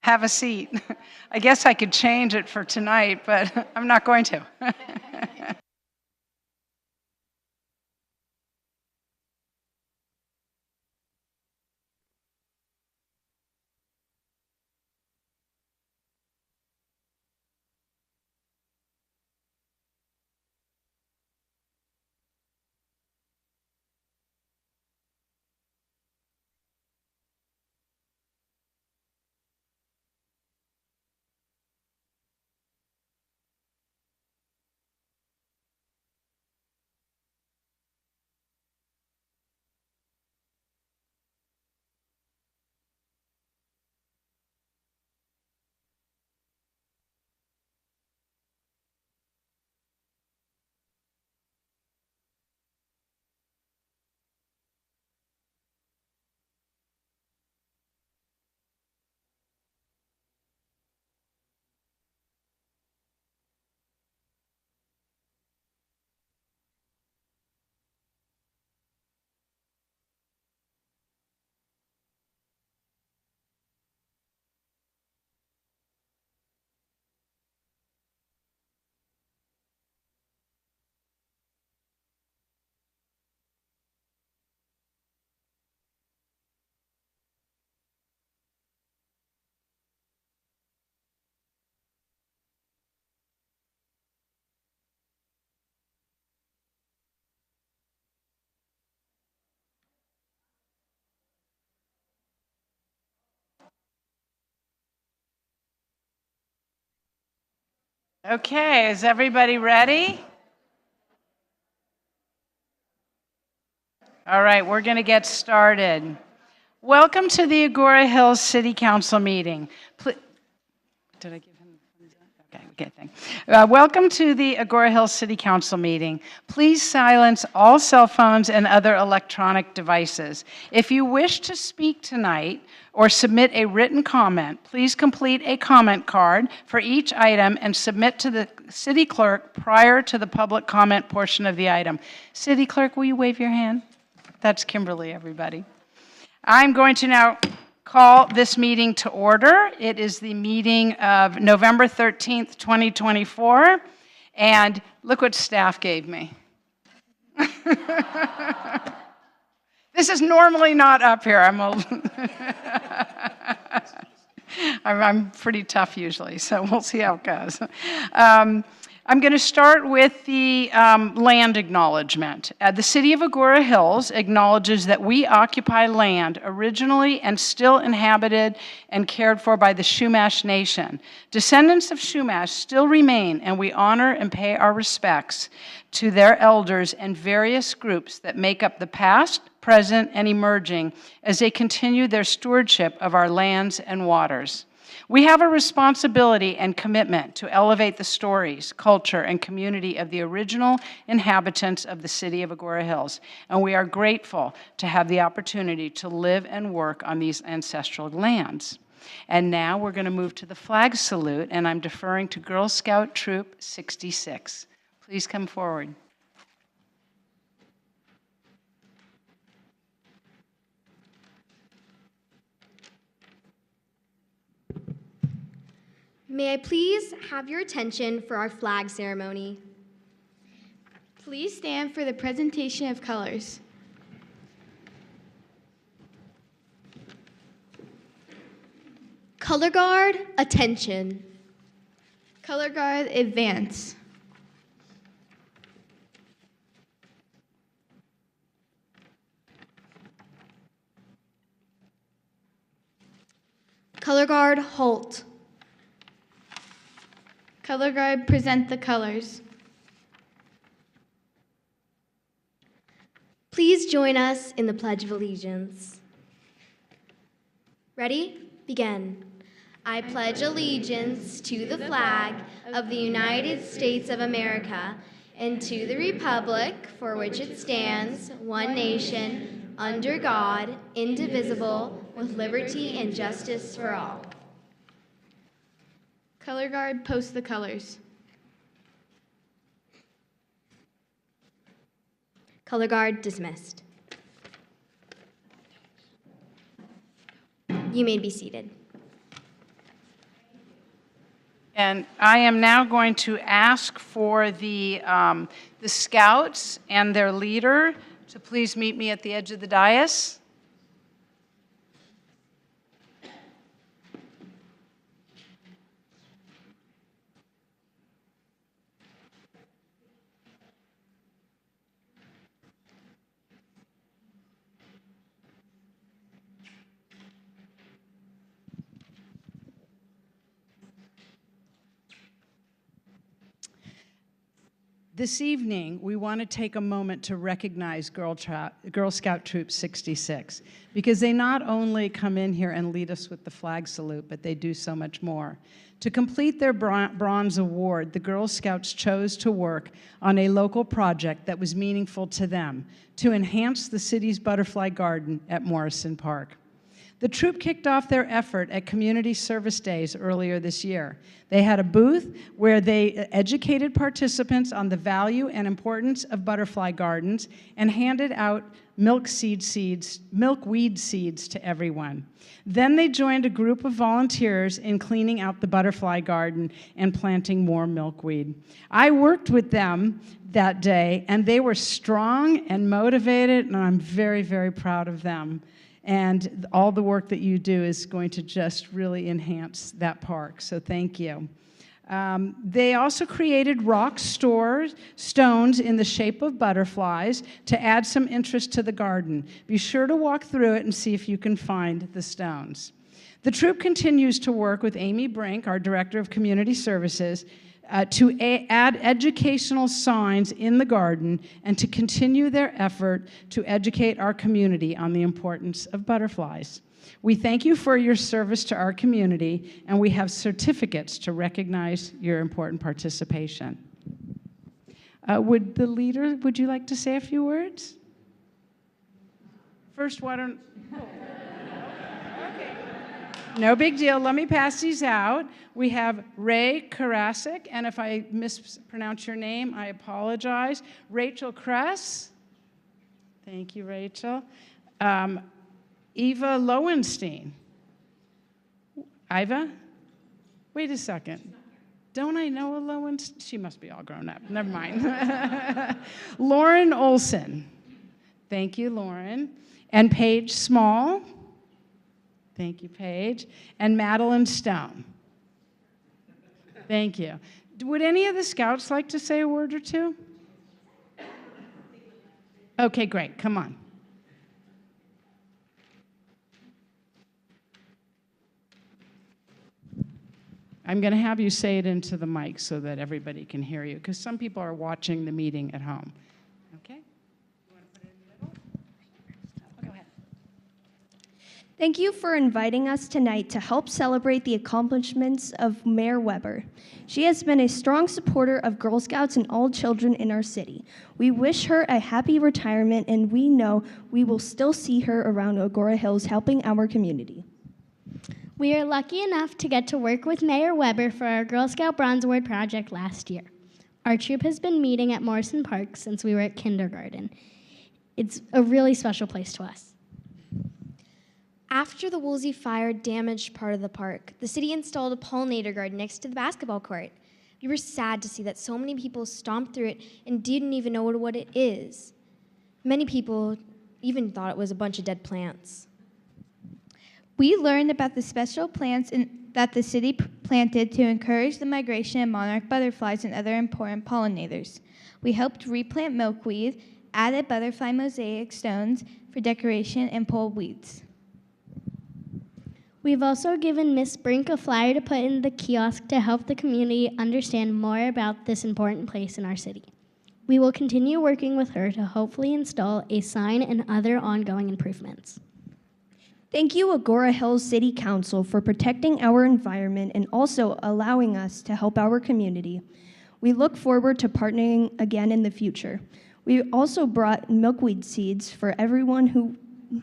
Have a seat. I guess I could change it for tonight, but I'm not going to. Okay, is everybody ready? All right, we're going to get started. Welcome to the Agoura Hills City Council meeting. Did I give him the thumbs up? Okay, thanks. Welcome to the Agoura Hills City Council meeting. Please silence all cell phones and other electronic devices. If you wish to speak tonight or submit a written comment, please complete a comment card for each item and submit to the city clerk prior to the public comment portion of the item. City clerk, will you wave your hand? That's Kimberly, everybody. I'm going to now call this meeting to order. It is the meeting of November 13th, 2024, and look what staff gave me. This is normally not up here. I'm pretty tough usually, so we'll see how it goes. I'm going to start with the land acknowledgement. The City of Agoura Hills acknowledges that we occupy land originally and still inhabited and cared for by the Chumash Nation. Descendants of Chumash still remain, and we honor and pay our respects to their elders and various groups that make up the past, present, and emerging as they continue their stewardship of our lands and waters. We have a responsibility and commitment to elevate the stories, culture, and community of the original inhabitants of the city of Agoura Hills, and we are grateful to have the opportunity to live and work on these ancestral lands. And now we're going to move to the flag salute, and I'm deferring to Girl Scout Troop 66. Please come forward. May I please have your attention for our flag ceremony? Please stand for the presentation of colors. Color Guard, attention. Color Guard, advance. Color Guard, halt. Color Guard, present the colors. Please join us in the Pledge of Allegiance. Ready? Begin. I pledge allegiance to the flag of the United States of America and to the republic for which it stands, one nation, under God, indivisible, with liberty and justice for all. Color Guard, post the colors. Color Guard, dismissed. You may be seated. And I am now going to ask for the scouts and their leader to please meet me at the edge of the dais. This evening, we want to take a moment to recognize Girl Scout Troop 66, because they not only come in here and lead us with the flag salute, but they do so much more. To complete their bronze award, the Girl Scouts chose to work on a local project that was meaningful to them, to enhance the city's butterfly garden at Morrison Park. The troop kicked off their effort at Community Service Days earlier this year. They had a booth where they educated participants on the value and importance of butterfly gardens and handed out milkweed seeds to everyone. Then they joined a group of volunteers in cleaning out the butterfly garden and planting more milkweed. I worked with them that day, and they were strong and motivated, and I'm very, very proud of them. And all the work that you do is going to just really enhance that park, so thank you. They also created rock stones in the shape of butterflies to add some interest to the garden. Be sure to walk through it and see if you can find the stones. The troop continues to work with Amy Brink, our Director of Community Services, to add educational signs in the garden and to continue their effort to educate our community on the importance of butterflies. We thank you for your service to our community, and we have certificates to recognize your important participation. Would you like to say a few words? First, why don't... No big deal. Let me pass these out. We have Ray Karasik, and if I mispronounce your name, I apologize. Rachel Kress. Thank you, Rachel. Eva Lowenstein. Iva? Wait a second. Don't I know a Lowenstein? She must be all grown up. Never mind. Lauren Olson. Thank you, Lauren. And Paige Small. Thank you, Paige. And Madeline Stone. Thank you. Would any of the scouts like to say a word or two? Okay, great. Come on. I'm going to have you say it into the mic so that everybody can hear you, because some people are watching the meeting at home. Okay? You want to put it in the middle? Go ahead. Thank you for inviting us tonight to help celebrate the accomplishments of Mayor Weber. She has been a strong supporter of Girl Scouts and all children in our city. We wish her a happy retirement, and we know we will still see her around Agoura Hills helping our community. We are lucky enough to get to work with Mayor Weber for our Girl Scout Bronze Award project last year. Our troop has been meeting at Morrison Park since we were at kindergarten. It's a really special place to us. After the Woolsey fire damaged part of the park, the city installed a pollinator garden next to the basketball court. We were sad to see that so many people stomped through it and didn't even know what it is. Many people even thought it was a bunch of dead plants. We learned about the special plants that the city planted to encourage the migration of monarch butterflies and other important pollinators. We helped replant milkweed, added butterfly mosaic stones for decoration, and pulled weeds. We've also given Miss Brink a flyer to put in the kiosk to help the community understand more about this important place in our city. We will continue working with her to hopefully install a sign and other ongoing improvements. Thank you, Agoura Hills City Council, for protecting our environment and also allowing us to help our community. We look forward to partnering again in the future. We also brought milkweed seeds for everyone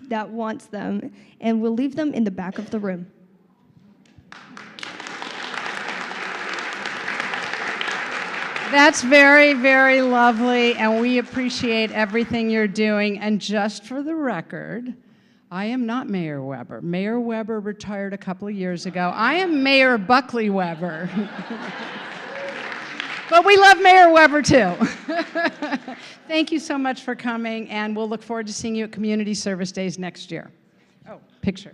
that wants them, and we'll leave them in the back of the room. That's very, very lovely, and we appreciate everything you're doing. And just for the record, I am not Mayor Weber. Mayor Weber retired a couple of years ago. I am Mayor Buckley Weber. But we love Mayor Weber too. Thank you so much for coming, and we'll look forward to seeing you at Community Service Days next year. Oh, picture.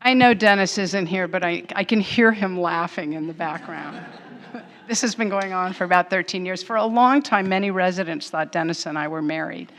I know Dennis isn't here, but I can hear him laughing in the background. This has been going on for about 13 years. For a long time, many residents thought Dennis and I were married.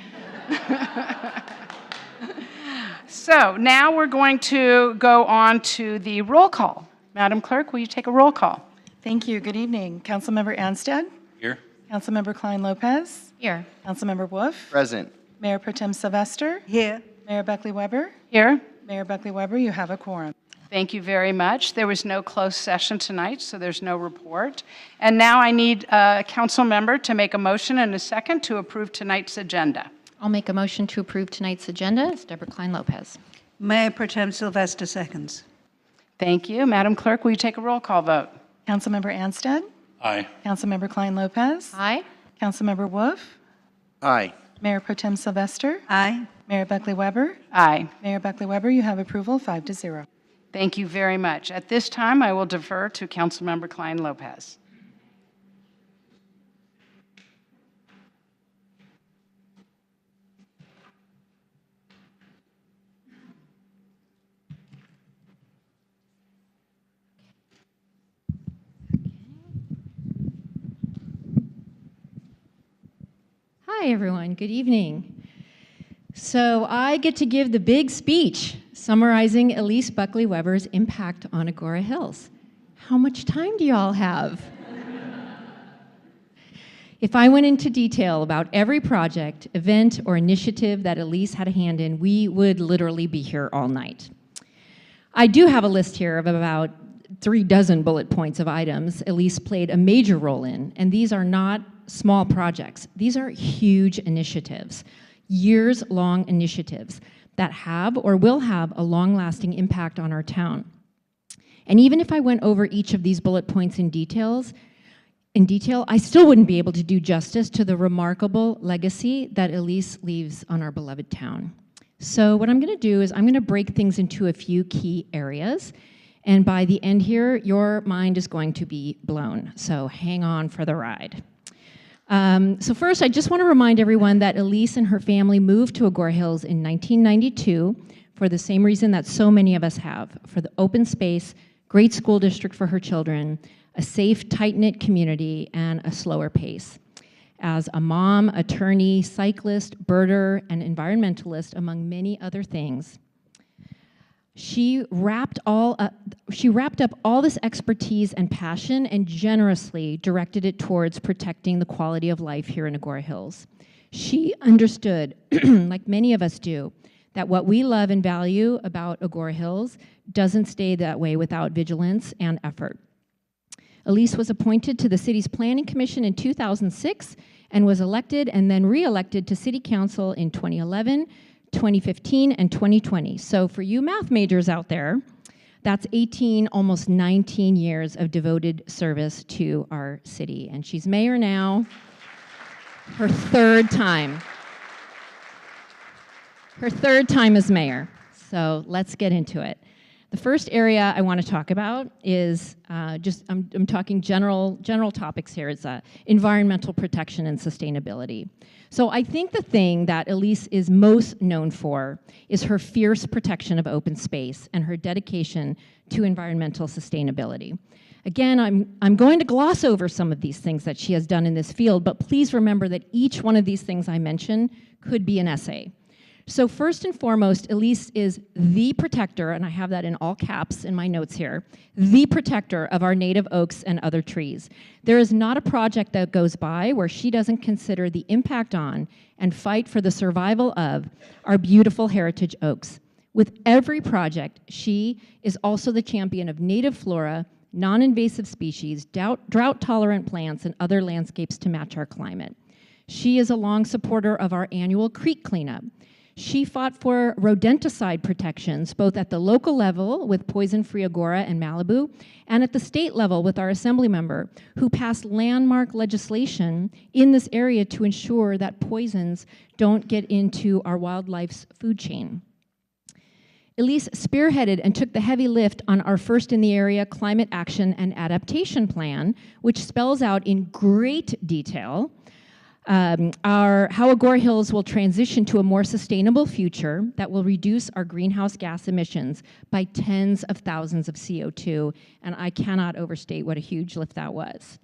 So now we're going to go on to the roll call. Madam Clerk, will you take a roll call? Thank you. Good evening. Councilmember Anstead? Here. Councilmember Klein-Lopez? Here. Councilmember Wolf? Present. Mayor Pro Tem Sylvester? Here. Mayor Buckley Weber? Here. Mayor Buckley Weber, you have a quorum. Thank you very much. There was no closed session tonight, so there's no report. And now I need a council member to make a motion and a second to approve tonight's agenda. I'll make a motion to approve tonight's agenda. It's Deborah Klein-Lopez. Mayor Pro Tem Sylvester seconds. Thank you. Madam Clerk, will you take a roll call vote? Councilmember Anstead? Aye. Councilmember Klein-Lopez? Aye. Councilmember Wolf? Aye. Mayor Pro Tem Sylvester? Aye. Mayor Buckley Weber? Aye. Mayor Buckley Weber, you have approval 5-0. Thank you very much. At this time, I will defer to Councilmember Klein-Lopez. Hi, everyone. Good evening. So I get to give the big speech summarizing Elise Buckley Weber's impact on Agoura Hills. How much time do y'all have? If I went into detail about every project, event, or initiative that Elise had a hand in, we would literally be here all night. I do have a list here of about 36 bullet points of items Elise played a major role in, and these are not small projects. These are huge initiatives, years-long initiatives that have or will have a long-lasting impact on our town. And even if I went over each of these bullet points in detail, I still wouldn't be able to do justice to the remarkable legacy that Elise leaves on our beloved town. So what I'm going to do is I'm going to break things into a few key areas, and by the end here, your mind is going to be blown. So hang on for the ride. So first, I just want to remind everyone that Elise and her family moved to Agoura Hills in 1992 for the same reason that so many of us have, for the open space, great school district for her children, a safe, tight-knit community, and a slower pace. As a mom, attorney, cyclist, birder, and environmentalist, among many other things, she wrapped up all this expertise and passion and generously directed it towards protecting the quality of life here in Agoura Hills. She understood, like many of us do, that what we love and value about Agoura Hills doesn't stay that way without vigilance and effort. Elise was appointed to the city's Planning Commission in 2006 and was elected and then re-elected to City Council in 2011, 2015, and 2020. So for you math majors out there, that's 18, almost 19 years of devoted service to our city. And she's mayor now, her third time. Her third time as mayor. So let's get into it. The first area I want to talk about is I'm talking general topics here. It's environmental protection and sustainability. So I think the thing that Elise is most known for is her fierce protection of open space and her dedication to environmental sustainability. Again, I'm going to gloss over some of these things that she has done in this field, but please remember that each one of these things I mention could be an essay. So first and foremost, Elise is the protector, and I have that in all caps in my notes here, the protector of our native oaks and other trees. There is not a project that goes by where she doesn't consider the impact on and fight for the survival of our beautiful heritage oaks. With every project, she is also the champion of native flora, non-invasive species, drought-tolerant plants, and other landscapes to match our climate. She is a long supporter of our annual creek cleanup. She fought for rodenticide protections, both at the local level with poison-free Agoura and Malibu, and at the state level with our assembly member, who passed landmark legislation in this area to ensure that poisons don't get into our wildlife's food chain. Elise spearheaded and took the heavy lift on our first in the area climate action and adaptation plan, which spells out in great detail how Agoura Hills will transition to a more sustainable future that will reduce our greenhouse gas emissions by tens of thousands of CO2, and I cannot overstate what a huge lift that was.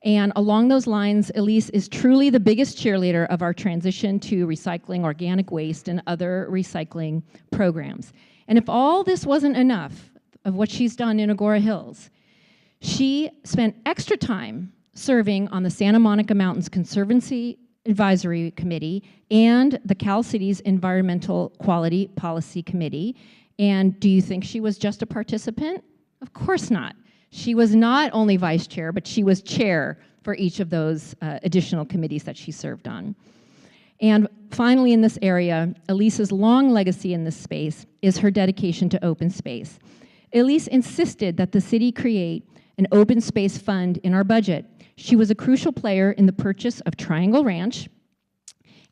And along those lines, Elise is truly the biggest cheerleader of our transition to recycling organic waste and other recycling programs. And if all this wasn't enough of what she's done in Agoura Hills, she spent extra time serving on the Santa Monica Mountains Conservancy Advisory Committee and the Cal Cities Environmental Quality Policy Committee. And do you think she was just a participant? Of course not. She was not only vice chair, but she was chair for each of those additional committees that she served on. And finally, in this area, Elise's long legacy in this space is her dedication to open space. Elise insisted that the city create an open space fund in our budget. She was a crucial player in the purchase of Triangle Ranch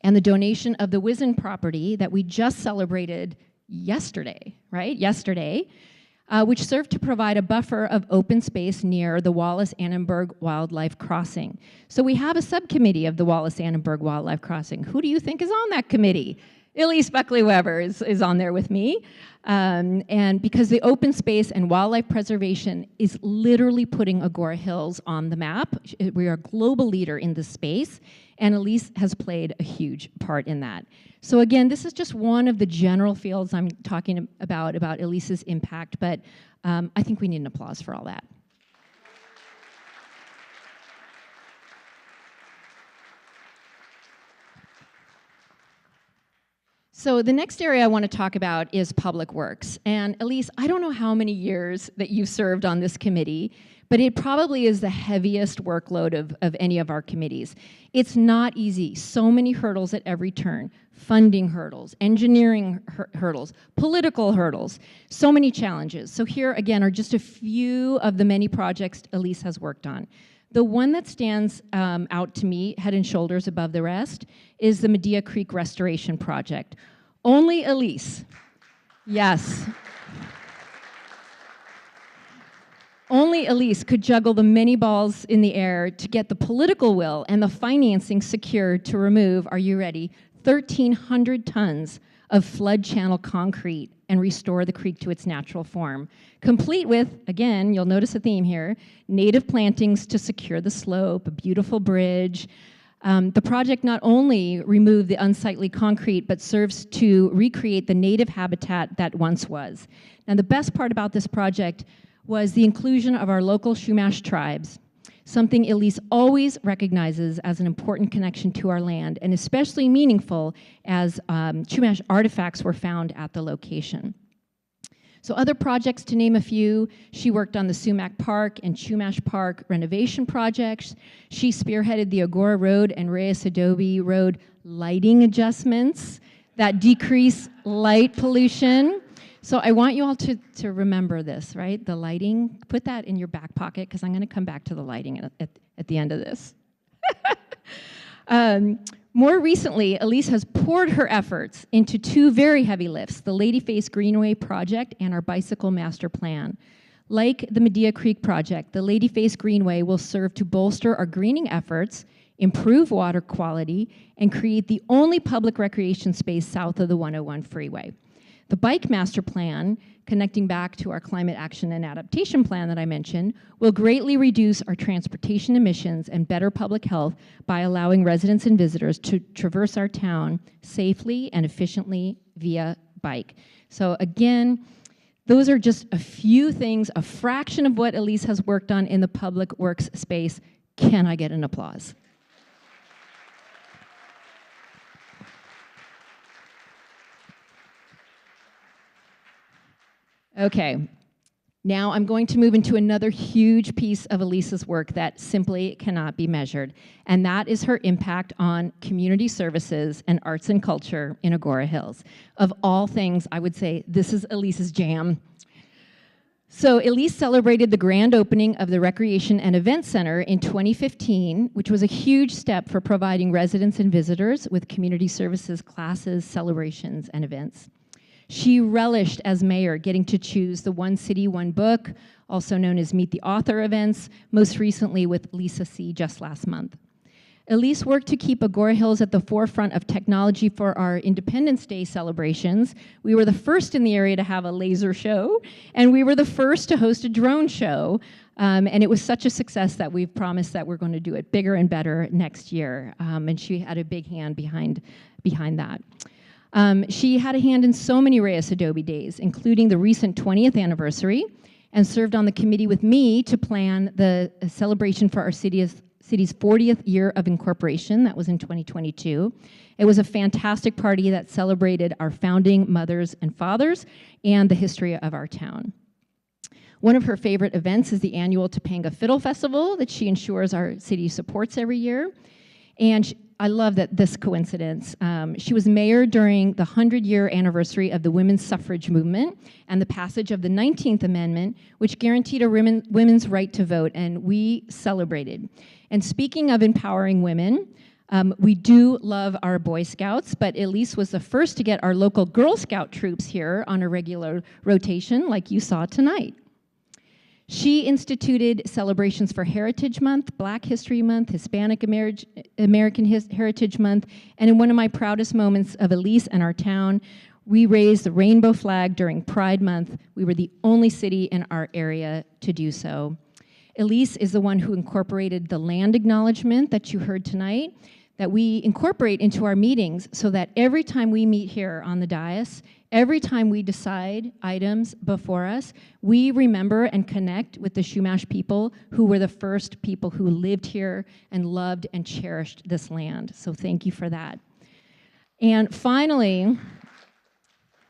and the donation of the Wizen property that we just celebrated yesterday, right? Yesterday, which served to provide a buffer of open space near the Wallace-Annenberg Wildlife Crossing. So we have a subcommittee of the Wallace-Annenberg Wildlife Crossing. Who do you think is on that committee? Elise Buckley-Weber is on there with me. And because the open space and wildlife preservation is literally putting Agoura Hills on the map. We are a global leader in this space, and Elise has played a huge part in that. So again, this is just one of the general fields I'm talking about Elise's impact, but I think we need an applause for all that. So the next area I want to talk about is public works. And Elise, I don't know how many years that you've served on this committee, but it probably is the heaviest workload of any of our committees. It's not easy. So many hurdles at every turn. Funding hurdles, engineering hurdles, political hurdles, so many challenges. So here again are just a few of the many projects Elise has worked on. The one that stands out to me, head and shoulders above the rest, is the Medea Creek Restoration Project. Only Elise, yes. Only Elise could juggle the many balls in the air to get the political will and the financing secured to remove, are you ready, 1,300 tons of flood channel concrete and restore the creek to its natural form. Complete with, again, you'll notice a theme here, native plantings to secure the slope, a beautiful bridge. The project not only removed the unsightly concrete, but serves to recreate the native habitat that once was. Now, the best part about this project was the inclusion of our local Chumash tribes, something Elise always recognizes as an important connection to our land, and especially meaningful as Chumash artifacts were found at the location. So other projects, to name a few, she worked on the Sumac Park and Chumash Park renovation projects. She spearheaded the Agoura Road and Reyes Adobe Road lighting adjustments that decrease light pollution. So I want you all to remember this, right? The lighting, put that in your back pocket, because I'm going to come back to the lighting at the end of this. More recently, Elise has poured her efforts into two very heavy lifts, the Ladyface Greenway project and our bicycle master plan. Like the Medea Creek project, the Ladyface Greenway will serve to bolster our greening efforts, improve water quality, and create the only public recreation space south of the 101 freeway. The Bike Master Plan, connecting back to our climate action and adaptation plan that I mentioned, will greatly reduce our transportation emissions and better public health by allowing residents and visitors to traverse our town safely and efficiently via bike. So again, those are just a few things, a fraction of what Elise has worked on in the public works space. Can I get an applause? Okay, Now I'm going to move into another huge piece of Elisa's work that simply cannot be measured, and that is her impact on community services and arts and culture in Agoura Hills. Of all things, I would say this is Elisa's jam. So Elise celebrated the grand opening of the Recreation and Event Center in 2015, which was a huge step for providing residents and visitors with community services, classes, celebrations, and events. She relished as mayor getting to choose the One City, One Book, also known as Meet the Author events, most recently with Lisa C. just last month. Elise worked to keep Agoura Hills at the forefront of technology for our Independence Day celebrations. We were the first in the area to have a laser show, and we were the first to host a drone show. And it was such a success that we've promised that we're going to do it bigger and better next year. And she had a big hand behind that. She had a hand in so many Reyes Adobe Days, including the recent 20th anniversary, and served on the committee with me to plan the celebration for our city's 40th year of incorporation. That was in 2022. It was a fantastic party that celebrated our founding mothers and fathers and the history of our town. One of her favorite events is the annual Topanga Fiddle Festival that she ensures our city supports every year. And I love that this coincidence. She was mayor during the 100-year anniversary of the women's suffrage movement and the passage of the 19th Amendment, which guaranteed a women's right to vote, and we celebrated. And speaking of empowering women, we do love our Boy Scouts, but Elise was the first to get our local Girl Scout troops here on a regular rotation, like you saw tonight. She instituted celebrations for Heritage Month, Black History Month, Hispanic American Heritage Month, and in one of my proudest moments of Elise and our town, we raised the rainbow flag during Pride Month. We were the only city in our area to do so. Elise is the one who incorporated the land acknowledgement that you heard tonight, that we incorporate into our meetings so that every time we meet here on the dais, every time we decide items before us, we remember and connect with the Chumash people who were the first people who lived here and loved and cherished this land. So thank you for that. And finally,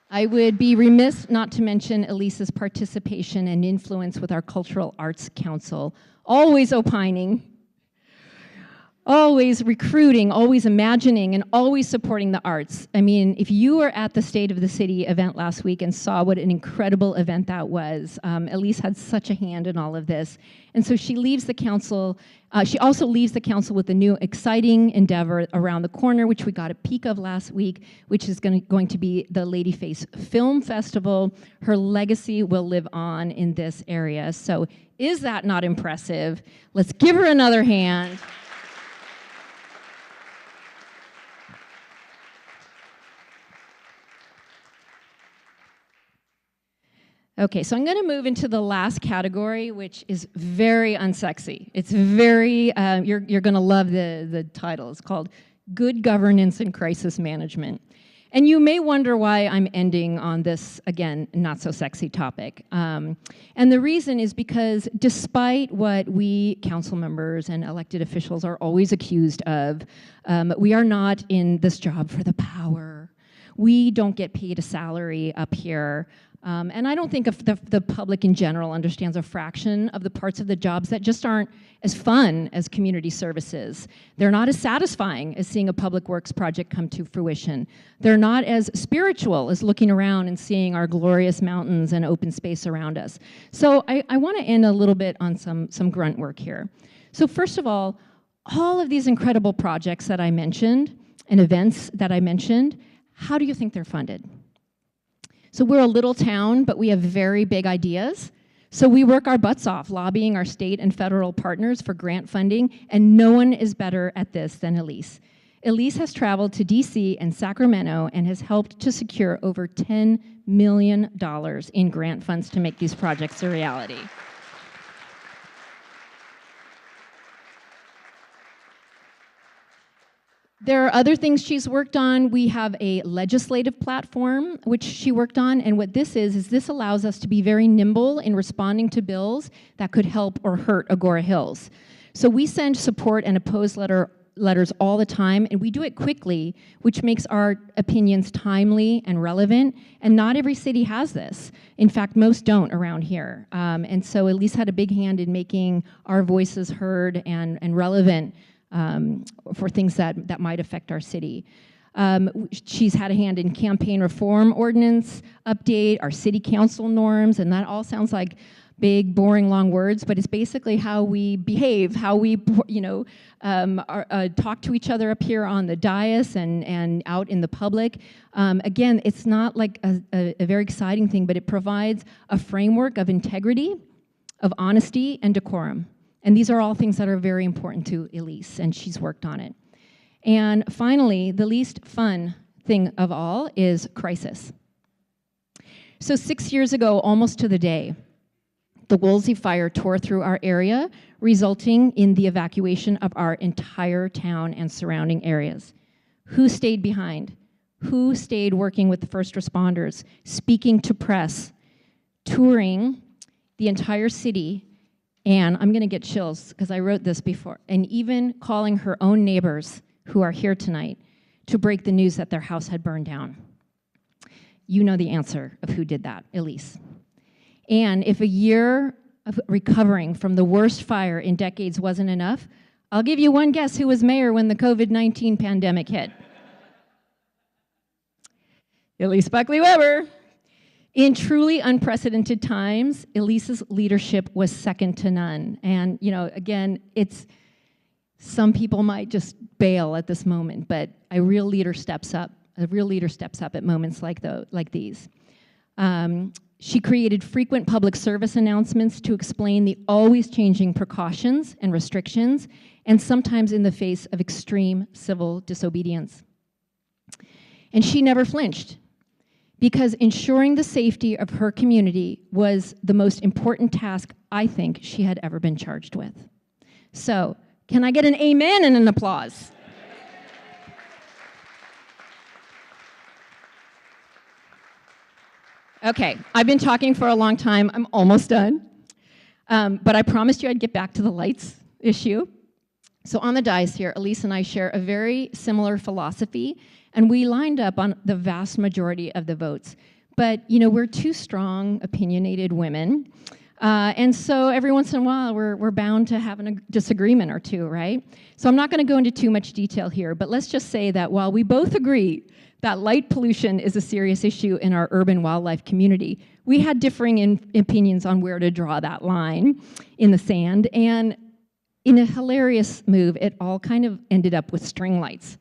I would be remiss not to mention Elisa's participation and influence with our Cultural Arts Council, always opining, always recruiting, always imagining, and always supporting the arts. I mean, if you were at the State of the City event last week and saw what an incredible event that was, Elise had such a hand in all of this. And so she leaves the council, she also leaves the council with a new exciting endeavor around the corner, which we got a peek of last week, which is going to be the Ladyface Film Festival. Her legacy will live on in this area. So is that not impressive? Let's give her another hand. Okay, so I'm going to move into the last category, which is very unsexy. It's very, you're going to love the title. It's called Good Governance and Crisis Management. And you may wonder why I'm ending on this, again, not so sexy topic. And the reason is because despite what we council members and elected officials are always accused of, we are not in this job for the power. We don't get paid a salary up here. And I don't think if the public in general understands a fraction of the parts of the jobs that just aren't as fun as community services. They're not as satisfying as seeing a public works project come to fruition. They're not as spiritual as looking around and seeing our glorious mountains and open space around us. So I want to end a little bit on some grunt work here. So first of all of these incredible projects that I mentioned and events that I mentioned, how do you think they're funded? So we're a little town, but we have very big ideas. So we work our butts off lobbying our state and federal partners for grant funding, and no one is better at this than Elise. Elise has traveled to DC and Sacramento and has helped to secure over $10 million in grant funds to make these projects a reality. There are other things she's worked on. We have a legislative platform, which she worked on, and what this is this allows us to be very nimble in responding to bills that could help or hurt Agoura Hills. So we send support and oppose letter letters all the time, and we do it quickly, which makes our opinions timely and relevant, and not every city has this. In fact, most don't around here. And so Elise had a big hand in making our voices heard and relevant for things that might affect our city. She's had a hand in campaign reform ordinance update, our city council norms, and that all sounds like big, boring, long words, but it's basically how we behave, how we, talk to each other up here on the dais and out in the public. Again, it's not like a very exciting thing, but it provides a framework of integrity, of honesty, and decorum. And these are all things that are very important to Elise, and she's worked on it. And finally, the least fun thing of all is crisis. So 6 years ago, almost to the day, the Woolsey fire tore through our area, resulting in the evacuation of our entire town and surrounding areas. Who stayed behind? Who stayed working with the first responders, speaking to press, touring the entire city, and I'm gonna get chills because I wrote this before, and even calling her own neighbors who are here tonight to break the news that their house had burned down? You know the answer of who did that, Elise. And if a year of recovering from the worst fire in decades wasn't enough, I'll give you one guess who was mayor when the COVID-19 pandemic hit. Elise Buckley Weber. In truly unprecedented times, Elise's leadership was second to none. And, again, some people might just bail at this moment, but a real leader steps up. A real leader steps up at moments like these. She created frequent public service announcements to explain the always changing precautions and restrictions, and sometimes in the face of extreme civil disobedience. And she never flinched, because ensuring the safety of her community was the most important task I think she had ever been charged with. So, can I get an amen and an applause? Okay, I've been talking for a long time. I'm almost done. But I promised you I'd get back to the lights issue. So on the dais here, Elise and I share a very similar philosophy, and we lined up on the vast majority of the votes. But, we're two strong, opinionated women. And so every once in a while, we're bound to have a disagreement or two, right? So I'm not going to go into too much detail here, but let's just say that while we both agree that light pollution is a serious issue in our urban wildlife community, we had differing opinions on where to draw that line in the sand. And in a hilarious move, it all kind of ended up with string lights,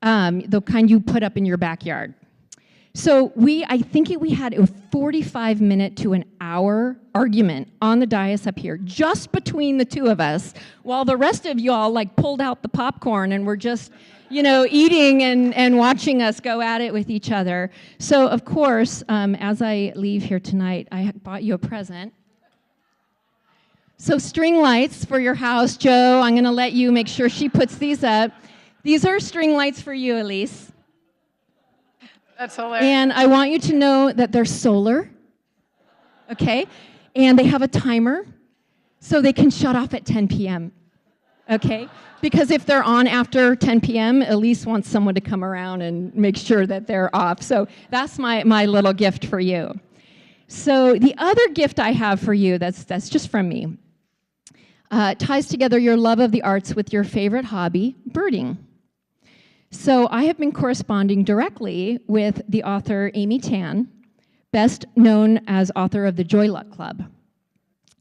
the kind you put up in your backyard. So I think we had a 45-minute to an hour argument on the dais up here, just between the two of us, while the rest of y'all pulled out the popcorn and were just, eating and watching us go at it with each other. So of course, as I leave here tonight, I bought you a present. So string lights for your house, Joe. I'm gonna let you make sure she puts these up. These are string lights for you, Elise. That's hilarious. And I want you to know that they're solar, okay? And they have a timer, so they can shut off at 10 p.m., okay? Because if they're on after 10 p.m., Elise wants someone to come around and make sure that they're off. So that's my little gift for you. So the other gift I have for you, that's just from me, ties together your love of the arts with your favorite hobby, birding. So I have been corresponding directly with the author Amy Tan, best known as author of the Joy Luck Club.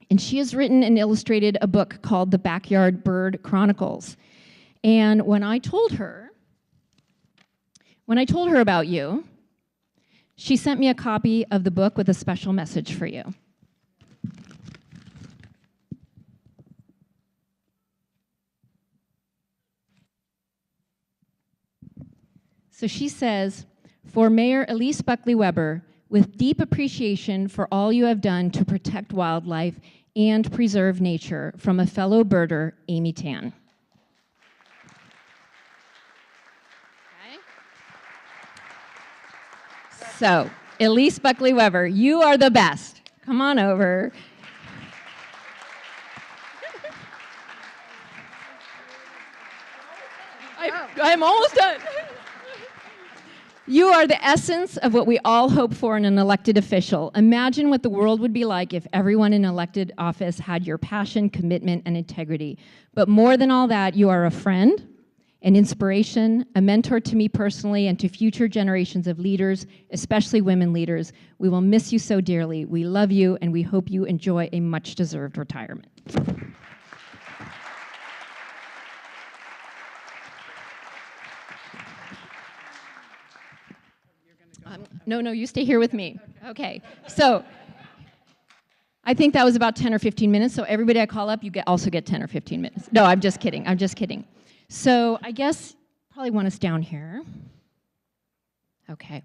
And she has written and illustrated a book called The Backyard Bird Chronicles. And when I told her about you, she sent me a copy of the book with a special message for you. So she says, for Mayor Elise Buckley Weber, with deep appreciation for all you have done to protect wildlife and preserve nature, from a fellow birder, Amy Tan. Okay. So, Elise Buckley Weber, you are the best. Come on over. I'm almost done. You are the essence of what we all hope for in an elected official. Imagine what the world would be like if everyone in elected office had your passion, commitment, and integrity. But more than all that, you are a friend, an inspiration, a mentor to me personally and to future generations of leaders, especially women leaders. We will miss you so dearly. We love you, and we hope you enjoy a much-deserved retirement. No, you stay here with me. Okay, so I think that was about 10 or 15 minutes, so everybody I call up, you also get 10 or 15 minutes. No, I'm just kidding. So I guess probably want us down here. Okay.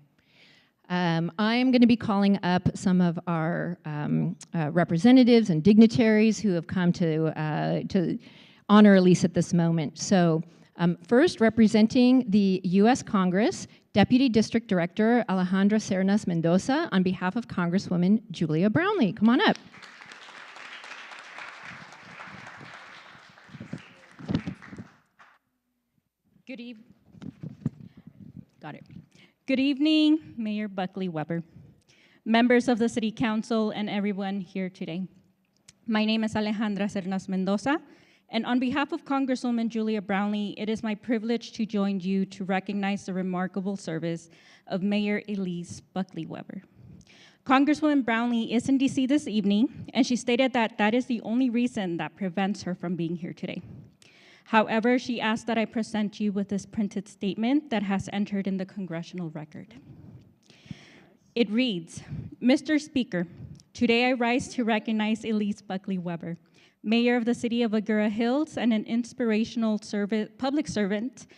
I'm going to be calling up some of our representatives and dignitaries who have come to honor Elise at this moment. So first, representing the U.S. Congress, Deputy District Director Alejandra Cernas Mendoza, on behalf of Congresswoman Julia Brownlee. Come on up. Good evening, Mayor Buckley Weber, members of the City Council, and everyone here today. My name is Alejandra Cernas Mendoza, and on behalf of Congresswoman Julia Brownlee, it is my privilege to join you to recognize the remarkable service of Mayor Elise Buckley Weber. Congresswoman Brownlee is in DC this evening, and she stated that that is the only reason that prevents her from being here today. However, she asked that I present you with this printed statement that has entered in the congressional record. It reads, Mr. Speaker, today I rise to recognize Elise Buckley Weber, Mayor of the City of Agoura Hills and an inspirational public servant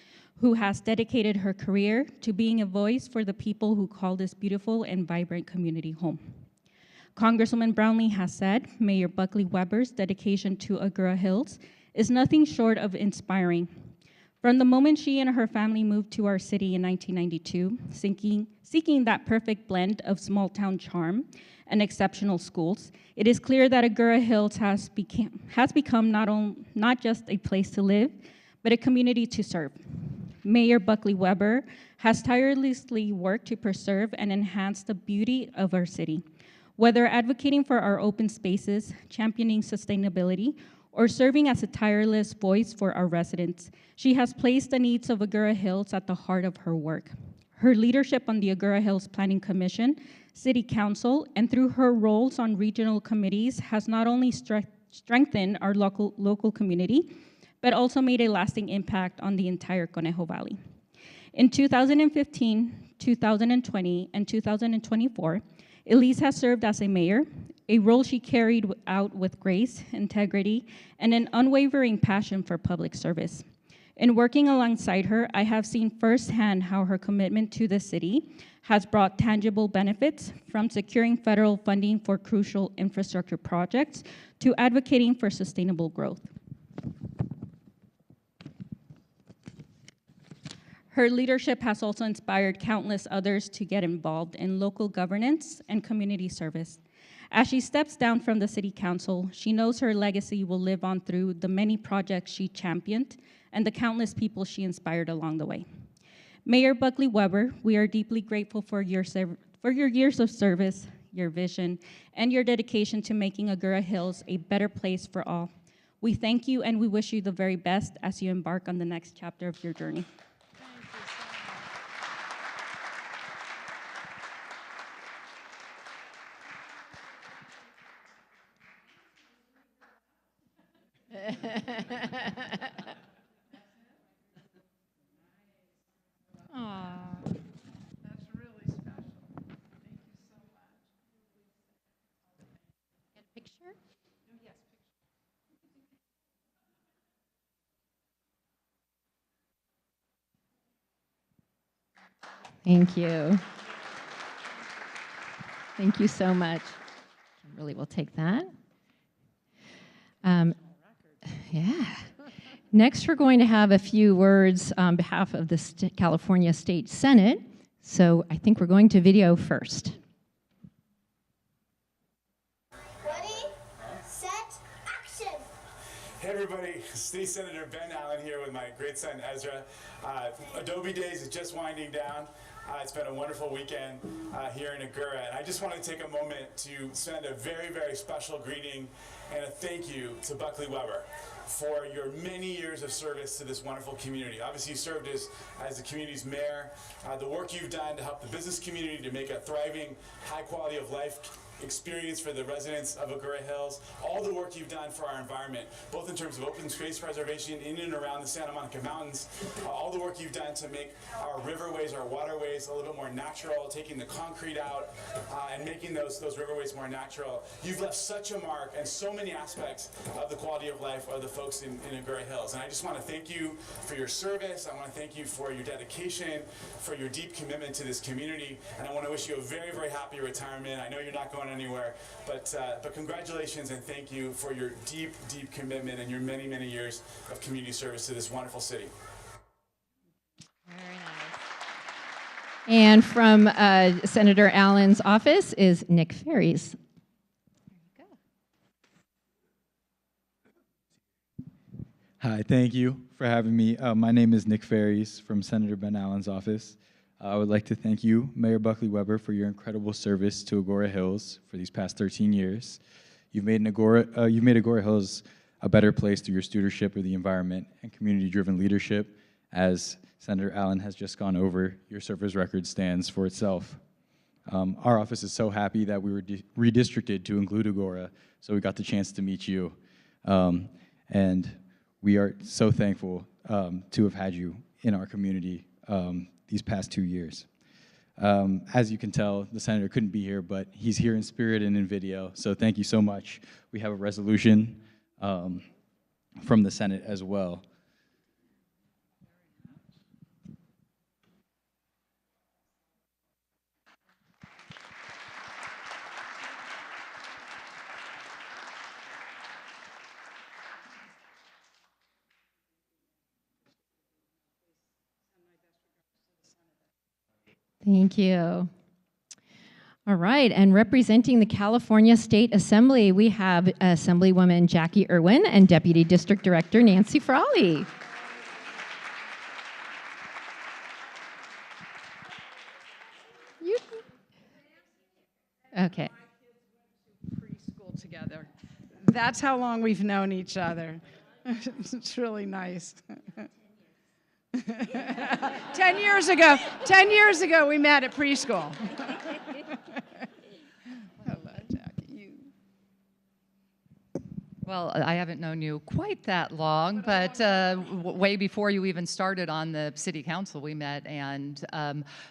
who has dedicated her career to being a voice for the people who call this beautiful and vibrant community home. Congresswoman Brownlee has said Mayor Buckley Weber's dedication to Agoura Hills is nothing short of inspiring. From the moment she and her family moved to our city in 1992, seeking that perfect blend of small-town charm and exceptional schools, it is clear that Agoura Hills has become not just a place to live, but a community to serve. Mayor Buckley Weber has tirelessly worked to preserve and enhance the beauty of our city. Whether advocating for our open spaces, championing sustainability, or serving as a tireless voice for our residents, she has placed the needs of Agoura Hills at the heart of her work. Her leadership on the Agoura Hills Planning Commission, City Council, and through her roles on regional committees has not only strengthened our local community, but also made a lasting impact on the entire Conejo Valley. In 2015, 2020, and 2024, Elise has served as a mayor, a role she carried out with grace, integrity, and an unwavering passion for public service. In working alongside her, I have seen firsthand how her commitment to the city has brought tangible benefits, from securing federal funding for crucial infrastructure projects to advocating for sustainable growth. Her leadership has also inspired countless others to get involved in local governance and community service. As she steps down from the City Council, she knows her legacy will live on through the many projects she championed and the countless people she inspired along the way. Mayor Buckley Weber, we are deeply grateful for your years of service, your vision, and your dedication to making Agoura Hills a better place for all. We thank you and we wish you the very best as you embark on the next chapter of your journey. That's really special. Thank you so much. Get a picture? Yes, Thank you. Thank you so much. Kimberly will take that. Yeah. Next, we're going to have a few words on behalf of the California State Senate. So I think we're going to video first. Ready, set, action! Hey everybody. State Senator Ben Allen here with my great son Ezra. Adobe Days is just winding down. It's been a wonderful weekend here in Agoura, and I just want to take a moment to send a very, very special greeting and a thank you to Buckley Weber for your many years of service to this wonderful community. Obviously, you served as the community's mayor. The work you've done to help the business community to make a thriving, high quality of life experience for the residents of Agoura Hills, all the work you've done for our environment, both in terms of open space preservation in and around the Santa Monica Mountains, all the work you've done to make our riverways, our waterways a little bit more natural, taking the concrete out and making those riverways more natural. You've left such a mark and so many aspects of the quality of life of the folks in Agoura Hills. And I just want to thank you for your service. I want to thank you for your dedication, for your deep commitment to this community, and I want to wish you a very, very happy retirement. I know you're not going anywhere, but congratulations and thank you for your deep, deep commitment and your many, many years of community service to this wonderful city. Very nice. And from Senator Allen's office is Nick Ferries. Hi, thank you for having me. My name is Nick Ferries from Senator Ben Allen's office. I would like to thank you, Mayor Buckley Weber, for your incredible service to Agoura Hills for these past 13 years. You've made Agoura Hills a better place through your stewardship of the environment and community-driven leadership. As Senator Allen has just gone over, your service record stands for itself. Our office is so happy that we were redistricted to include Agoura, so we got the chance to meet you. And we are so thankful to have had you in our community these past 2 years. As you can tell, the senator couldn't be here, but he's here in spirit and in video, so thank you so much. We have a resolution from the Senate as well. Thank you. All right, and representing the California State Assembly, we have Assemblywoman Jackie Irwin and Deputy District Director Nancy Frawley. Okay. Preschool together. That's how long we've known each other. It's really nice. 10 years ago, we met at preschool. Hello, Jackie. Well, I haven't known you quite that long, but way before you even started on the city council, we met, and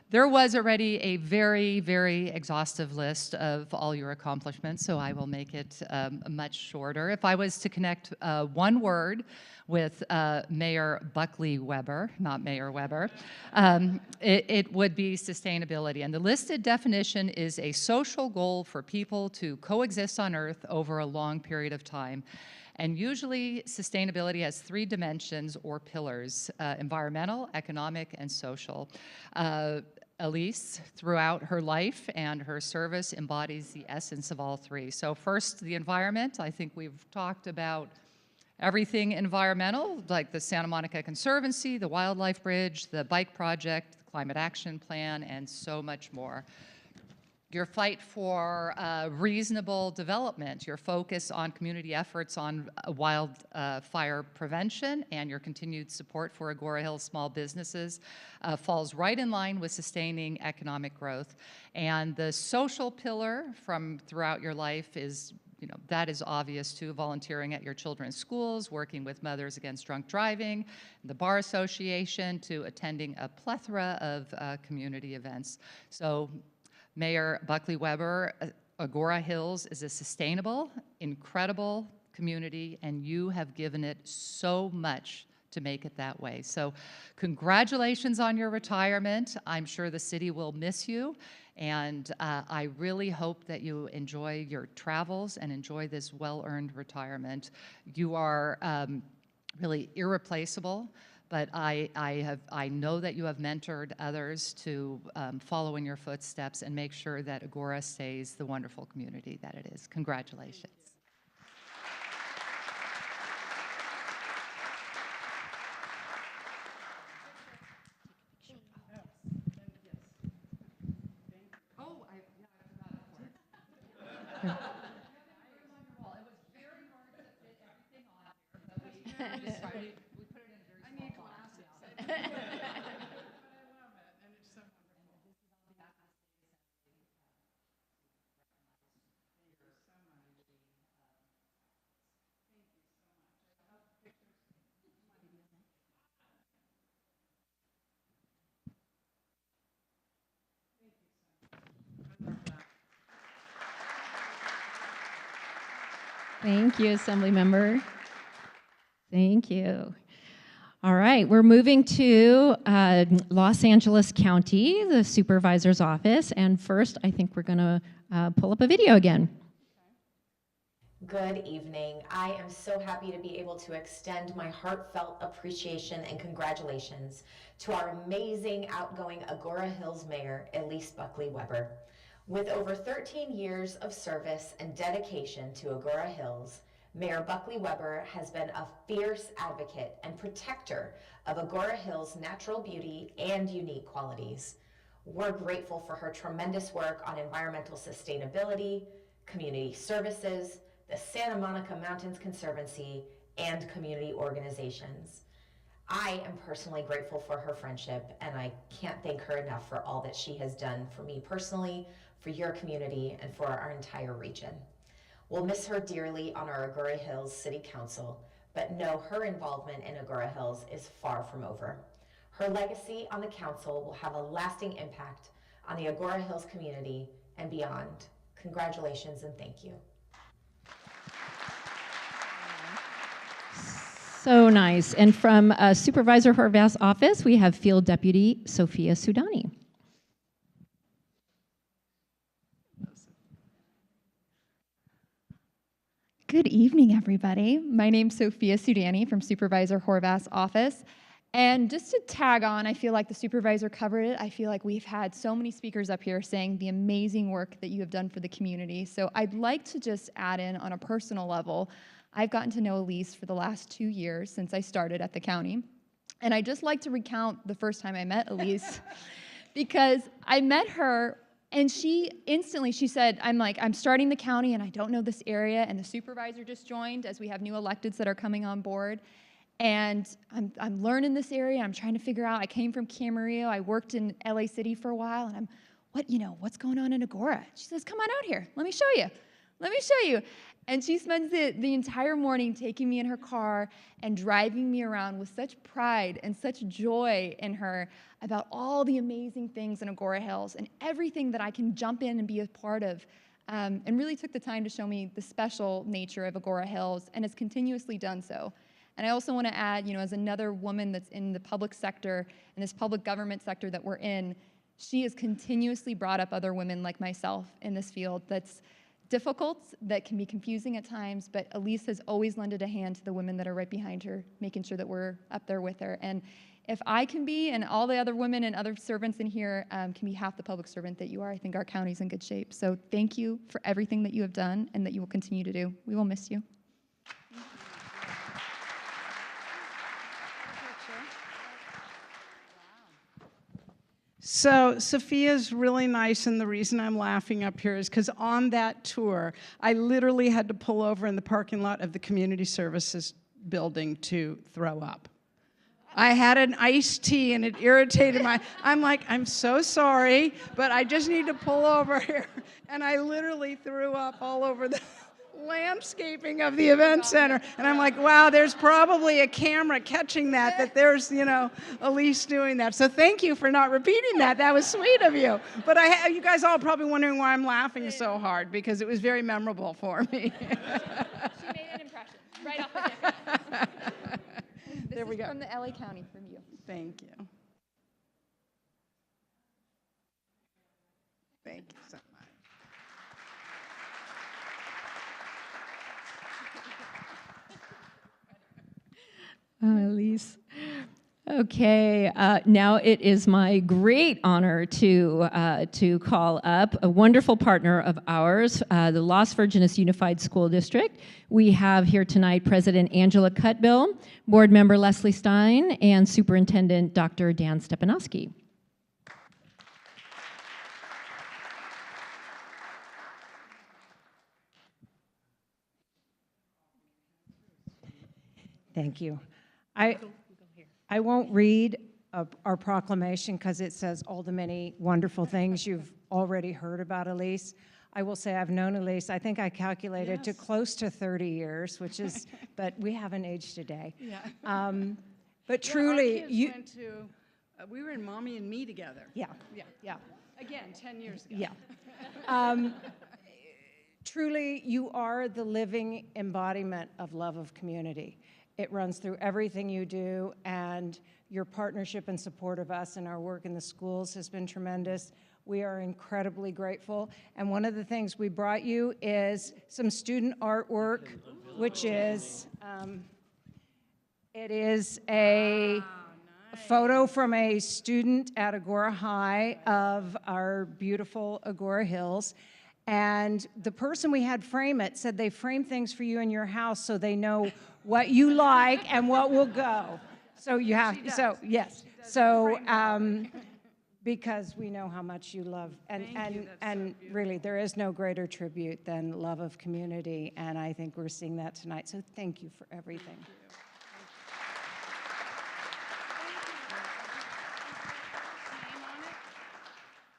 there was already a very, very exhaustive list of all your accomplishments, so I will make it much shorter. If I was to connect one word with Mayor Buckley Weber, not Mayor Weber, it would be sustainability. And the listed definition is a social goal for people to coexist on Earth over a long period of time. And usually sustainability has 3 dimensions or pillars: environmental, economic, and social. Elise, throughout her life and her service, embodies the essence of all 3. So first, the environment. I think we've talked about everything environmental, like the Santa Monica Conservancy, the Wildlife Bridge, the Bike Project, the Climate Action Plan, and so much more. Your fight for reasonable development, your focus on community efforts on wildfire prevention, and your continued support for Agoura Hills small businesses falls right in line with sustaining economic growth. And the social pillar from throughout your life is, that is obvious too: volunteering at your children's schools, working with Mothers Against Drunk Driving, the Bar Association, to attending a plethora of community events. So, Mayor Buckley Weber, Agoura Hills is a sustainable, incredible community, and you have given it so much to make it that way. So congratulations on your retirement. I'm sure the city will miss you, and I really hope that you enjoy your travels and enjoy this well-earned retirement. You are really irreplaceable. But I know that you have mentored others to follow in your footsteps and make sure that Agoura stays the wonderful community that it is. Congratulations. Thank you, Assembly Member. Thank you. All right, we're moving to Los Angeles County, the Supervisor's Office. And first, I think we're going to pull up a video again. Good evening. I am so happy to be able to extend my heartfelt appreciation and congratulations to our amazing outgoing Agoura Hills Mayor, Elise Buckley Weber. With over 13 years of service and dedication to Agoura Hills, Mayor Buckley Weber has been a fierce advocate and protector of Agoura Hills' natural beauty and unique qualities. We're grateful for her tremendous work on environmental sustainability, community services, the Santa Monica Mountains Conservancy, and community organizations. I am personally grateful for her friendship, and I can't thank her enough for all that she has done for me personally, for your community, and for our entire region. We'll miss her dearly on our Agoura Hills City Council, but know her involvement in Agoura Hills is far from over. Her legacy on the council will have a lasting impact on the Agoura Hills community and beyond. Congratulations and thank you. So nice. And from Supervisor Horvath's office, we have Field Deputy Sophia Sudani. Good evening, everybody. My name's Sophia Sudani from Supervisor Horvath's office. And just to tag on, I feel like the supervisor covered it. I feel like we've had so many speakers up here saying the amazing work that you have done for the community. So I'd like to just add in on a personal level. I've gotten to know Elise for the last 2 years since I started at the county. And I'd just like to recount the first time I met Elise because I met her and she said, I'm starting the county and I don't know this area, and the supervisor just joined as we have new electeds that are coming on board. And I'm learning this area. I'm trying to figure out, I came from Camarillo. I worked in LA City for a while, and what's going on in Agoura? She says, come on out here. Let me show you. Let me show you. And she spends the entire morning taking me in her car and driving me around with such pride and such joy in her about all the amazing things in Agoura Hills and everything that I can jump in and be a part of. And really took the time to show me the special nature of Agoura Hills and has continuously done so. And I also want to add, as another woman that's in the public sector and this public government sector that we're in, she has continuously brought up other women like myself in this field that's difficult, that can be confusing at times, but Elise has always lended a hand to the women that are right behind her, making sure that we're up there with her. And if I can be, and all the other women and other servants in here can be half the public servant that you are, I think our county's in good shape. So thank you for everything that you have done and that you will continue to do. We will miss you. So Sophia's really nice, and the reason I'm laughing up here is because on that tour, I literally had to pull over in the parking lot of the community services building to throw up. I had an iced tea and it irritated I'm like, I'm so sorry, but I just need to pull over here. And I literally threw up all over the landscaping of the event center. And I'm like, wow, there's probably a camera catching that there's, Elise doing that. So thank you for not repeating that. That was sweet of you. But you guys all probably wondering why I'm laughing so hard, because it was very memorable for me. She made an impression right off the get-go. There we go. From the LA County, from you. Thank you. Thank you so much. Elise. Okay, now it is my great honor to call up a wonderful partner of ours, the Las Virgenes Unified School District. We have here tonight President Angela Cutbill, Board Member Leslie Stein, and Superintendent Dr. Dan Stepanowski. Thank you. I won't read our proclamation because it says all the many wonderful things you've already heard about Elise. I will say I've known Elise, I think I calculated to close to 30 years, which is, but we haven't aged a day. Yeah. But truly, our kids went to, we were in Mommy and Me together. Yeah. Yeah. Again, 10 years ago. Yeah. Truly, you are the living embodiment of love of community. It runs through everything you do, and your partnership and support of us and our work in the schools has been tremendous. We are incredibly grateful. And one of the things we brought you is some student artwork, which is, it is a photo from a student at Agoura High of our beautiful Agoura Hills. And the person we had frame it said they frame things for you in your house so they know what you like and what will go. So you have, so yes. So because we know how much you love, and really there is no greater tribute than love of community, and I think we're seeing that tonight. So thank you for everything.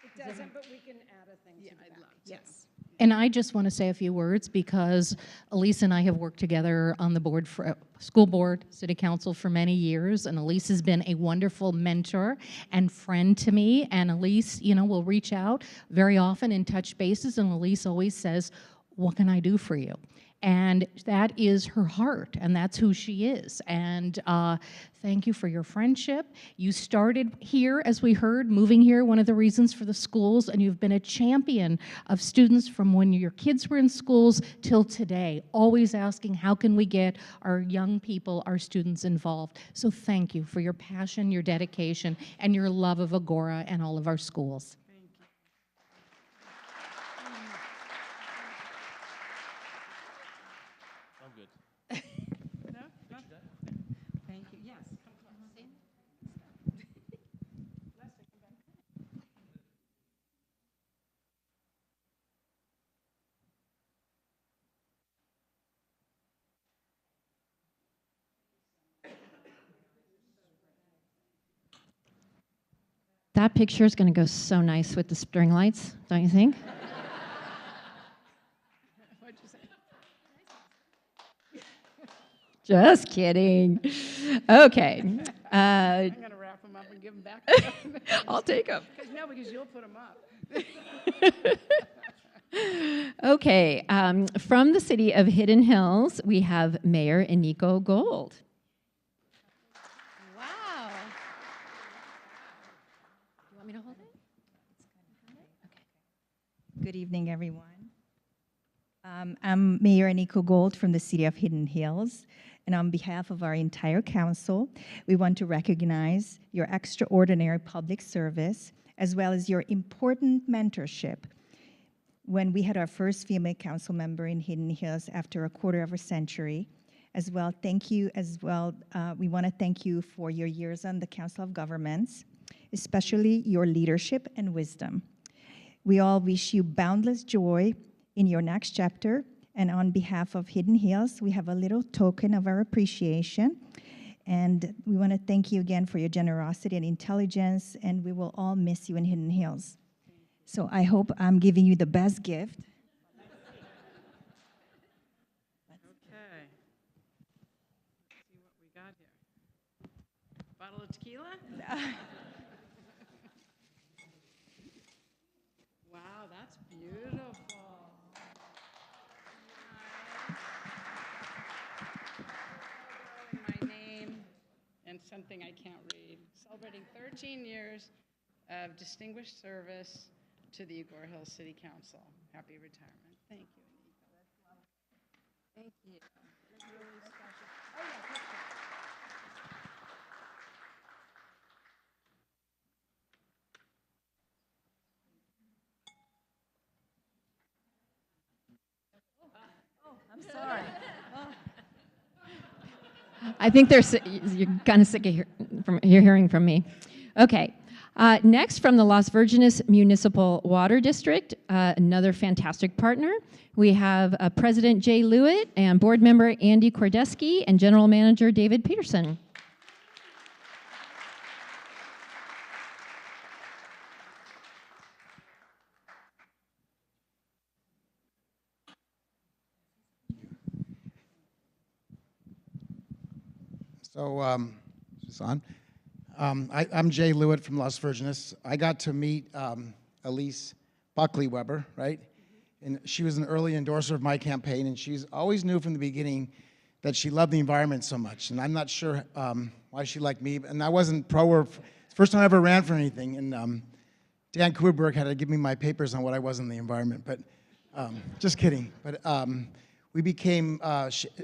It doesn't, but we can add a thing to the back. Yes. And I just want to say a few words because Elise and I have worked together on the board for school board, city council for many years, and Elise has been a wonderful mentor and friend to me. And Elise, will reach out very often and touch bases, and Elise always says, "What can I do for you?" And that is her heart, and that's who she is. And thank you for your friendship. You started here, as we heard, moving here, one of the reasons for the schools, and you've been a champion of students from when your kids were in schools till today, always asking how can we get our young people, our students involved. So thank you for your passion, your dedication, and your love of Agoura and all of our schools. Thank you. Yes. That picture is going to go so nice with the string lights, don't you think? What'd you say? Just kidding. Okay. I'm going to wrap them up and give them back to you. I'll take them. No, because you'll put them up. Okay. From the city of Hidden Hills, we have Mayor Eniko Gold. Wow. You want me to hold it? Good evening, everyone. I'm Mayor Eniko Gold from the city of Hidden Hills, and on behalf of our entire council, we want to recognize your extraordinary public service as well as your important mentorship. When we had our first female council member in Hidden Hills after a quarter of a century, as well, thank you as well. We want to thank you for your years on the Council of Governments, especially your leadership and wisdom. We all wish you boundless joy in your next chapter, and on behalf of Hidden Hills, we have a little token of our appreciation, and we want to thank you again for your generosity and intelligence, and we will all miss you in Hidden Hills. So I hope I'm giving you the best gift. Okay. Let's see what we got here. Bottle of tequila? Wow, that's beautiful. My name and something I can't read. Celebrating 13 years of distinguished service to the Agoura Hills City Council. Happy retirement. Thank you, Eniko. Thank you. That's really special. Oh, yeah, picture. I'm sorry. I think you're kind of sick of hearing from me. Okay. Next, from the Las Virgenes Municipal Water District, another fantastic partner. We have President Jay Lewitt and Board Member Andy Kordeski and General Manager David Peterson. So, is this on? I'm Jay Lewitt from Las Virgenes. I got to meet Elise Buckley Weber, right? And she was an early endorser of my campaign, and she's always knew from the beginning that she loved the environment so much. And I'm not sure why she liked me, and I wasn't pro or, it's the first time I ever ran for anything, and Dan Kuberberg had to give me my papers on what I was in the environment, but just kidding. But we became,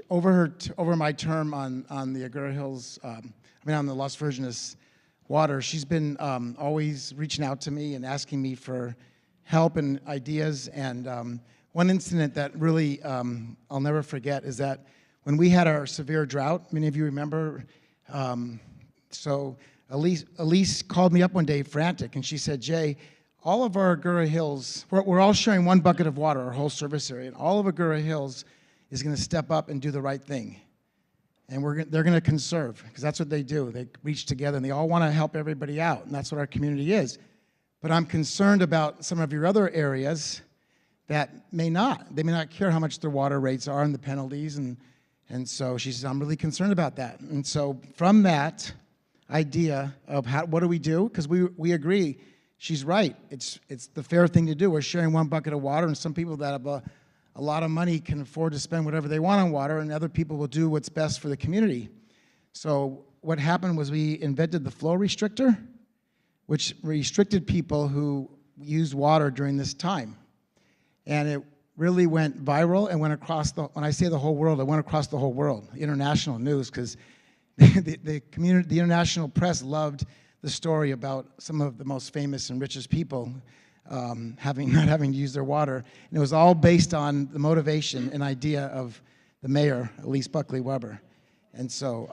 over my term on the Agoura Hills, on the Las Virgenes water, she's been always reaching out to me and asking me for help and ideas. And one incident that really I'll never forget is that when we had our severe drought, many of you remember, so Elise called me up one day frantic, and she said, Jay, all of our Agoura Hills, we're all sharing one bucket of water, our whole service area, and all of Agoura Hills is going to step up and do the right thing. And they're going to conserve, because that's what they do. They reach together, and they all want to help everybody out, and that's what our community is. But I'm concerned about some of your other areas that may not. They may not care how much their water rates are and the penalties, and so she says, I'm really concerned about that. And so from that idea of what do we do, because we agree, she's right. It's the fair thing to do. We're sharing one bucket of water, and some people that have a lot of money can afford to spend whatever they want on water, and other people will do what's best for the community. So what happened was we invented the flow restrictor, which restricted people who used water during this time. And it really went viral and went across when I say the whole world, it went across the whole world, international news, because the international press loved the story about some of the most famous and richest people not having to use their water. And it was all based on the motivation and idea of the mayor, Elise Buckley Weber. And so,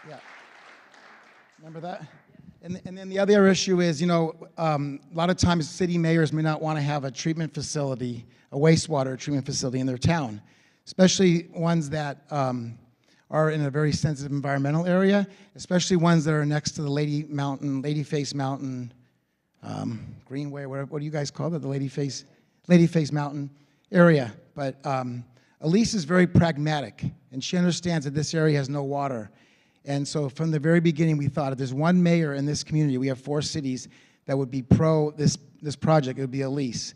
yeah, remember that? And then the other issue is, a lot of times city mayors may not want to have a treatment facility, a wastewater treatment facility in their town, especially ones that are in a very sensitive environmental area, especially ones that are next to the Lady Face Mountain Greenway, what do you guys call it? The Lady Face Mountain area. But Elise is very pragmatic, and she understands that this area has no water. And so from the very beginning, we thought if there's one mayor in this community, we have 4 cities that would be pro this project, it would be Elise.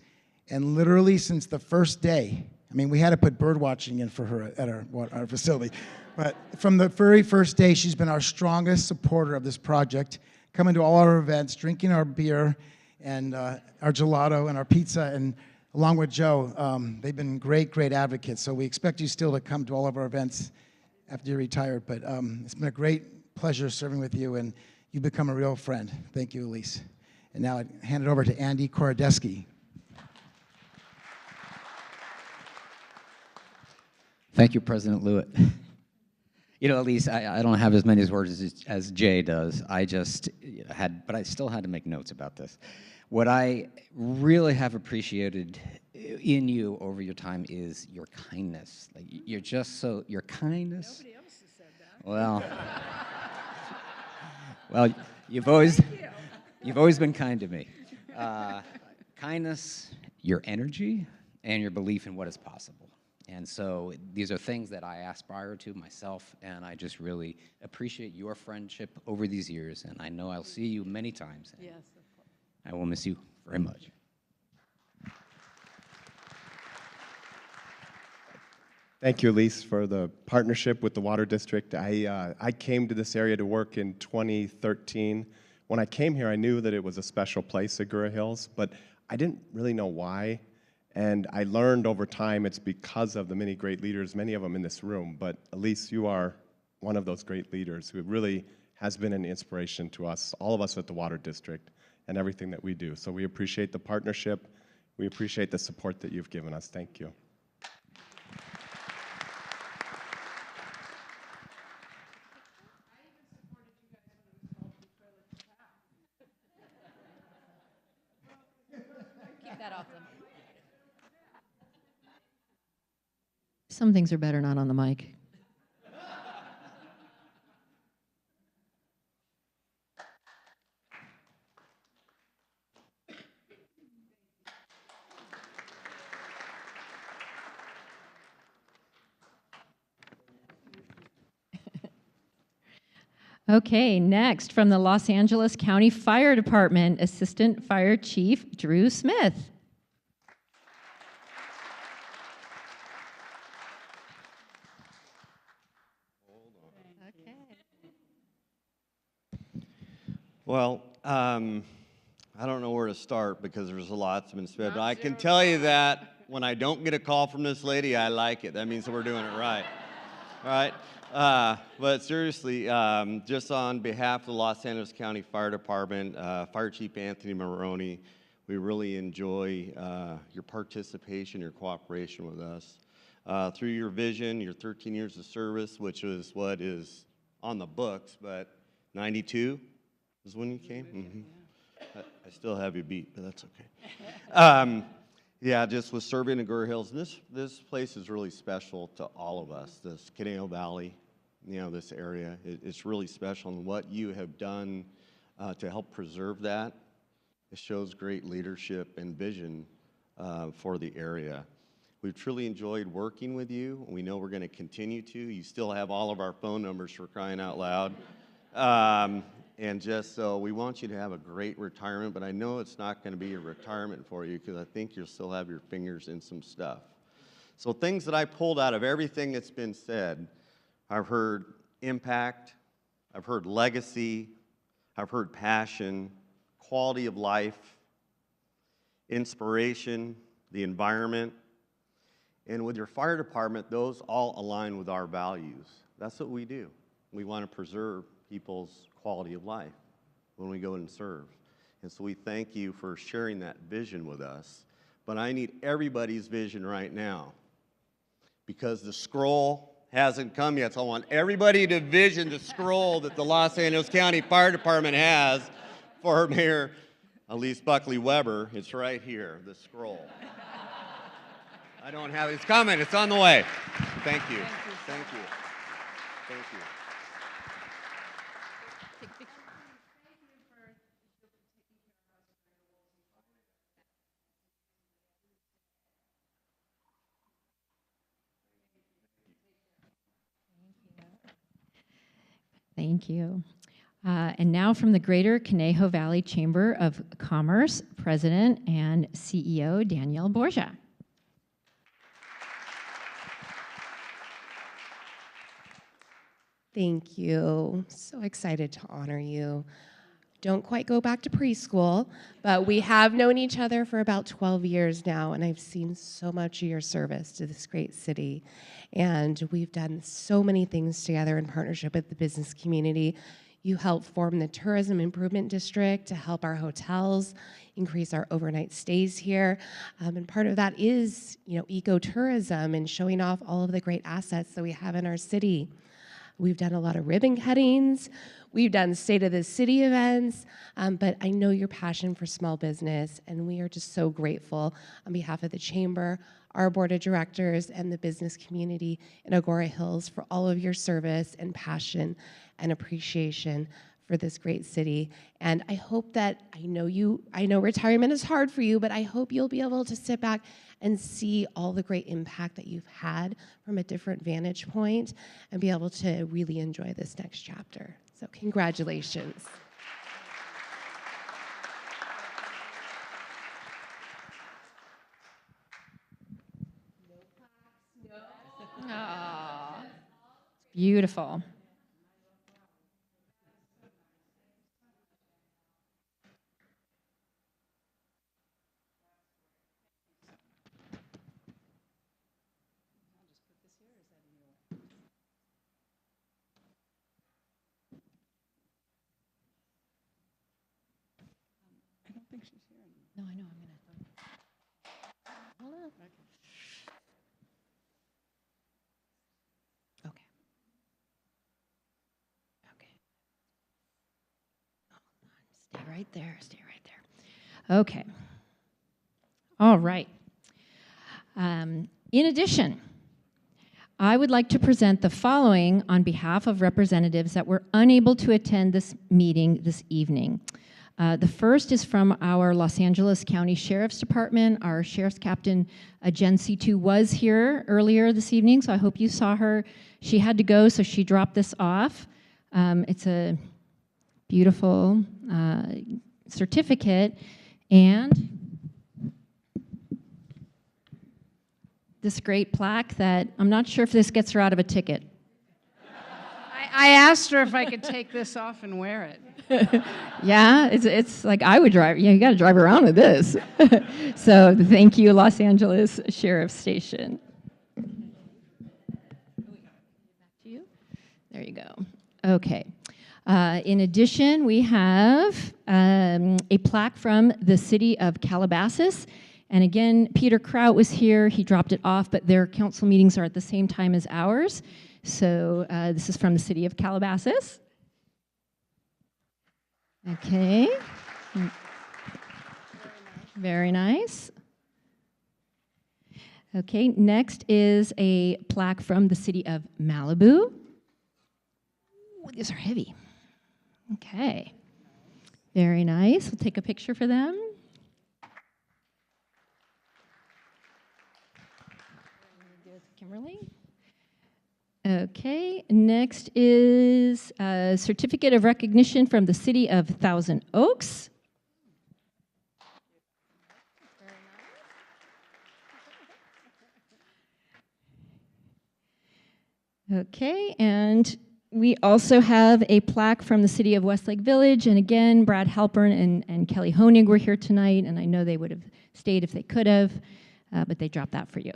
And literally since the first day, we had to put bird watching in for her at our facility. But from the very first day, she's been our strongest supporter of this project, coming to all our events, drinking our beer and our gelato and our pizza, and along with Joe, they've been great, great advocates. So we expect you still to come to all of our events after you're retired. But it's been a great pleasure serving with you, and you've become a real friend. Thank you, Elise. And now I hand it over to Andy Korodeski. Thank you, President Lewitt. Elise, I don't have as many words as Jay does. I just but I still had to make notes about this. What I really have appreciated in you over your time is your kindness. Like, you're just your kindness. Nobody else has said that. Well, you've always been kind to me. Kindness, your energy, and your belief in what is possible. And so these are things that I aspire to myself, and I just really appreciate your friendship over these years, and I know I'll see you many times. Yes, of course. I will miss you very much. Thank you, Elise, for the partnership with the Water District. I came to this area to work in 2013. When I came here, I knew that it was a special place, Agoura Hills, but I didn't really know why. And I learned over time it's because of the many great leaders, many of them in this room. But Elise, you are one of those great leaders who really has been an inspiration to us, all of us at the Water District, and everything that we do. So we appreciate the partnership. We appreciate the support that you've given us. Thank you. Keep that off them. Some things are better not on the mic. Okay, next from the Los Angeles County Fire Department, Assistant Fire Chief Drew Smith. Well, I don't know where to start because there's a lot that's been said, but I can tell you that when I don't get a call from this lady, I like it. That means that we're doing it right. All right? But seriously, just on behalf of the Los Angeles County Fire Department, Fire Chief Anthony Maroney, we really enjoy your participation, your cooperation with us. Through your vision, your 13 years of service, which is what is on the books, but 92 is when you came? Mm-hmm. I still have you beat, but that's okay. Yeah, just with serving in Agoura Hills, this place is really special to all of us. This Conejo Valley, this area, it's really special. And what you have done to help preserve that, it shows great leadership and vision for the area. We've truly enjoyed working with you. We know we're going to continue to. You still have all of our phone numbers, for crying out loud. And just so we want you to have a great retirement, but I know it's not going to be a retirement for you because I think you'll still have your fingers in some stuff. So things that I pulled out of everything that's been said, I've heard impact, I've heard legacy, I've heard passion, quality of life, inspiration, the environment. And with your fire department, those all align with our values. That's what we do. We want to preserve people's quality of life when we go and serve. And so we thank you for sharing that vision with us. But I need everybody's vision right now because the scroll hasn't come yet. So I want everybody to vision the scroll that the Los Angeles County Fire Department has for Mayor Elise Buckley Weber. It's right here, the scroll. I don't have it. It's coming. It's on the way. Thank you. Thank you. Thank you. Thank you. And now from the Greater Conejo Valley Chamber of Commerce, President and CEO Danielle Borja. Thank you. So excited to honor you. Don't quite go back to preschool, but we have known each other for about 12 years now, and I've seen so much of your service to this great city. And we've done so many things together in partnership with the business community. You helped form the Tourism Improvement District to help our hotels increase our overnight stays here. And part of that is, ecotourism and showing off all of the great assets that we have in our city. We've done a lot of ribbon cuttings. We've done State of the City events, but I know your passion for small business, and we are just so grateful on behalf of the Chamber, our Board of Directors, and the business community in Agoura Hills for all of your service and passion and appreciation for this great city. And I hope that, I know retirement is hard for you, but I hope you'll be able to sit back and see all the great impact that you've had from a different vantage point and be able to really enjoy this next chapter. So congratulations. Aww. Beautiful. No, I know, I'm gonna. Hold on. Okay. Okay. Stay right there, stay right there. Okay. All right. In addition, I would like to present the following on behalf of representatives that were unable to attend this meeting this evening. The first is from our Los Angeles County Sheriff's Department. Our Sheriff's Captain, Jen C2, was here earlier this evening, so I hope you saw her. She had to go, so she dropped this off. It's a beautiful certificate, and this great plaque that I'm not sure if this gets her out of a ticket. I asked her if I could take this off and wear it. Yeah, it's like I would drive. Yeah, you got to drive around with this. So thank you, Los Angeles Sheriff's Station. There you go. Okay. In addition, we have a plaque from the city of Calabasas. And again, Peter Kraut was here. He dropped it off, but their council meetings are at the same time as ours. So this is from the city of Calabasas. Okay. Very nice. Okay, next is a plaque from the city of Malibu. Ooh, these are heavy. Okay. Very nice. We'll take a picture for them. Kimberly. Okay, next is a certificate of recognition from the city of Thousand Oaks. Okay, and we also have a plaque from the city of Westlake Village, and again, Brad Halpern and Kelly Honig were here tonight, and I know they would have stayed if they could have, but they dropped that for you.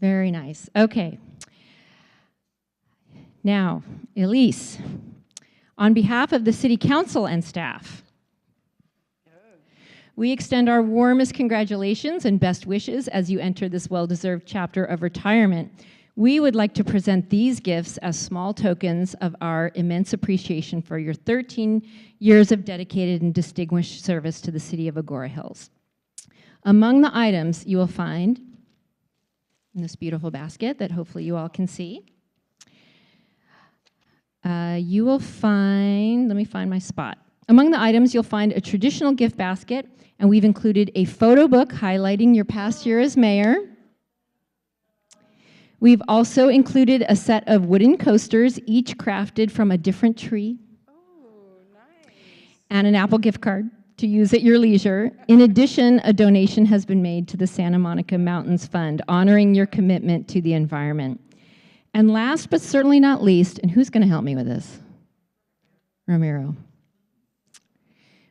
Very nice. Okay. Now, Elise, on behalf of the City Council and staff, we extend our warmest congratulations and best wishes as you enter this well-deserved chapter of retirement. We would like to present these gifts as small tokens of our immense appreciation for your 13 years of dedicated and distinguished service to the city of Agoura Hills. Among the items you will find in this beautiful basket that hopefully you all can see, you will find, let me find my spot. Among the items, you'll find a traditional gift basket, and we've included a photo book highlighting your past year as mayor. We've also included a set of wooden coasters, each crafted from a different tree. Oh, nice. And an Apple gift card to use at your leisure. In addition, a donation has been made to the Santa Monica Mountains Fund, honoring your commitment to the environment. And last but certainly not least, and who's going to help me with this? Ramiro.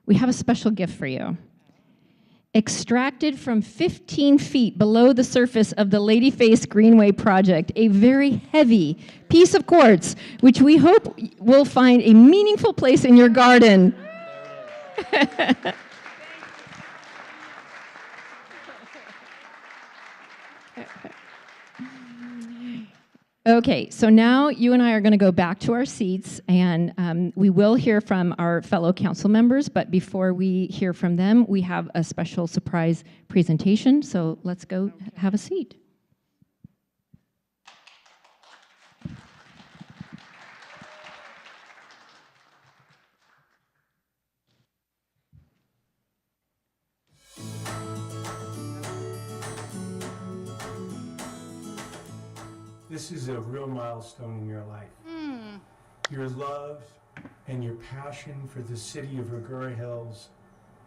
We have a special gift for you. Extracted from 15 feet below the surface of the Ladyface Greenway project, a very heavy piece of quartz, which we hope will find a meaningful place in your garden. Okay, so now you and I are going to go back to our seats, and we will hear from our fellow council members, but before we hear from them, we have a special surprise presentation, so let's go have a seat. This is a real milestone in your life. Your love and your passion for the city of Agoura Hills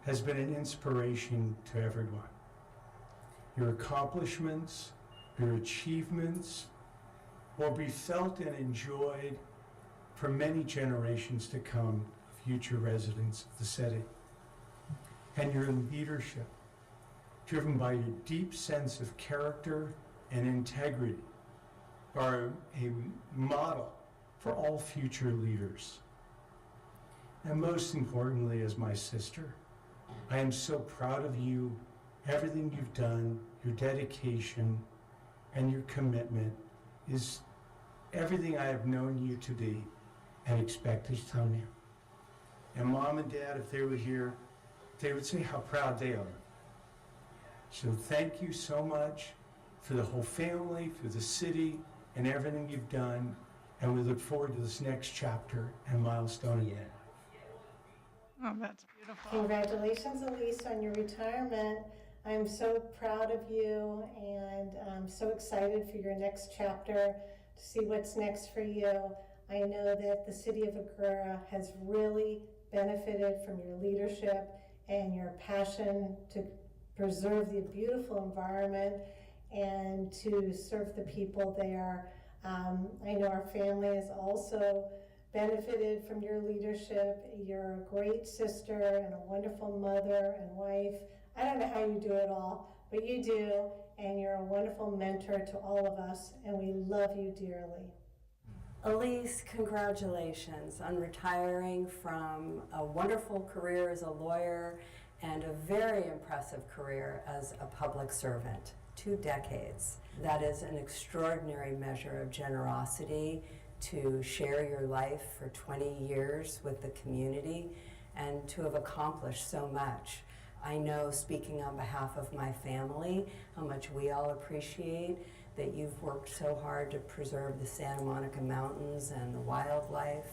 has been an inspiration to everyone. Your accomplishments, your achievements will be felt and enjoyed for many generations to come, future residents of the city. And your leadership, driven by your deep sense of character and integrity, are a model for all future leaders. And most importantly, as my sister, I am so proud of you, everything you've done, your dedication, and your commitment is everything I have known you to be and expect to tell you. And Mom and Dad, if they were here, they would say how proud they are. So thank you so much for the whole family, for the city, and everything you've done, and we look forward to this next chapter and milestone again. Oh, that's beautiful. Congratulations, Elise, on your retirement. I'm so proud of you, and I'm so excited for your next chapter to see what's next for you. I know that the city of Agoura has really benefited from your leadership and your passion to preserve the beautiful environment and to serve the people there. I know our family has also benefited from your leadership. You're a great sister and a wonderful mother and wife. I don't know how you do it all, but you do, and you're a wonderful mentor to all of us, and we love you dearly. Elise, congratulations on retiring from a wonderful career as a lawyer and a very impressive career as a public servant. 2 decades. That is an extraordinary measure of generosity to share your life for 20 years with the community and to have accomplished so much. I know, speaking on behalf of my family, how much we all appreciate that you've worked so hard to preserve the Santa Monica Mountains and the wildlife,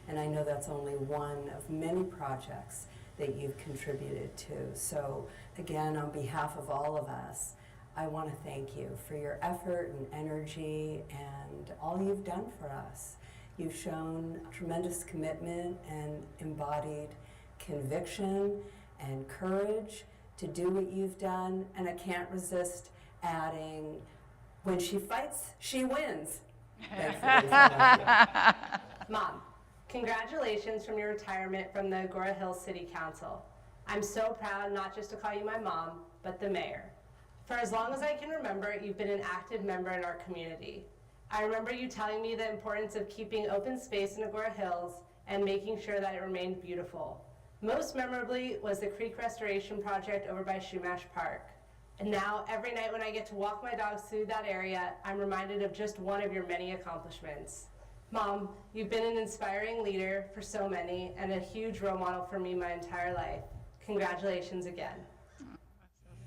and I know that's only one of many projects that you've contributed to. So again, on behalf of all of us, I want to thank you for your effort and energy and all you've done for us. You've shown tremendous commitment and embodied conviction and courage to do what you've done, and I can't resist adding, when she fights, she wins. Thanks, Elise. Mom, congratulations from your retirement from the Agoura Hills City Council. I'm so proud not just to call you my mom, but the mayor. For as long as I can remember, you've been an active member in our community. I remember you telling me the importance of keeping open space in Agoura Hills and making sure that it remained beautiful. Most memorably was the creek restoration project over by Shumash Park. And now, every night when I get to walk my dogs through that area, I'm reminded of just one of your many accomplishments. Mom, you've been an inspiring leader for so many and a huge role model for me my entire life. Congratulations again.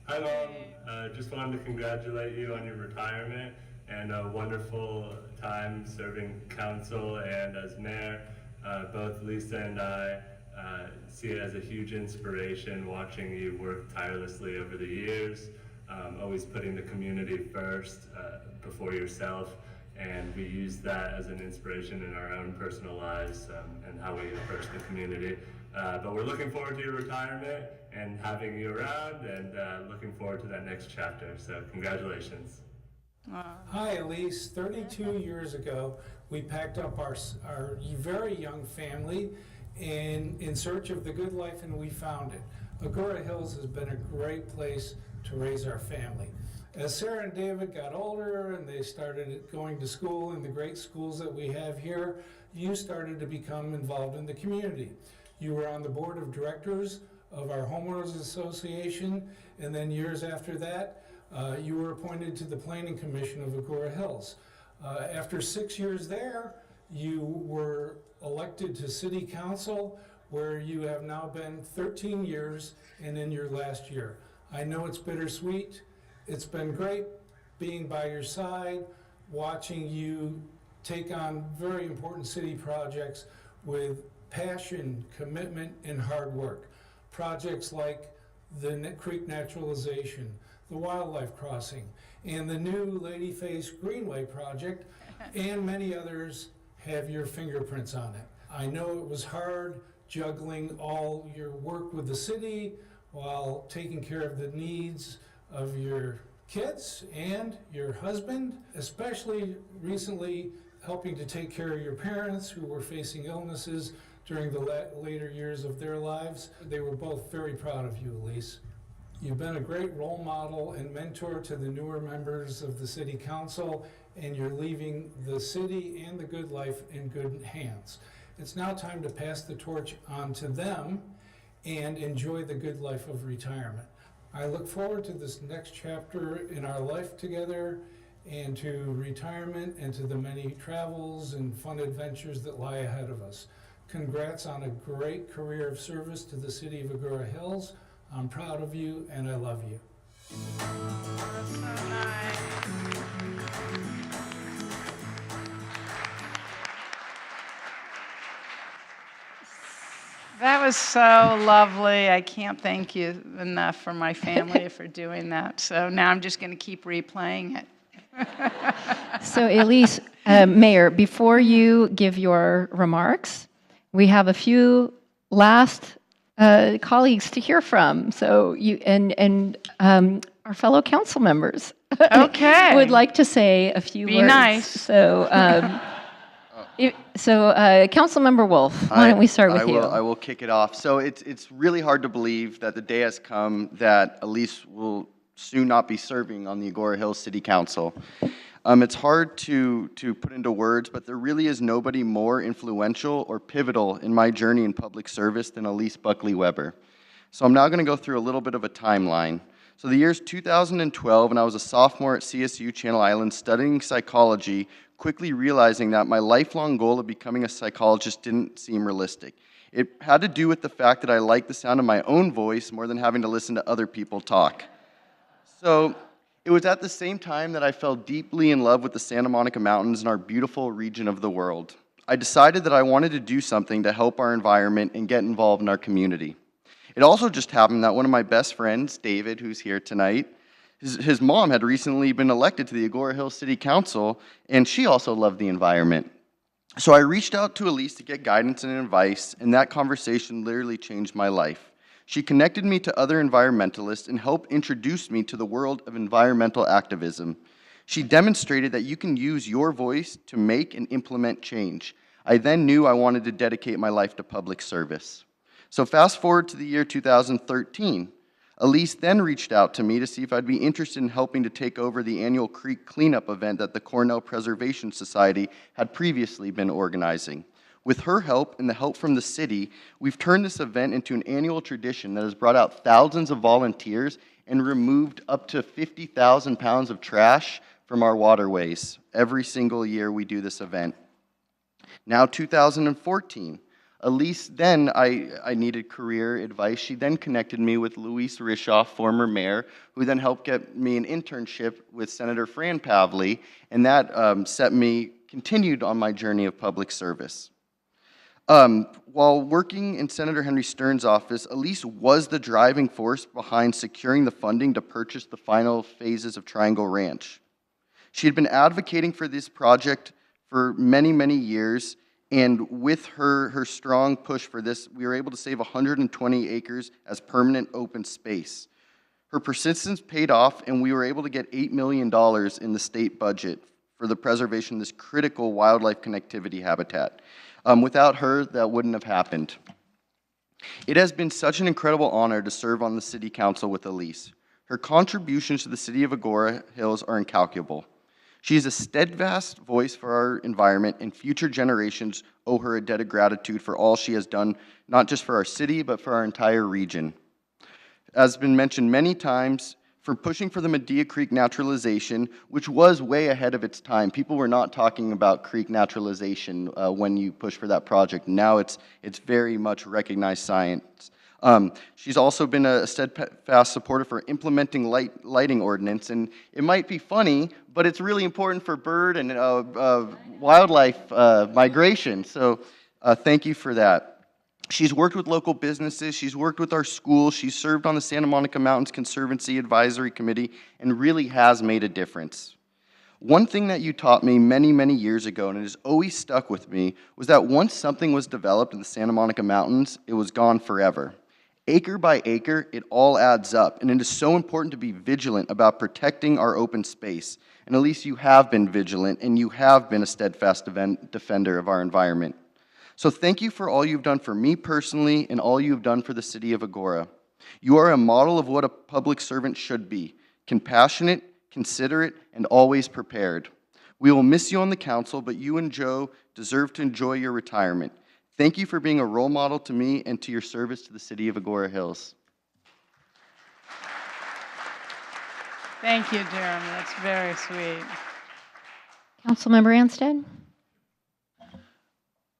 Hi, Mom. Just wanted to congratulate you on your retirement and a wonderful time serving council and as mayor. Both Lisa and I see it as a huge inspiration watching you work tirelessly over the years, always putting the community first before yourself, and we use that as an inspiration in our own personal lives and how we approach the community. But we're looking forward to your retirement and having you around, and looking forward to that next chapter. So congratulations. Hi, Elise. 32 years ago, we packed up our very young family in search of the good life, and we found it. Agoura Hills has been a great place to raise our family. As Sarah and David got older and they started going to school in the great schools that we have here, you started to become involved in the community. You were on the board of directors of our homeowners association, and then years after that, you were appointed to the planning commission of Agoura Hills. After 6 years there, you were elected to city council, where you have now been 13 years and in your last year. I know it's bittersweet. It's been great being by your side, watching you take on very important city projects with passion, commitment, and hard work. Projects like the creek naturalization, the wildlife crossing, and the new Ladyface Greenway project, and many others have your fingerprints on it. I know it was hard juggling all your work with the city while taking care of the needs of your kids and your husband, especially recently helping to take care of your parents who were facing illnesses during the later years of their lives. They were both very proud of you, Elise. You've been a great role model and mentor to the newer members of the City Council, and you're leaving the city and the good life in good hands. It's now time to pass the torch on to them and enjoy the good life of retirement. I look forward to this next chapter in our life together, and to retirement, and to the many travels and fun adventures that lie ahead of us. Congrats on a great career of service to the city of Agoura Hills. I'm proud of you, and I love you. That's so nice. That was so lovely. I can't thank you enough for my family for doing that. So now I'm just going to keep replaying it. So, Elise, Mayor, before you give your remarks, we have a few last colleagues to hear from. So you and our fellow council members Okay. would like to say a few Be words. nice. So, Councilmember Wolf, why don't we start with you? I will kick it off. So it's really hard to believe that the day has come that Elise will soon not be serving on the Agoura Hills City Council. It's hard to put into words, but there really is nobody more influential or pivotal in my journey in public service than Elise Buckley Weber. So I'm now going to go through a little bit of a timeline. So the year's 2012, and I was a sophomore at CSU Channel Islands studying psychology, quickly realizing that my lifelong goal of becoming a psychologist didn't seem realistic. It had to do with the fact that I liked the sound of my own voice more than having to listen to other people talk. So it was at the same time that I fell deeply in love with the Santa Monica Mountains and our beautiful region of the world. I decided that I wanted to do something to help our environment and get involved in our community. It also just happened that one of my best friends, David, who's here tonight, his mom had recently been elected to the Agoura Hills City Council, and she also loved the environment. So I reached out to Elise to get guidance and advice, and that conversation literally changed my life. She connected me to other environmentalists and helped introduce me to the world of environmental activism. She demonstrated that you can use your voice to make and implement change. I then knew I wanted to dedicate my life to public service. So fast forward to the year 2013. Elise then reached out to me to see if I'd be interested in helping to take over the annual creek cleanup event that the Cornell Preservation Society had previously been organizing. With her help and the help from the city, we've turned this event into an annual tradition that has brought out thousands of volunteers and removed up to 50,000 pounds of trash from our waterways. Every single year we do this event. Now 2014. Elise, then I needed career advice. She then connected me with Luis Rishoff, former mayor, who then helped get me an internship with Senator Fran Pavley, and that continued on my journey of public service. While working in Senator Henry Stern's office, Elise was the driving force behind securing the funding to purchase the final phases of Triangle Ranch. She had been advocating for this project for many, many years, and with her strong push for this, we were able to save 120 acres as permanent open space. Her persistence paid off, and we were able to get $8 million in the state budget for the preservation of this critical wildlife connectivity habitat. Without her, that wouldn't have happened. It has been such an incredible honor to serve on the City Council with Elise. Her contributions to the City of Agoura Hills are incalculable. She is a steadfast voice for our environment, and future generations owe her a debt of gratitude for all she has done, not just for our city, but for our entire region. As has been mentioned many times, for pushing for the Medea Creek naturalization, which was way ahead of its time. People were not talking about creek naturalization when you push for that project. Now it's very much recognized science. She's also been a steadfast supporter for implementing lighting ordinance, and it might be funny, but it's really important for bird and wildlife migration, so thank you for that. She's worked with local businesses, she's worked with our schools, she's served on the Santa Monica Mountains Conservancy Advisory Committee, and really has made a difference. One thing that you taught me many, many years ago, and it has always stuck with me, was that once something was developed in the Santa Monica Mountains, it was gone forever. Acre by acre, it all adds up, and it is so important to be vigilant about protecting our open space. And Elise, you have been vigilant, and you have been a steadfast defender of our environment. So thank you for all you've done for me personally, and all you've done for the city of Agoura. You are a model of what a public servant should be: compassionate, considerate, and always prepared. We will miss you on the council, but you and Joe deserve to enjoy your retirement. Thank you for being a role model to me and to your service to the city of Agoura Hills. Thank you, Jeremy. That's very sweet. Councilmember Anstead.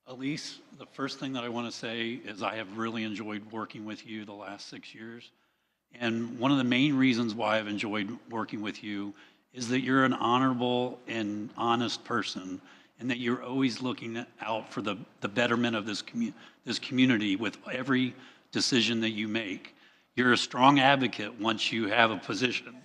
Elise, the first thing that I want to say is I have really enjoyed working with you the last 6 years. And one of the main reasons why I've enjoyed working with you is that you're an honorable and honest person. and that you're always looking out for the betterment of this community with every decision that you make. You're a strong advocate once you have a position.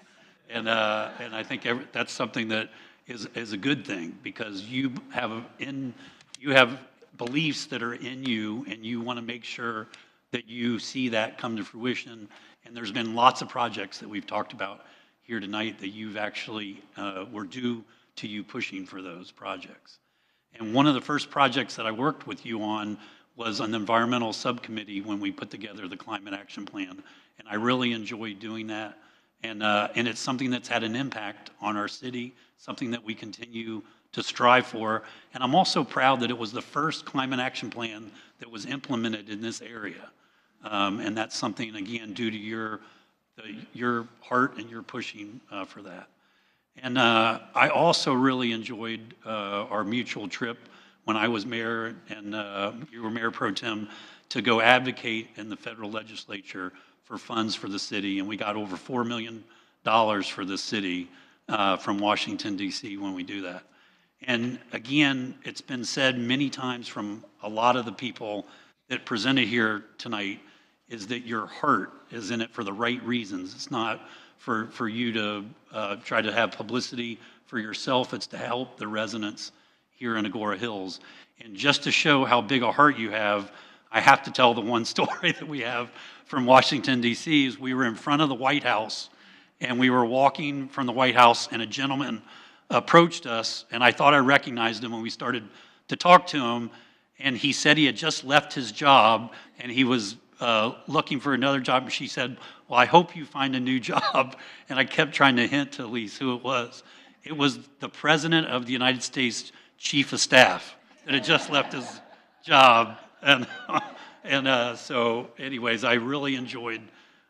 And I think that's something that is a good thing, because you have beliefs that are in you, and you want to make sure that you see that come to fruition. And there's been lots of projects that we've talked about here tonight that you've actually were due to you pushing for those projects. And one of the first projects that I worked with you on was an environmental subcommittee when we put together the Climate Action Plan. And I really enjoyed doing that. And it's something that's had an impact on our city, something that we continue to strive for. And I'm also proud that it was the first Climate Action Plan that was implemented in this area. And that's something, again, due to your heart and your pushing for that. And I also really enjoyed our mutual trip when I was mayor and you were mayor pro tem to go advocate in the federal legislature for funds for the city. And we got over $4 million for the city from Washington, D.C. when we do that. And again, it's been said many times from a lot of the people that presented here tonight, is that your heart is in it for the right reasons. It's not for you to try to have publicity for yourself. It's to help the residents here in Agoura Hills. And just to show how big a heart you have, I have to tell the one story that we have from Washington, D.C. is we were in front of the White House, and we were walking from the White House, and a gentleman approached us, and I thought I recognized him when we started to talk to him, and he said he had just left his job, and he was looking for another job, and she said, well, I hope you find a new job. And I kept trying to hint to Elise who it was. It was the President of the United States Chief of Staff that had just left his job. And so anyways, I really enjoyed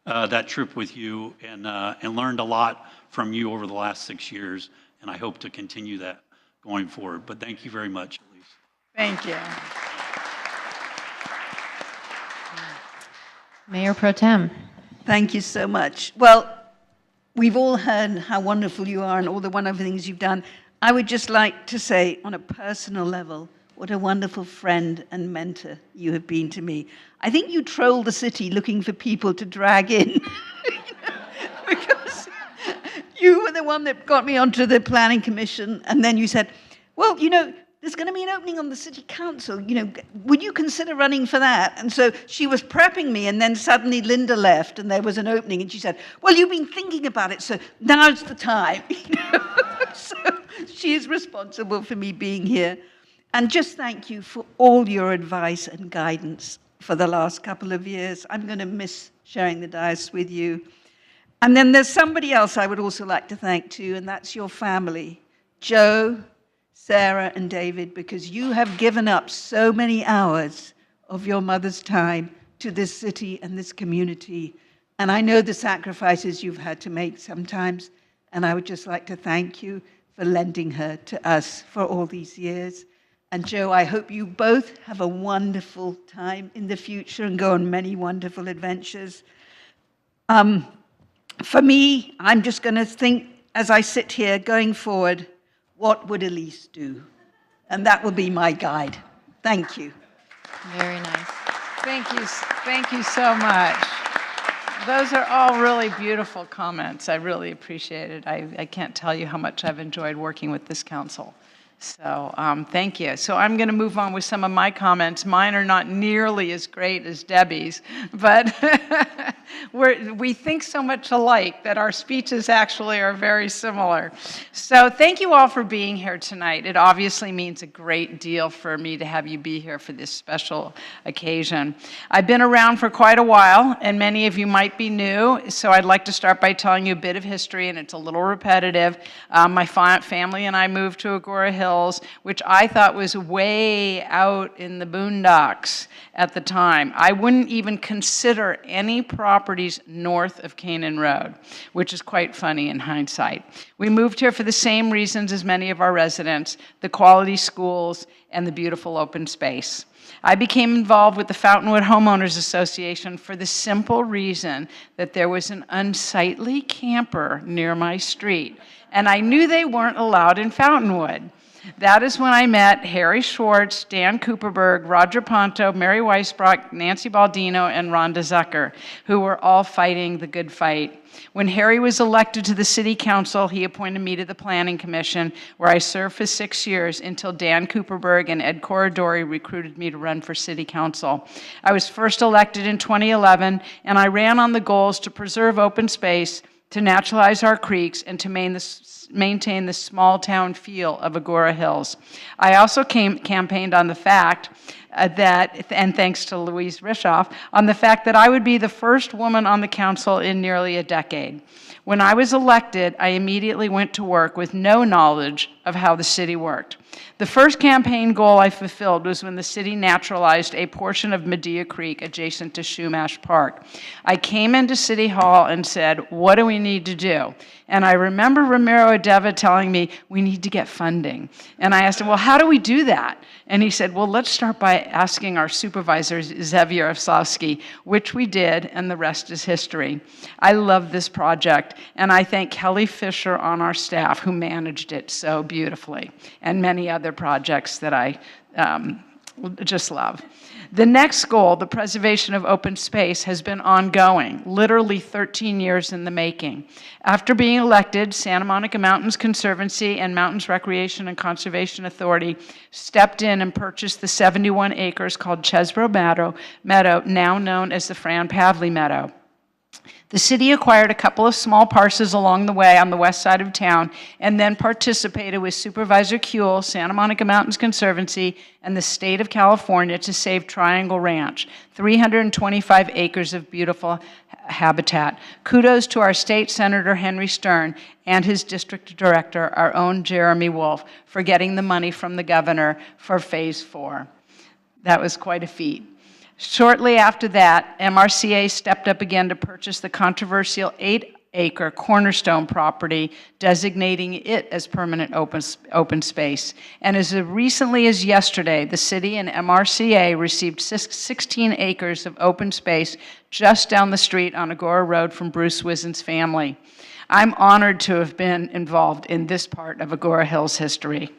that trip with you, and learned a lot from you over the last 6 years, and I hope to continue that going forward. But thank you very much, Elise. Thank you. Mayor Pro Tem. Thank you so much. Well, we've all heard how wonderful you are and all the wonderful things you've done. I would just like to say, on a personal level, what a wonderful friend and mentor you have been to me. I think you trolled the city looking for people to drag in. Because you were the one that got me onto the planning commission, and then you said, well, there's going to be an opening on the city council, would you consider running for that? And so she was prepping me, and then suddenly Linda left, and there was an opening, and she said, well, you've been thinking about it, so now's the time. So she is responsible for me being here. And just thank you for all your advice and guidance for the last couple of years. I'm going to miss sharing the dais with you. And then there's somebody else I would also like to thank too, and that's your family, Joe, Sarah, and David, because you have given up so many hours of your mother's time to this city and this community. And I know the sacrifices you've had to make sometimes, and I would just like to thank you for lending her to us for all these years. And Joe, I hope you both have a wonderful time in the future and go on many wonderful adventures. For me, I'm just going to think, as I sit here going forward, what would Elise do? And that will be my guide. Thank you. Very nice. Thank you so much. Those are all really beautiful comments. I really appreciate it. I can't tell you how much I've enjoyed working with this council. So thank you. So I'm going to move on with some of my comments. Mine are not nearly as great as Debbie's, but we think so much alike that our speeches actually are very similar. So thank you all for being here tonight. It obviously means a great deal for me to have you be here for this special occasion. I've been around for quite a while, and many of you might be new, so I'd like to start by telling you a bit of history, and it's a little repetitive. My family and I moved to Agoura Hills, which I thought was way out in the boondocks at the time. I wouldn't even consider any properties north of Canaan Road, which is quite funny in hindsight. We moved here for the same reasons as many of our residents, the quality schools and the beautiful open space. I became involved with the Fountainwood Homeowners Association for the simple reason that there was an unsightly camper near my street, and I knew they weren't allowed in Fountainwood. That is when I met Harry Schwartz, Dan Cooperberg, Roger Ponto, Mary Weisbrock, Nancy Baldino, and Rhonda Zucker, who were all fighting the good fight. When Harry was elected to the city council, he appointed me to the planning commission, where I served for 6 years until Dan Cooperberg and Ed Corridori recruited me to run for city council. I was first elected in 2011, and I ran on the goals to preserve open space, to naturalize our creeks, and to maintain the small town feel of Agoura Hills. I also campaigned on the fact and thanks to Louise Rishoff, on the fact that I would be the first woman on the council in nearly a decade. When I was elected, I immediately went to work with no knowledge of how the city worked. The first campaign goal I fulfilled was when the city naturalized a portion of Medea Creek adjacent to Shumash Park. I came into City Hall and said, what do we need to do? And I remember Ramiro Adeva telling me, we need to get funding. And I asked him, well, how do we do that? And he said, well, let's start by asking our supervisor, Zev Yaroslavsky, which we did, and the rest is history. I love this project, and I thank Kelly Fisher on our staff who managed it so beautifully, and many other projects that I just love. The next goal, the preservation of open space, has been ongoing, literally 13 years in the making. After being elected, Santa Monica Mountains Conservancy and Mountains Recreation and Conservation Authority stepped in and purchased the 71 acres called Chesbrough Meadow, now known as the Fran Pavley Meadow. The city acquired a couple of small parcels along the way on the west side of town and then participated with Supervisor Kuehl, Santa Monica Mountains Conservancy, and the state of California to save Triangle Ranch, 325 acres of beautiful habitat. Kudos to our state senator, Henry Stern, and his district director, our own Jeremy Wolf, for getting the money from the governor for phase 4. That was quite a feat. Shortly after that, MRCA stepped up again to purchase the controversial 8-acre Cornerstone property, designating it as permanent open space. And as recently as yesterday, the city and MRCA received 16 acres of open space just down the street on Agoura Road from Bruce Wizen's family. I'm honored to have been involved in this part of Agoura Hills history.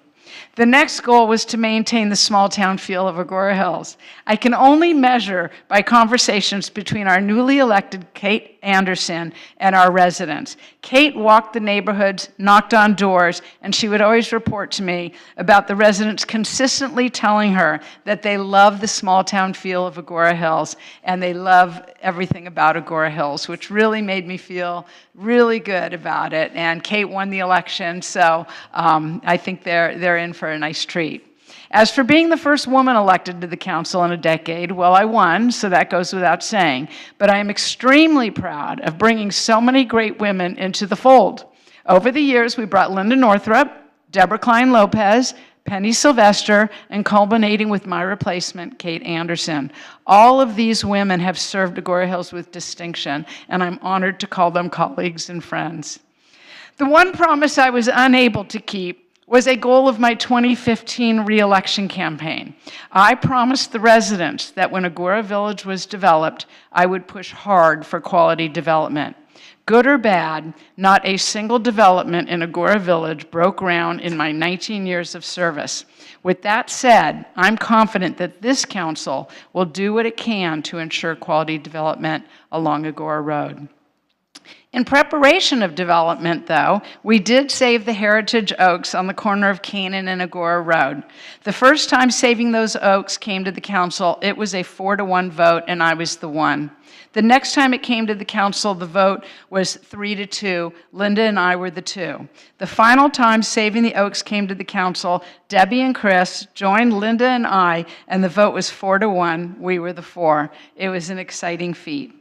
The next goal was to maintain the small town feel of Agoura Hills. I can only measure by conversations between our newly elected Kate Anderson and our residents. Kate walked the neighborhoods, knocked on doors, and she would always report to me about the residents consistently telling her that they love the small town feel of Agoura Hills and they love everything about Agoura Hills, which really made me feel really good about it. And Kate won the election, so I think they're in for a nice treat. As for being the first woman elected to the council in a decade, well, I won, so that goes without saying. But I am extremely proud of bringing so many great women into the fold. Over the years, we brought Linda Northrup, Deborah Klein-Lopez, Penny Sylvester, and culminating with my replacement, Kate Anderson. All of these women have served Agoura Hills with distinction, and I'm honored to call them colleagues and friends. The one promise I was unable to keep was a goal of my 2015 re-election campaign. I promised the residents that when Agoura Village was developed, I would push hard for quality development. Good or bad, not a single development in Agoura Village broke ground in my 19 years of service. With that said, I'm confident that this council will do what it can to ensure quality development along Agoura Road. In preparation of development, though, we did save the heritage oaks on the corner of Canaan and Agoura Road. The first time saving those oaks came to the council, it was a 4-to-1 vote, and I was the one. The next time it came to the council, the vote was 3-to-2. Linda and I were the 2. The final time saving the oaks came to the council, Debbie and Chris joined Linda and I, and the vote was 4-to-1. We were the 4. It was an exciting feat.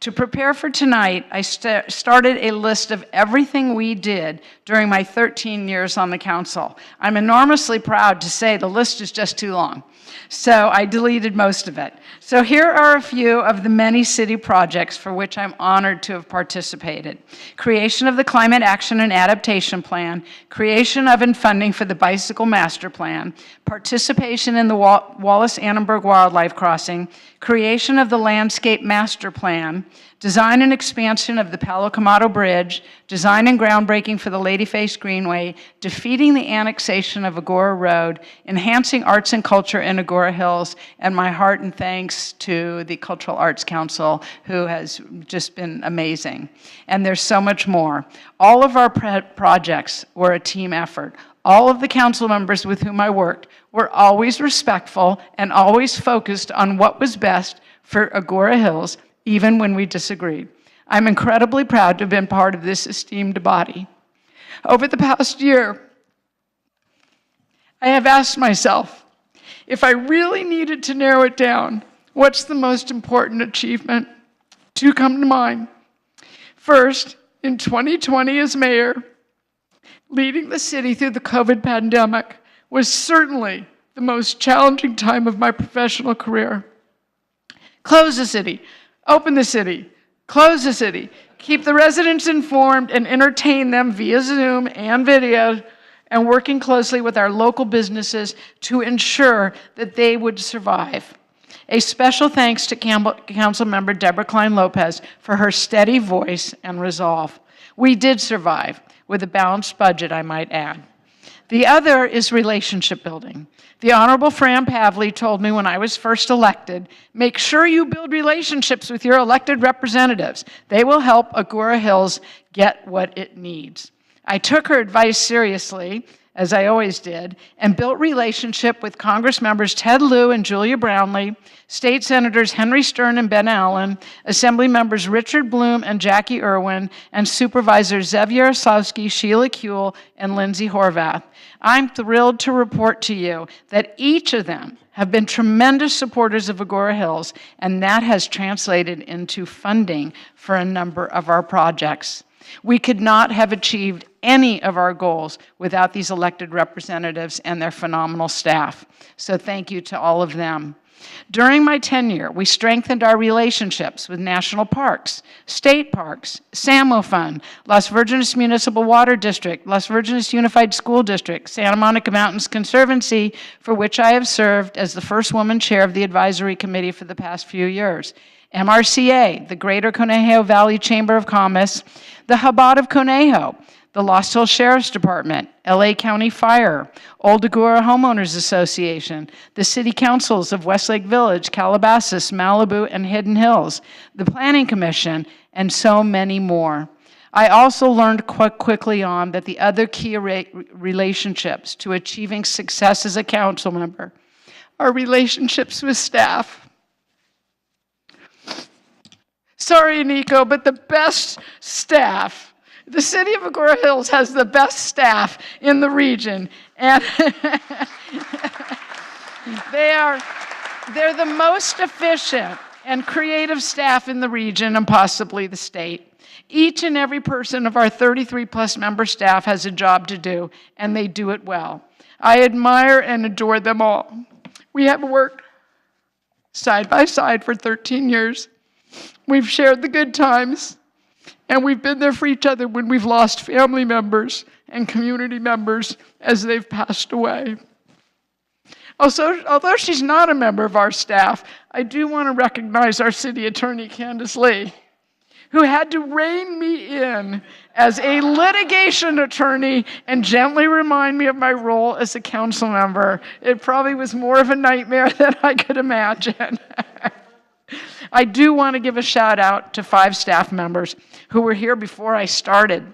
To prepare for tonight, I started a list of everything we did during my 13 years on the council. I'm enormously proud to say the list is just too long, so I deleted most of it. So here are a few of the many city projects for which I'm honored to have participated. Creation of the Climate Action and Adaptation Plan, creation of and funding for the Bicycle Master Plan, participation in the Wallace-Annenberg Wildlife Crossing, creation of the Landscape Master Plan, design and expansion of the Palo Quemado Bridge, design and groundbreaking for the Ladyface Greenway, defeating the annexation of Agoura Road, enhancing arts and culture in Agoura Hills, and my heart and thanks to the Cultural Arts Council, who has just been amazing. And there's so much more. All of our projects were a team effort. All of the council members with whom I worked were always respectful and always focused on what was best for Agoura Hills, even when we disagreed. I'm incredibly proud to have been part of this esteemed body. Over the past year, I have asked myself, if I really needed to narrow it down, what's the most important achievement? Two come to mind. First, in 2020 as mayor, leading the city through the COVID pandemic was certainly the most challenging time of my professional career. Close the city, open the city, close the city, keep the residents informed and entertain them via Zoom and video, and working closely with our local businesses to ensure that they would survive. A special thanks to Councilmember Deborah Klein-Lopez for her steady voice and resolve. We did survive, with a balanced budget, I might add. The other is relationship building. The Honorable Fran Pavley told me when I was first elected, make sure you build relationships with your elected representatives. They will help Agoura Hills get what it needs. I took her advice seriously, as I always did, and built relationship with Congress members Ted Lieu and Julia Brownlee, State Senators Henry Stern and Ben Allen, Assembly members Richard Bloom and Jackie Irwin, and Supervisors Zev Yaroslavsky, Sheila Kuehl, and Lindsay Horvath. I'm thrilled to report to you that each of them have been tremendous supporters of Agoura Hills, and that has translated into funding for a number of our projects. We could not have achieved any of our goals without these elected representatives and their phenomenal staff. So thank you to all of them. During my tenure, we strengthened our relationships with national parks, state parks, SAMO Fund, Las Virgenes Municipal Water District, Las Virgenes Unified School District, Santa Monica Mountains Conservancy, for which I have served as the first woman chair of the advisory committee for the past few years. MRCA, the Greater Conejo Valley Chamber of Commerce, the Chabad of Conejo, the Lost Hills Sheriff's Department, LA County Fire, Old Agoura Homeowners Association, the City Councils of Westlake Village, Calabasas, Malibu, and Hidden Hills, the Planning Commission, and so many more. I also learned quite quickly on that the other key relationships to achieving success as a council member are relationships with staff. Sorry, Nico, but the best staff, the city of Agoura Hills has the best staff in the region, and they're the most efficient and creative staff in the region and possibly the state. Each and every person of our 33-plus member staff has a job to do, and they do it well. I admire and adore them all. We have worked side by side for 13 years. We've shared the good times, and we've been there for each other when we've lost family members and community members as they've passed away. Also, although she's not a member of our staff, I do want to recognize our city attorney, Candace Lee, who had to rein me in as a litigation attorney and gently remind me of my role as a council member. It probably was more of a nightmare than I could imagine. I do want to give a shout out to 5 staff members who were here before I started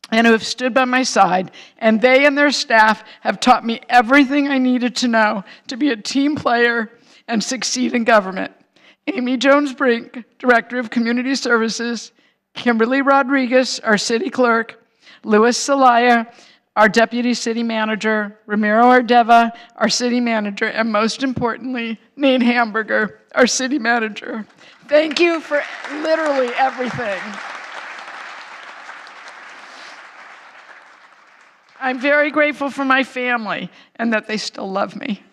and who have stood by my side, and they and their staff have taught me everything I needed to know to be a team player and succeed in government. Amy Jones-Brink, Director of Community Services, Kimberly Rodriguez, our City Clerk, Louis Salaya, our Deputy City Manager, Ramiro Ardeva, our City Manager, and most importantly, Nate Hamburger, our City Manager. Thank you for literally everything. I'm very grateful for my family and that they still love me.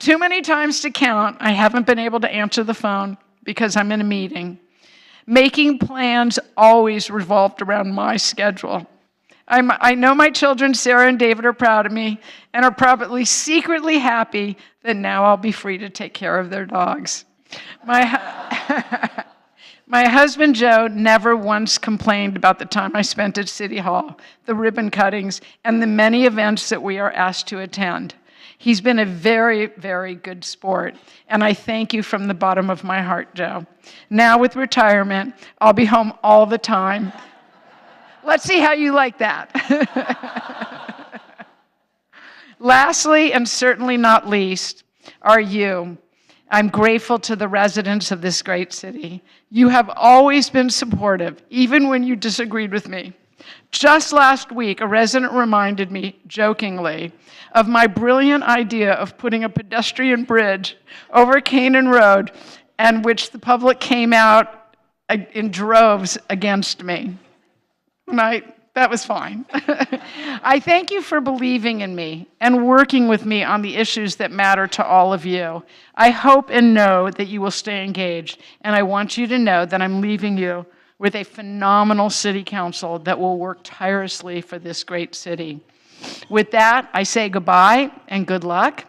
Too many times to count, I haven't been able to answer the phone because I'm in a meeting. Making plans always revolved around my schedule. I know my children, Sarah and David, are proud of me and are probably secretly happy that now I'll be free to take care of their dogs. My husband, Joe, never once complained about the time I spent at City Hall, the ribbon cuttings, and the many events that we are asked to attend. He's been a very, very good sport, and I thank you from the bottom of my heart, Joe. Now with retirement, I'll be home all the time. Let's see how you like that. Lastly, and certainly not least, are you. I'm grateful to the residents of this great city. You have always been supportive, even when you disagreed with me. Just last week, a resident reminded me, jokingly, of my brilliant idea of putting a pedestrian bridge over Canaan Road, and which the public came out in droves against me. That was fine. I thank you for believing in me and working with me on the issues that matter to all of you. I hope and know that you will stay engaged, and I want you to know that I'm leaving you with a phenomenal city council that will work tirelessly for this great city. With that, I say goodbye and good luck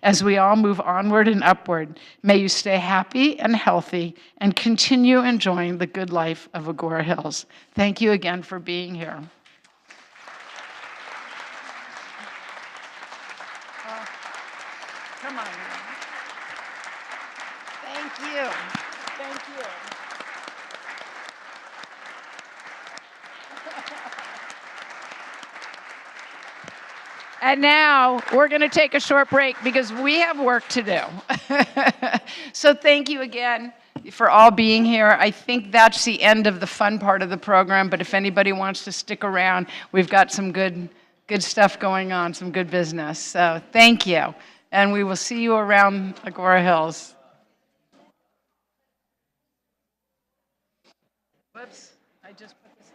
as we all move onward and upward. May you stay happy and healthy and continue enjoying the good life of Agoura Hills. Thank you again for being here. Come on. Thank you. Thank you. And now we're going to take a short break because we have work to do. So thank you again for all being here. I think that's the end of the fun part of the program, but if anybody wants to stick around, we've got some good stuff going on, some good business. So thank you. And we will see you around Agoura Hills. Whoops, I just put this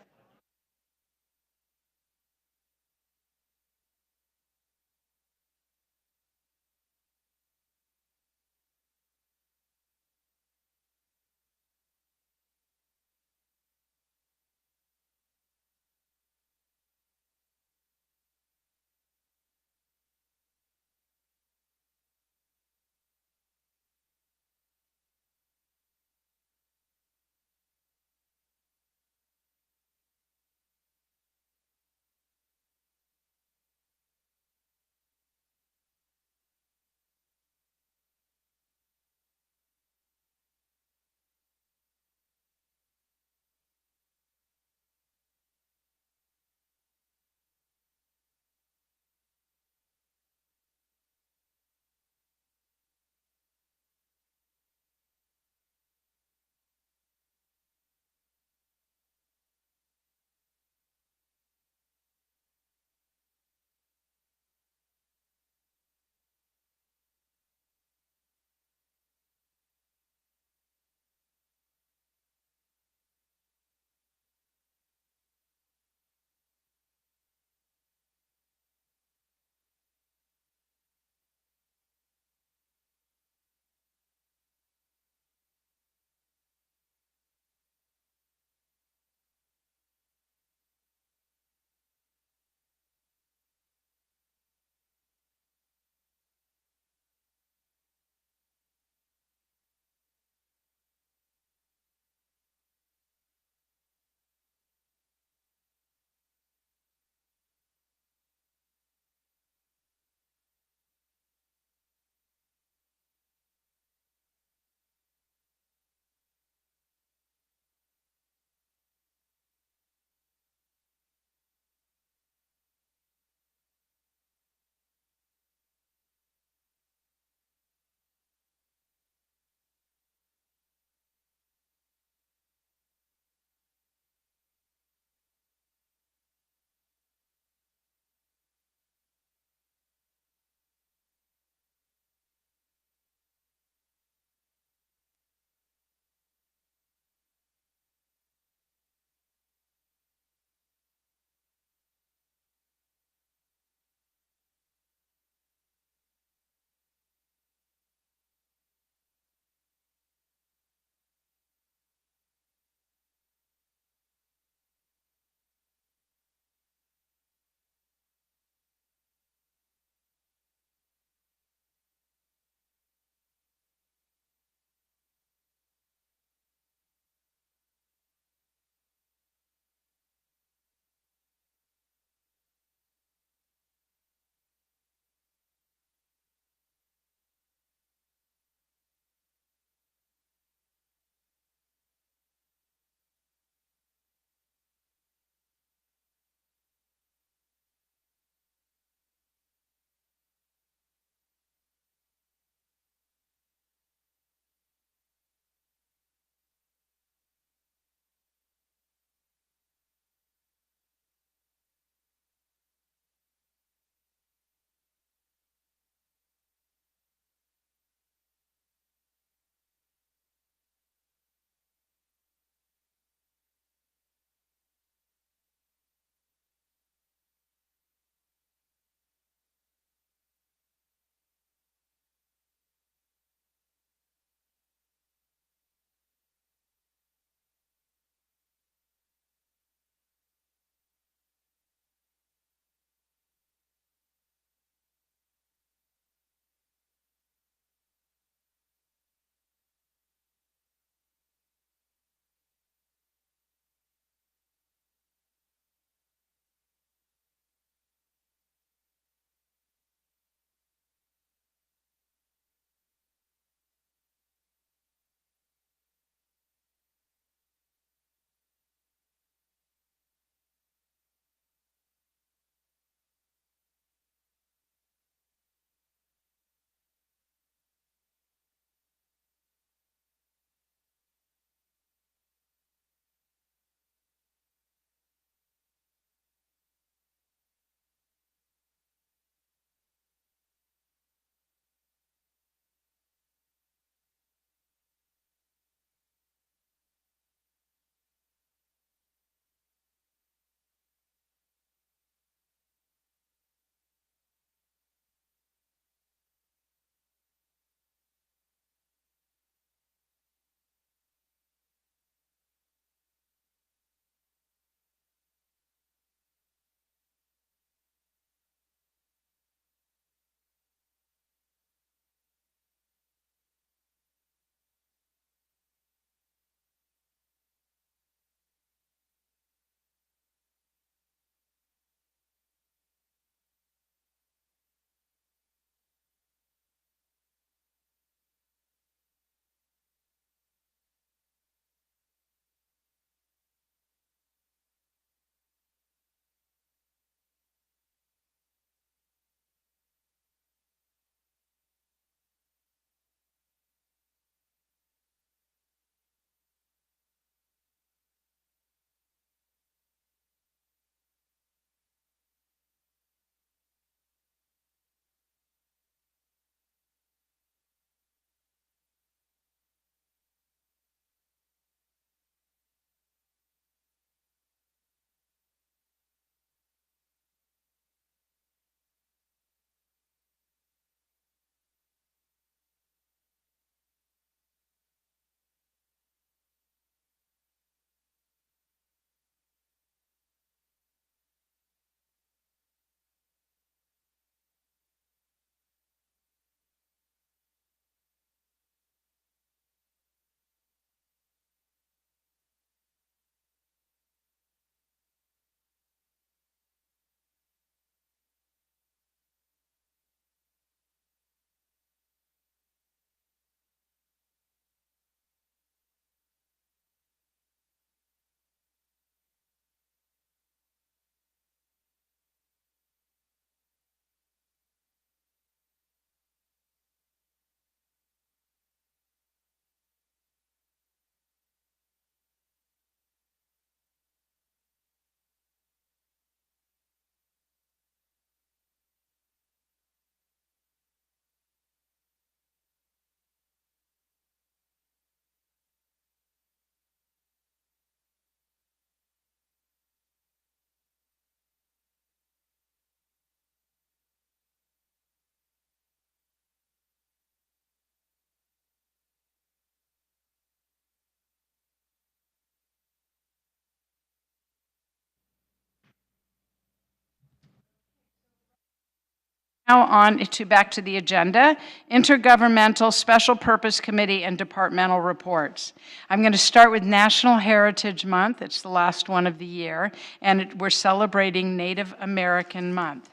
Now on to back to the agenda, intergovernmental special purpose committee and departmental reports. I'm going to start with National Heritage Month. It's the last one of the year, and we're celebrating Native American Month.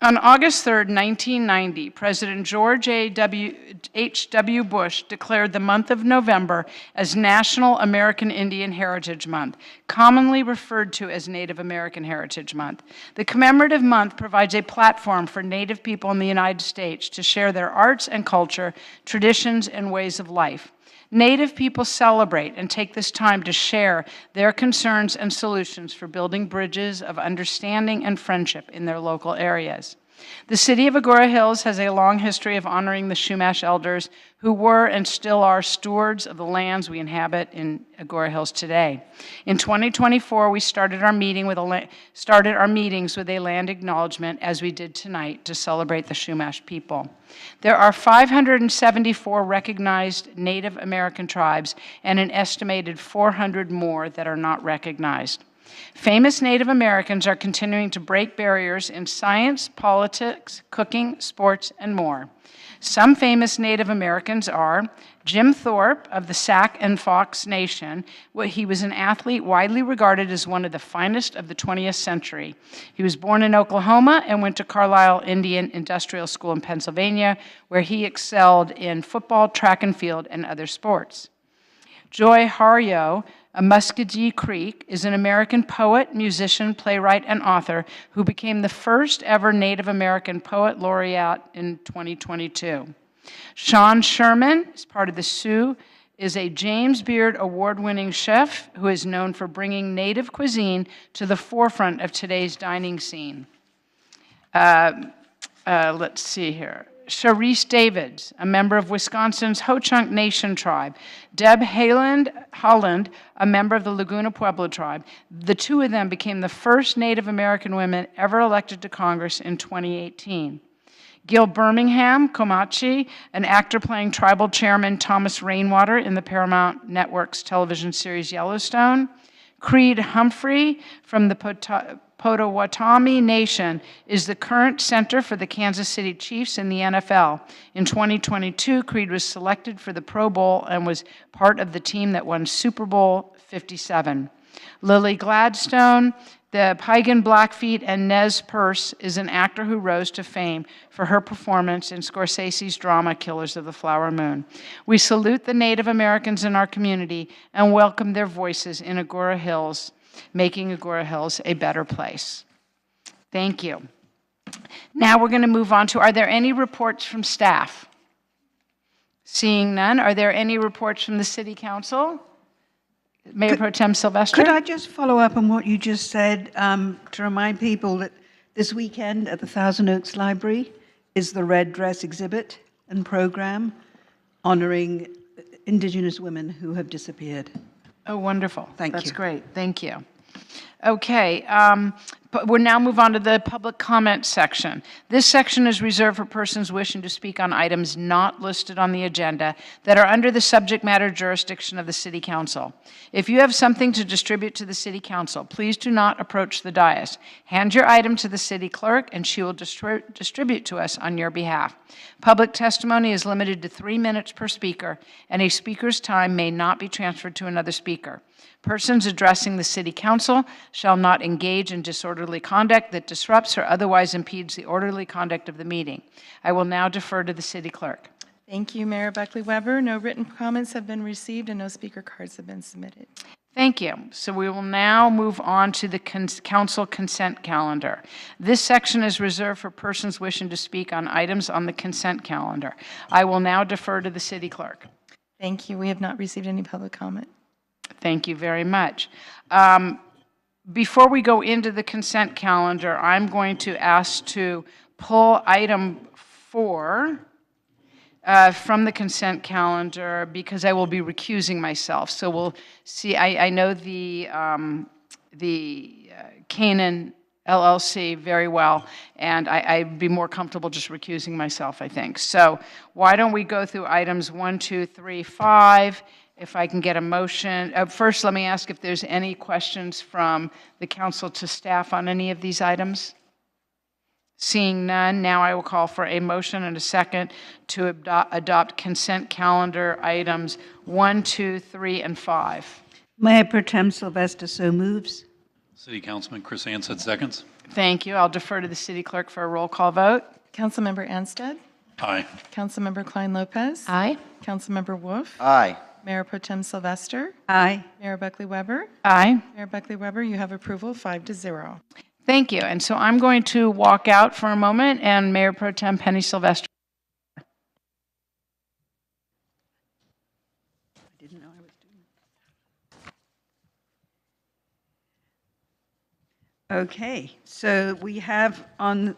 On August 3, 1990, President George H.W. Bush declared the month of November as National American Indian Heritage Month, commonly referred to as Native American Heritage Month. The commemorative month provides a platform for Native people in the United States to share their arts and culture, traditions, and ways of life. Native people celebrate and take this time to share their concerns and solutions for building bridges of understanding and friendship in their local areas. The city of Agoura Hills has a long history of honoring the Chumash elders who were and still are stewards of the lands we inhabit in Agoura Hills today. In 2024, we started our meetings with a land acknowledgement, as we did tonight, to celebrate the Chumash people. There are 574 recognized Native American tribes and an estimated 400 more that are not recognized. Famous Native Americans are continuing to break barriers in science, politics, cooking, sports, and more. Some famous Native Americans are Jim Thorpe of the Sac and Fox Nation. He was an athlete widely regarded as one of the finest of the 20th century. He was born in Oklahoma and went to Carlisle Indian Industrial School in Pennsylvania, where he excelled in football, track and field, and other sports. Joy Harjo of Muskogee Creek is an American poet, musician, playwright, and author who became the first ever Native American poet laureate in 2022. Sean Sherman is part of the Sioux, is a James Beard award-winning chef who is known for bringing Native cuisine to the forefront of today's dining scene. Let's see here. Sharice Davids, a member of Wisconsin's Ho-Chunk Nation tribe. Deb Holland, a member of the Laguna Pueblo tribe. The two of them became the first Native American women ever elected to Congress in 2018. Gil Birmingham Comanche, an actor playing tribal chairman Thomas Rainwater in the Paramount Network's television series Yellowstone. Creed Humphrey from the Potawatomi Nation is the current center for the Kansas City Chiefs in the NFL. In 2022, Creed was selected for the Pro Bowl and was part of the team that won Super Bowl 57. Lily Gladstone, the Pagan Blackfeet, and Nez Perce is an actor who rose to fame for her performance in Scorsese's drama Killers of the Flower Moon. We salute the Native Americans in our community and welcome their voices in Agoura Hills, making Agoura Hills a better place. Thank you. Now we're going to move on to, are there any reports from staff? Seeing none, are there any reports from the City Council? Mayor Pro Tem Sylvester? Could I just follow up on what you just said to remind people that this weekend at the Thousand Oaks Library is the Red Dress exhibit and program honoring Indigenous women who have disappeared. Oh, wonderful. Thank you. That's great. Thank you. Okay, but we'll now move on to the public comment section. This section is reserved for persons wishing to speak on items not listed on the agenda that are under the subject matter jurisdiction of the City Council. If you have something to distribute to the City Council, please do not approach the dais. Hand your item to the City Clerk and she will distribute to us on your behalf. Public testimony is limited to 3 minutes per speaker, and a speaker's time may not be transferred to another speaker. Persons addressing the City Council shall not engage in disorderly conduct that disrupts or otherwise impedes the orderly conduct of the meeting. I will now defer to the City Clerk. Thank you, Mayor Buckley-Weber. No written comments have been received and no speaker cards have been submitted. Thank you. So we will now move on to the council consent calendar. This section is reserved for persons wishing to speak on items on the consent calendar. I will now defer to the City Clerk. Thank you. We have not received any public comment. Thank you very much. Before we go into the consent calendar, I'm going to ask to pull item 4 from the consent calendar because I will be recusing myself. So we'll see. I know the Canaan LLC very well, and I'd be more comfortable just recusing myself, I think. So why don't we go through items 1, 2, 3, 5. If I can get a motion. First, let me ask if there's any questions from the council to staff on any of these items. Seeing none, now I will call for a motion and a second to adopt consent calendar items 1, 2, 3, and 5. Mayor Pro Tem Sylvester so moves. City Councilman Chris Ansett seconds. Thank you. I'll defer to the city clerk for a roll call vote. Councilmember Anstead? Aye. Councilmember Klein Lopez? Aye. Councilmember Wolf? Aye. Mayor Pro Tem Sylvester? Aye. Mayor Buckley Weber? Aye. Mayor Buckley Weber, you have approval 5-0. Thank you. And so I'm going to walk out for a moment, and Mayor Pro Tem Penny Sylvester. I didn't know I was doing that. Okay, so we have on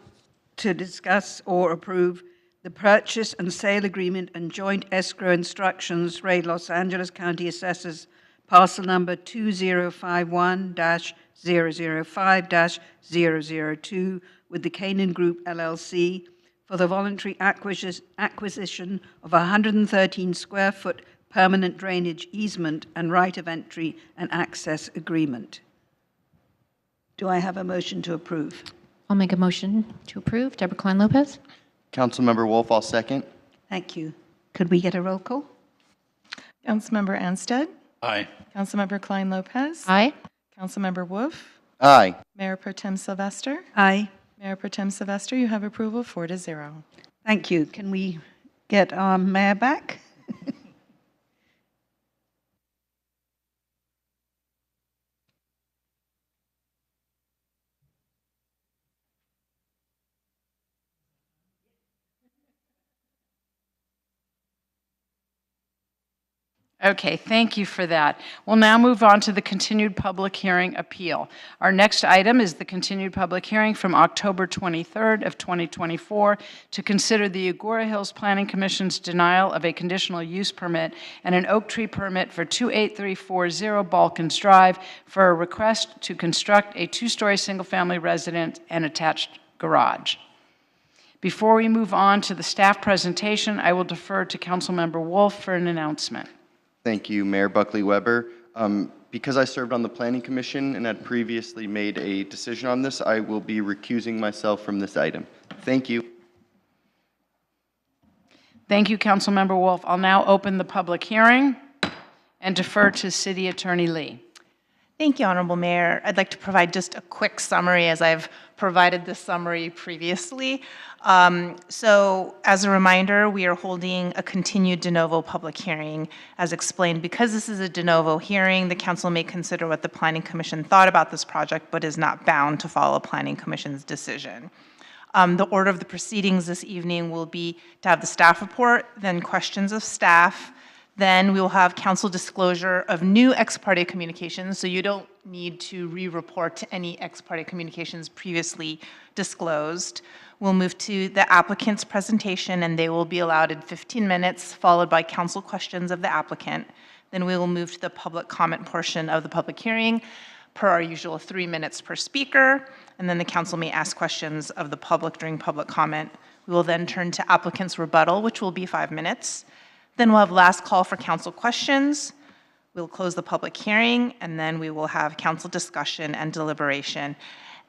to discuss or approve the purchase and sale agreement and joint escrow instructions, Ray Los Angeles County Assessors, parcel number 2051-005-002 with the Canaan Group LLC for the voluntary acquisition of a 113 square foot permanent drainage easement and right of entry and access agreement. Do I have a motion to approve? I'll make a motion to approve. Deborah Klein Lopez? Councilmember Wolf, I'll second. Thank you. Could we get a roll call? Councilmember Anstead? Aye. Councilmember Klein Lopez? Aye. Councilmember Wolf? Aye. Mayor Pro Tem Sylvester? Aye. Mayor Pro Tem Sylvester, you have approval 4-0. Thank you. Can we get our mayor back? Okay, thank you for that. We'll now move on to the continued public hearing appeal. Our next item is the continued public hearing from October 23rd of 2024 to consider the Agoura Hills Planning Commission's denial of a conditional use permit and an oak tree permit for 28340 Balkans Drive for a request to construct a two-story single-family residence and attached garage. Before we move on to the staff presentation, I will defer to Councilmember Wolf for an announcement. Thank you, Mayor Buckley Weber. Because I served on the Planning Commission and had previously made a decision on this, I will be recusing myself from this item. Thank you. Thank you, Councilmember Wolf. I'll now open the public hearing and defer to City Attorney Lee. Thank you, Honorable Mayor. I'd like to provide just a quick summary as I've provided the summary previously. So as a reminder, we are holding a continued de novo public hearing. As explained, because this is a de novo hearing, the council may consider what the Planning Commission thought about this project, but is not bound to follow Planning Commission's decision. The order of the proceedings this evening will be to have the staff report, then questions of staff, then we will have council disclosure of new ex parte communications, so you don't need to re-report to any ex parte communications previously disclosed. We'll move to the applicant's presentation, and they will be allowed in 15 minutes, followed by council questions of the applicant. Then we will move to the public comment portion of the public hearing, per our usual 3 minutes per speaker, and then the council may ask questions of the public during public comment. We will then turn to applicant's rebuttal, which will be 5 minutes. Then we'll have last call for council questions. We'll close the public hearing, and then we will have council discussion and deliberation.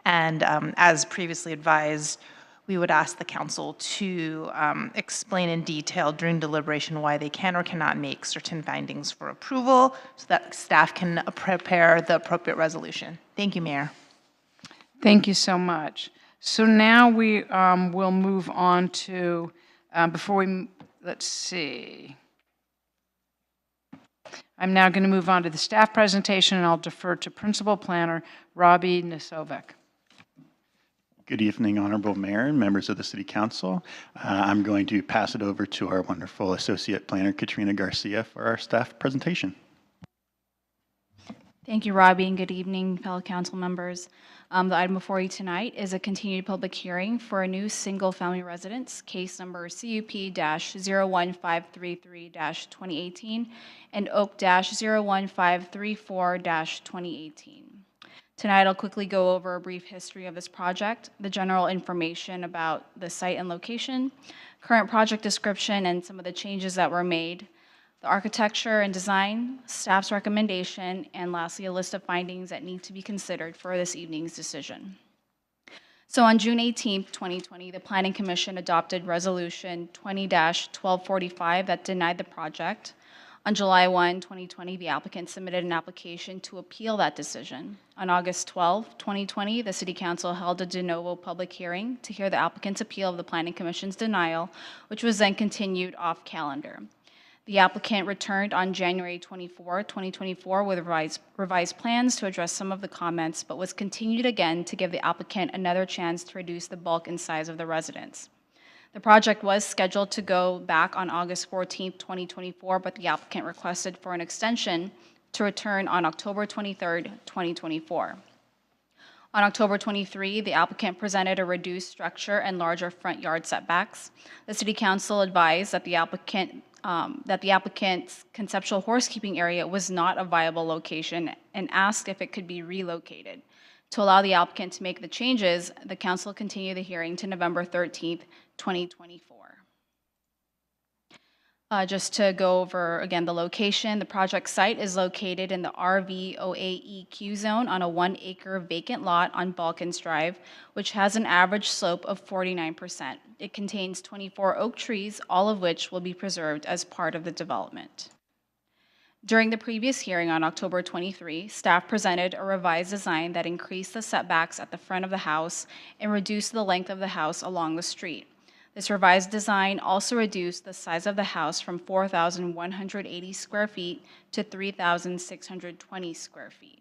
And as previously advised, we would ask the council to explain in detail during deliberation why they can or cannot make certain findings for approval so that staff can prepare the appropriate resolution. Thank you, Mayor. Thank you so much. So now we will move on to, let's see. I'm now going to move on to the staff presentation, and I'll defer to Principal Planner Robbie Nisovic. Good evening, Honorable Mayor and members of the City Council. I'm going to pass it over to our wonderful Associate Planner, Katrina Garcia, for our staff presentation. Thank you, Robbie, and good evening, fellow council members. The item before you tonight is a continued public hearing for a new single-family residence, case number CUP-01533-2018 and OAK-01534-2018. Tonight, I'll quickly go over a brief history of this project, the general information about the site and location, current project description, and some of the changes that were made, the architecture and design, staff's recommendation, and lastly, a list of findings that need to be considered for this evening's decision. So on June 18, 2020, the Planning Commission adopted Resolution 20-1245 that denied the project. On July 1, 2020, the applicant submitted an application to appeal that decision. On August 12, 2020, the City Council held a de novo public hearing to hear the applicant's appeal of the Planning Commission's denial, which was then continued off calendar. The applicant returned on January 24, 2024 with revised plans to address some of the comments, but was continued again to give the applicant another chance to reduce the bulk and size of the residence. The project was scheduled to go back on August 14, 2024, but the applicant requested for an extension to return on October 23, 2024. On October 23, the applicant presented a reduced structure and larger front yard setbacks. The City Council advised that the applicant's conceptual horsekeeping area was not a viable location and asked if it could be relocated. To allow the applicant to make the changes, the council continued the hearing to November 13th, 2024. Just to go over again the location, the project site is located in the RVOAEQ zone on a 1-acre vacant lot on Balkans Drive, which has an average slope of 49%. It contains 24 oak trees, all of which will be preserved as part of the development. During the previous hearing on October 23, staff presented a revised design that increased the setbacks at the front of the house and reduced the length of the house along the street. This revised design also reduced the size of the house from 4,180 square feet to 3,620 square feet.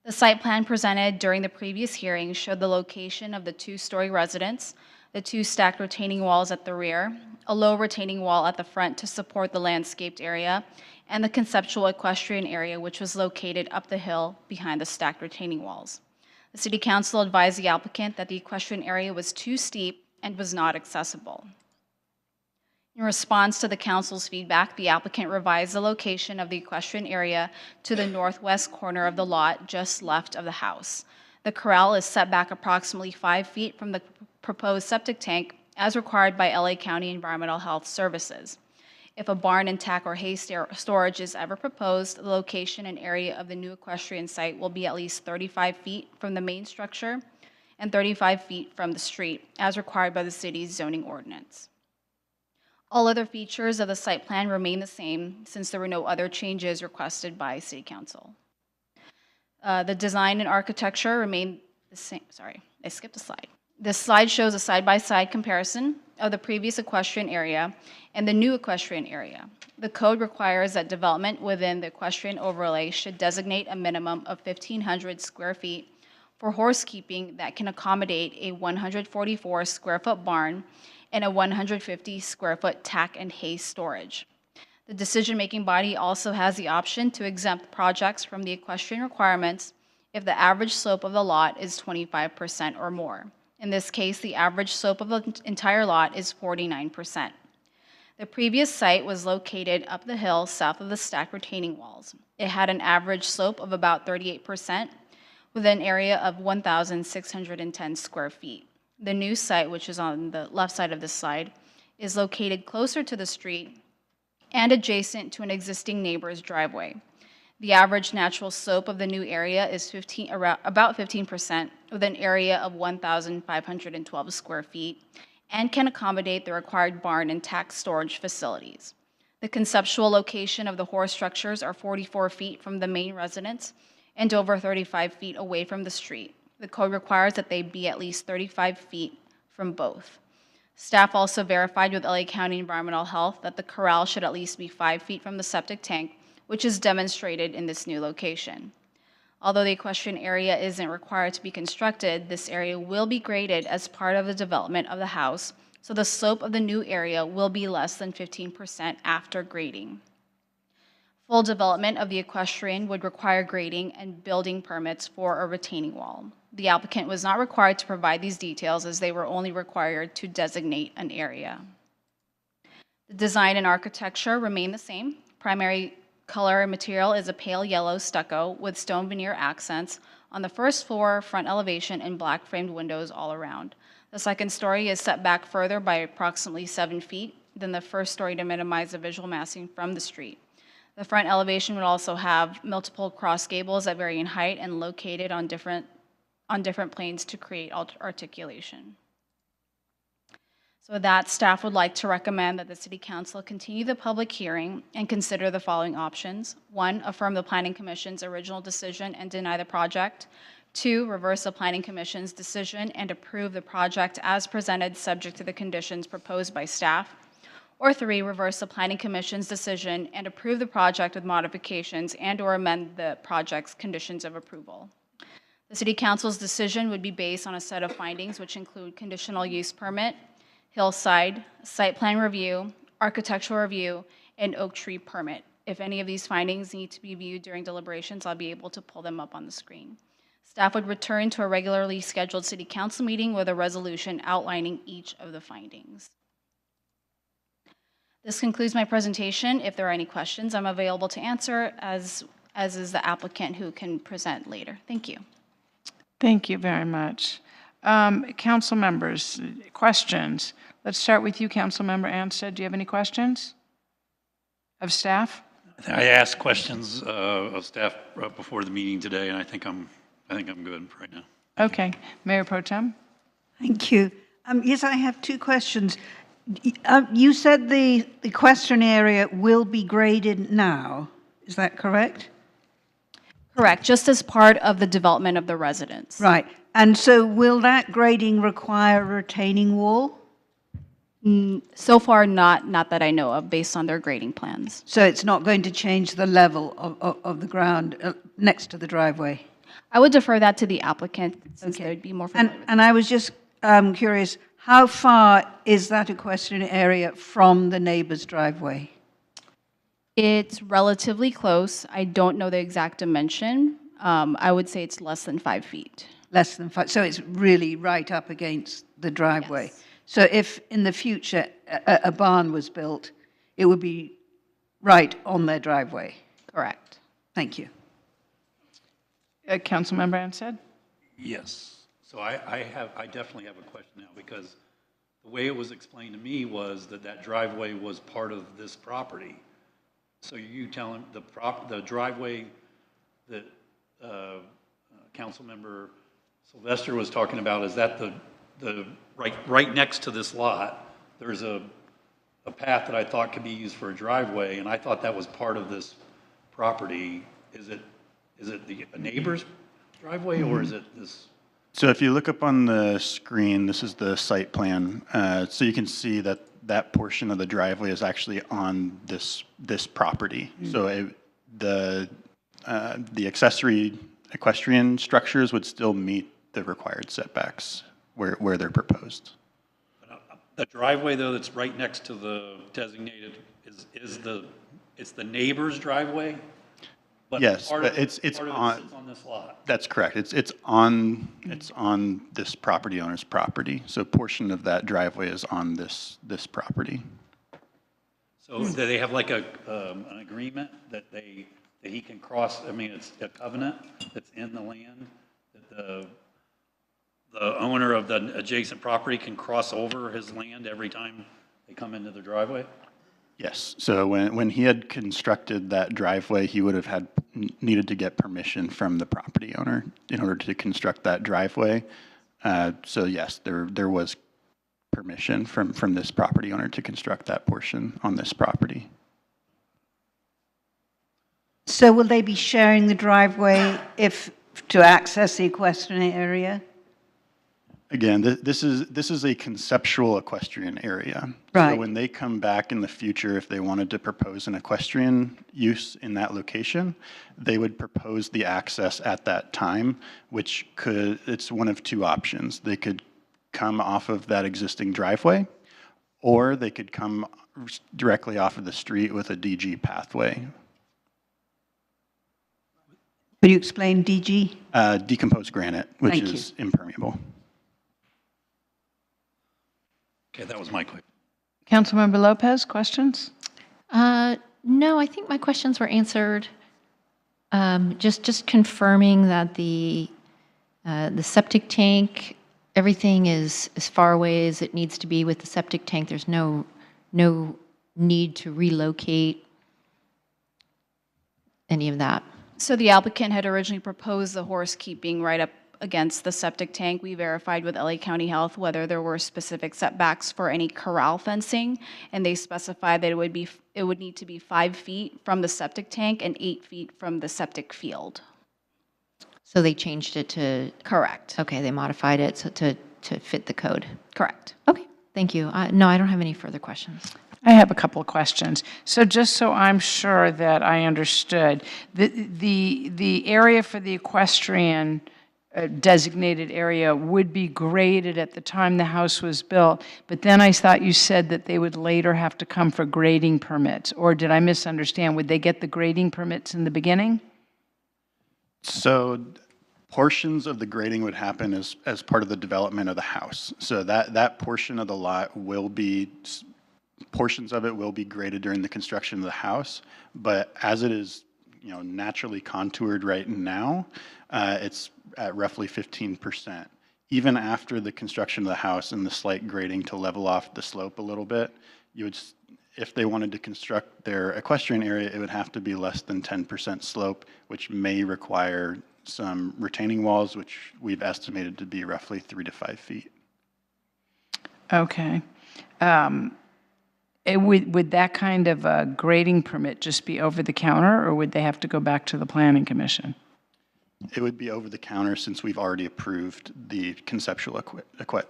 The site plan presented during the previous hearing showed the location of the 2-story residence, the 2 stacked retaining walls at the rear, a low retaining wall at the front to support the landscaped area, and the conceptual equestrian area, which was located up the hill behind the stacked retaining walls. The City Council advised the applicant that the equestrian area was too steep and was not accessible. In response to the council's feedback, the applicant revised the location of the equestrian area to the northwest corner of the lot just left of the house. The corral is set back approximately 5 feet from the proposed septic tank as required by LA County Environmental Health Services. If a barn and tack or hay storage is ever proposed, the location and area of the new equestrian site will be at least 35 feet from the main structure and 35 feet from the street, as required by the city's zoning ordinance. All other features of the site plan remain the same since there were no other changes requested by City Council. The design and architecture remain the same. Sorry, I skipped a slide. This slide shows a side-by-side comparison of the previous equestrian area and the new equestrian area. The code requires that development within the equestrian overlay should designate a minimum of 1,500 square feet for horsekeeping that can accommodate a 144 square foot barn and a 150 square foot tack and hay storage. The decision-making body also has the option to exempt projects from the equestrian requirements if the average slope of the lot is 25% or more. In this case, the average slope of the entire lot is 49%. The previous site was located up the hill south of the stacked retaining walls. It had an average slope of about 38%, with an area of 1,610 square feet. The new site, which is on the left side of this slide, is located closer to the street and adjacent to an existing neighbor's driveway. The average natural slope of the new area is about 15%, with an area of 1,512 square feet, and can accommodate the required barn and tack storage facilities. The conceptual location of the horse structures are 44 feet from the main residence and over 35 feet away from the street. The code requires that they be at least 35 feet from both. Staff also verified with LA County Environmental Health that the corral should at least be 5 feet from the septic tank, which is demonstrated in this new location. Although the equestrian area isn't required to be constructed, this area will be graded as part of the development of the house, so the slope of the new area will be less than 15% after grading. Full development of the equestrian would require grading and building permits for a retaining wall. The applicant was not required to provide these details as they were only required to designate an area. The design and architecture remain the same. Primary color and material is a pale yellow stucco with stone veneer accents on the first floor, front elevation, and black framed windows all around. The second story is set back further by approximately 7 feet than the first story to minimize the visual massing from the street. The front elevation would also have multiple cross gables that vary in height and located on on different planes to create articulation. So with that, staff would like to recommend that the City Council continue the public hearing and consider the following options. 1, affirm the Planning Commission's original decision and deny the project. 2, reverse the Planning Commission's decision and approve the project as presented, subject to the conditions proposed by staff. Or 3, reverse the Planning Commission's decision and approve the project with modifications and/or amend the project's conditions of approval. The City Council's decision would be based on a set of findings which include conditional use permit, hillside, site plan review, architectural review, and oak tree permit. If any of these findings need to be viewed during deliberations, I'll be able to pull them up on the screen. Staff would return to a regularly scheduled City Council meeting with a resolution outlining each of the findings. This concludes my presentation. If there are any questions, I'm available to answer, as is the applicant who can present later. Thank you. Thank you very much. Council members, questions? Let's start with you, Councilmember Anstead. Do you have any questions of staff? I asked questions of staff before the meeting today, and I think I'm good right now. Okay, Mayor Pro Tem. Thank you. Yes, I have 2 questions. You said the question area will be graded now. Is that correct? Correct, just as part of the development of the residence. Right. And so will that grading require a retaining wall? So far, not that I know of, based on their grading plans. So it's not going to change the level of the ground next to the driveway? I would defer that to the applicant, since they'd be more familiar with it. And I was just curious, how far is that equestrian area from the neighbor's driveway? It's relatively close. I don't know the exact dimension. I would say it's less than 5 feet. Less than 5, so it's really right up against the driveway. Yes. So if in the future a barn was built, it would be right on their driveway? Correct. Thank you. Councilmember Anstead? Yes. So I definitely have a question now, because the way it was explained to me was that driveway was part of this property. So you tell him the driveway that Councilmember Sylvester was talking about, is that the right next to this lot, there's a path that I thought could be used for a driveway, and I thought that was part of this property. Is it a neighbor's driveway, or is it this? So if you look up on the screen, this is the site plan. So you can see that portion of the driveway is actually on this property. So the accessory equestrian structures would still meet the required setbacks where they're proposed. The driveway, though, that's right next to the designated it's the neighbor's driveway? But yes, but it's on, sits on this lot. That's correct. It's on this property owner's property. So a portion of that driveway is on this property. So do they have like an agreement that he can cross? I mean, it's a covenant that's in the land that the owner of the adjacent property can cross over his land every time they come into the driveway? Yes. So when he had constructed that driveway, he would have needed to get permission from the property owner in order to construct that driveway. So yes, there was permission from this property owner to construct that portion on this property. So will they be sharing the driveway to access the equestrian area? Again, this is a conceptual equestrian area. Right. So when they come back in the future, if they wanted to propose an equestrian use in that location, they would propose the access at that time, it's one of 2 options. They could come off of that existing driveway, or they could come directly off of the street with a DG pathway. Could you explain DG? Decomposed granite, which Thank is impermeable. Okay, that was my question. Councilmember Lopez, questions? No, I think my questions were answered. Just confirming that the septic tank, everything is as far away as it needs to be with the septic tank. There's no need to relocate any of that. So the applicant had originally proposed the horse keeping right up against the septic tank. We verified with LA County Health whether there were specific setbacks for any corral fencing, and they specified that it would need to be 5 feet from the septic tank and 8 feet from the septic field. So they changed it to? Correct. Okay, they modified it to fit the code. Correct. Okay, thank you. No, I don't have any further questions. I have a couple of questions. So just so I'm sure that I understood, the area for the equestrian designated area would be graded at the time the house was built, but then I thought you said that they would later have to come for grading permits, or did I misunderstand? Would they get the grading permits in the beginning? So portions of the grading would happen as part of the development of the house. So that portion of the lot will be, portions of it will be graded during the construction of the house, but as it is, naturally contoured right now, it's at roughly 15%. Even after the construction of the house and the slight grading to level off the slope a little bit, you would, if they wanted to construct their equestrian area, it would have to be less than 10% slope, which may require some retaining walls, which we've estimated to be roughly 3 to 5 feet. Okay. Would that kind of a grading permit just be over the counter, or would they have to go back to the Planning Commission? It would be over the counter since we've already approved the conceptual,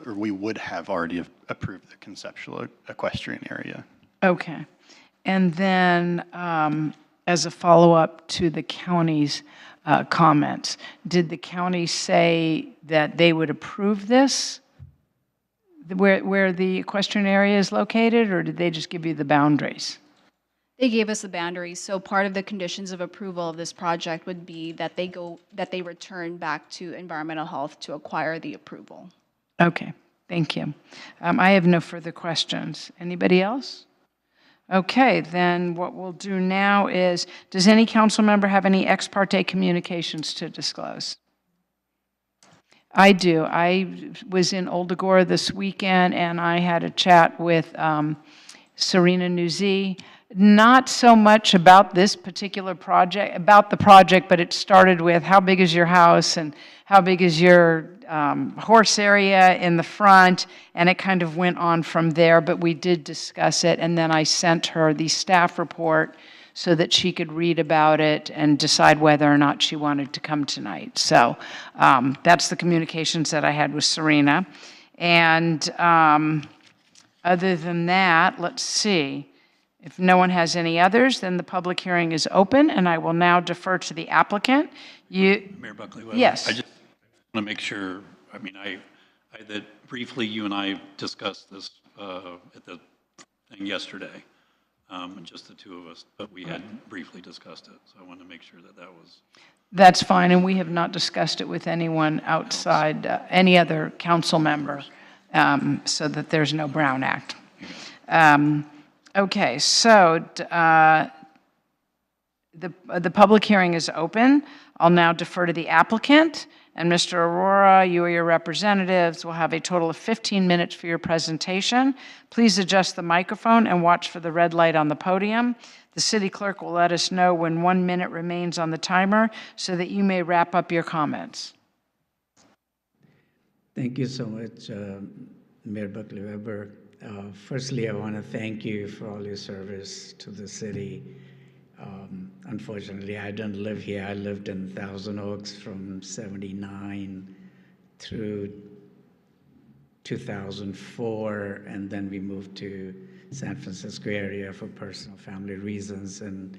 or we would have already approved the conceptual equestrian area. Okay. And then as a follow-up to the county's comments, did the county say that they would approve this, where the equestrian area is located, or did they just give you the boundaries? They gave us the boundaries, so part of the conditions of approval of this project would be that they return back to environmental health to acquire the approval. Okay, thank you. I have no further questions. Anybody else? Okay, then what we'll do now is, does any council member have any ex parte communications to disclose? I do. I was in Old Agoura this weekend, and I had a chat with Serena Nuzzi. Not so much about this particular project, about the project, but it started with how big is your house and how big is your horse area in the front, and it kind of went on from there, but we did discuss it, and then I sent her the staff report so that she could read about it and decide whether or not she wanted to come tonight. So that's the communications that I had with Serena. And other than that, let's see. If no one has any others, then the public hearing is open, and I will now defer to the applicant. Mayor Buckley, yes. I just want to make sure, that briefly you and I discussed this at the thing yesterday, just the two of us, but we had briefly discussed it, so I wanted to make sure that was... That's fine, and we have not discussed it with anyone outside, any other council member, so that there's no Brown Act. Okay, so the public hearing is open. I'll now defer to the applicant, and Mr. Agoura, you or your representatives will have a total of 15 minutes for your presentation. Please adjust the microphone and watch for the red light on the podium. The city clerk will let us know when 1 minute remains on the timer so that you may wrap up your comments. Thank you so much, Mayor Buckley Weber. Firstly, I want to thank you for all your service to the city. Unfortunately, I don't live here. I lived in Thousand Oaks from '79 through 2004, and then we moved to San Francisco area for personal family reasons and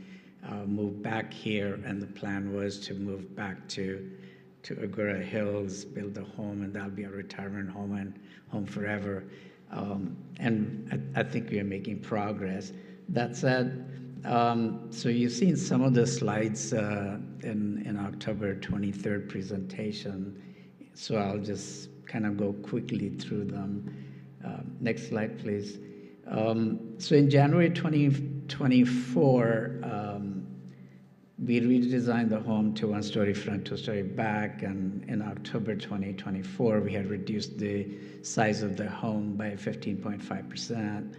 moved back here, and the plan was to move back to Agoura Hills, build a home, and that'll be a retirement home and home forever. And I think we are making progress. That said, so you've seen some of the slides in October 23rd presentation, so I'll just kind of go quickly through them. Next slide, please. So in January 2024, we redesigned the home to 1-story front, 2-story back, and in October 2024, we had reduced the size of the home by 15.5%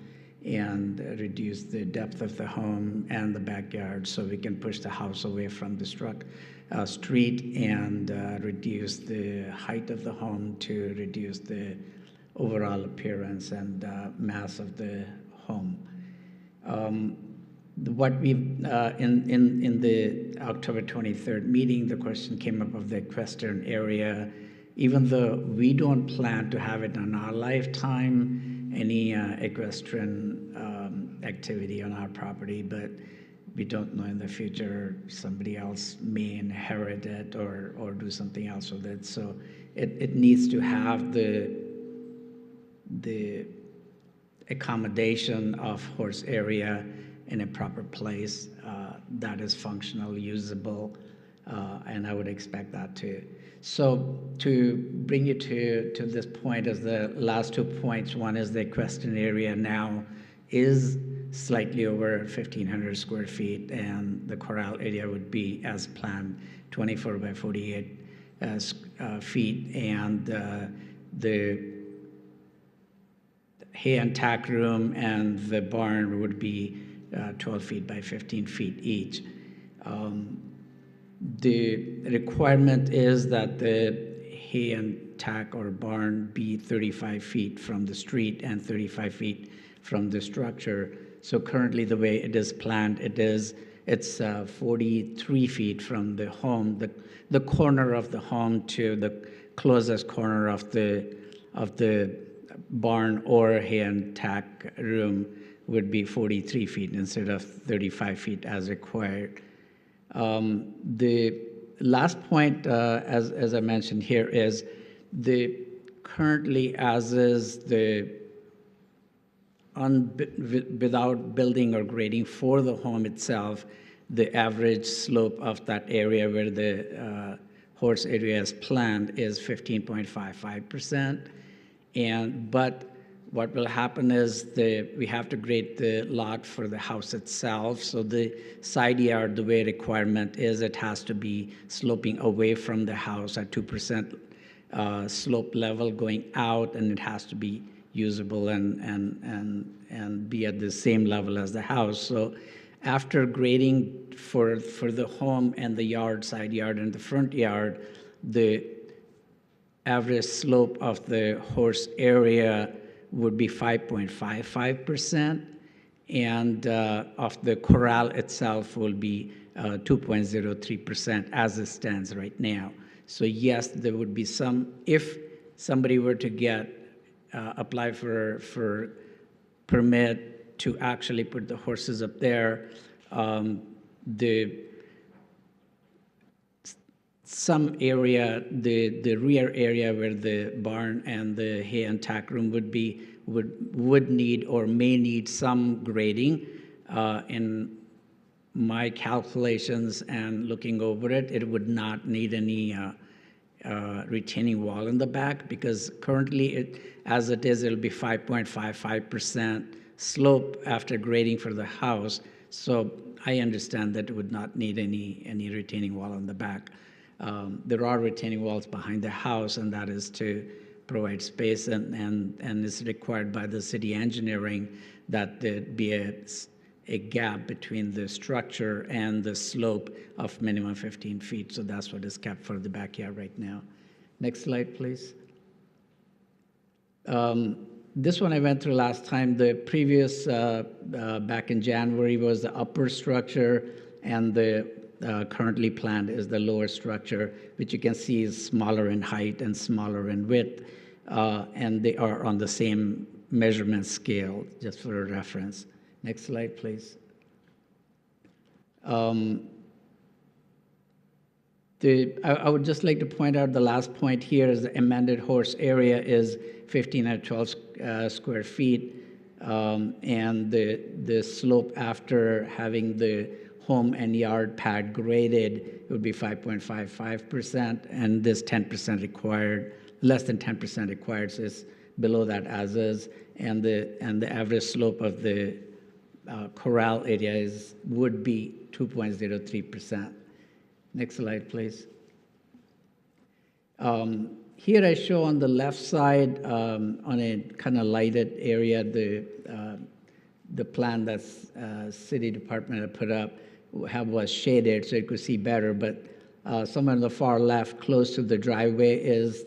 and reduced the depth of the home and the backyard so we can push the house away from the street and reduce the height of the home to reduce the overall appearance and mass of the home. What we've, in the October 23rd meeting, the question came up of the equestrian area. Even though we don't plan to have it in our lifetime, any equestrian activity on our property, but we don't know in the future, somebody else may inherit it or do something else with it. So it needs to have the accommodation of horse area in a proper place that is functional, usable, and I would expect that too. So to bring you to this point as the last 2 points, one is the equestrian area now is slightly over 1,500 square feet, and the corral area would be as planned, 24 by 48 feet, and the hay and tack room and the barn would be 12 feet by 15 feet each. The requirement is that the hay and tack or barn be 35 feet from the street and 35 feet from the structure. So currently the way it is planned, it's 43 feet from the home, the corner of the home to the closest corner of the barn or hay and tack room would be 43 feet instead of 35 feet as required. The last point, as I mentioned here, is currently as is without building or grading for the home itself, the average slope of that area where the horse area is planned is 15.55%. But what will happen is we have to grade the lot for the house itself. So the side yard, the way requirement is, it has to be sloping away from the house at 2% slope level going out, and it has to be usable and be at the same level as the house. So after grading for the home and the yard, side yard and the front yard, the average slope of the horse area would be 5.55%, and of the corral itself will be 2.03% as it stands right now. So yes, there would be some, if somebody were to apply for permit to actually put the horses up there, some area, the rear area where the barn and the hay and tack room would need or may need some grading. In my calculations and looking over it, it would not need any retaining wall in the back, because currently as it is, it'll be 5.55% slope after grading for the house. So I understand that it would not need any retaining wall in the back. There are retaining walls behind the house, and that is to provide space, and is required by the city engineering that there be a gap between the structure and the slope of minimum 15 feet. So that's what is kept for the backyard right now. Next slide, please. This one I went through last time. The previous, back in January, was the upper structure, and the currently planned is the lower structure, which you can see is smaller in height and smaller in width, and they are on the same measurement scale, just for a reference. Next slide, please. I would just like to point out the last point here is the amended horse area is 1,512 square feet, and the slope after having the home and yard pad graded would be 5.55%, and this 10% required, less than 10% required, so it's below that as is, and the average slope of the corral area would be 2.03%. Next slide, please. Here I show on the left side, on a kind of lighted area, the plan that city department had put up was shaded so you could see better, but somewhere on the far left, close to the driveway, is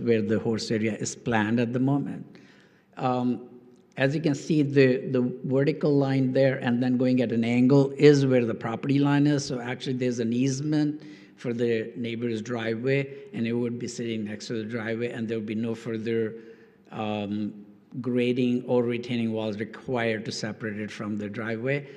where the horse area is planned at the moment. As you can see, the vertical line there and then going at an angle is where the property line is. So actually there's an easement for the neighbor's driveway, and it would be sitting next to the driveway, and there would be no further grading or retaining walls required to separate it from the driveway.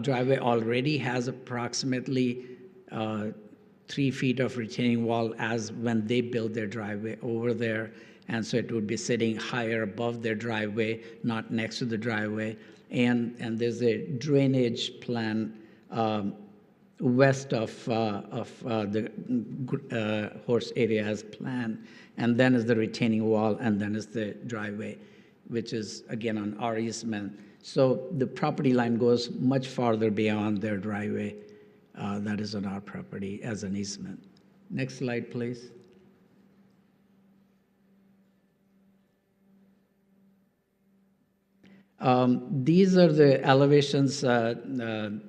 Driveway already has approximately 3 feet of retaining wall as when they built their driveway over there. And so it would be sitting higher above their driveway, not next to the driveway. And there's a drainage plan west of the horse area as planned. And then is the retaining wall, and then is the driveway, which is again on our easement. So the property line goes much farther beyond their driveway that is on our property as an easement. Next slide, please. These are the elevations, the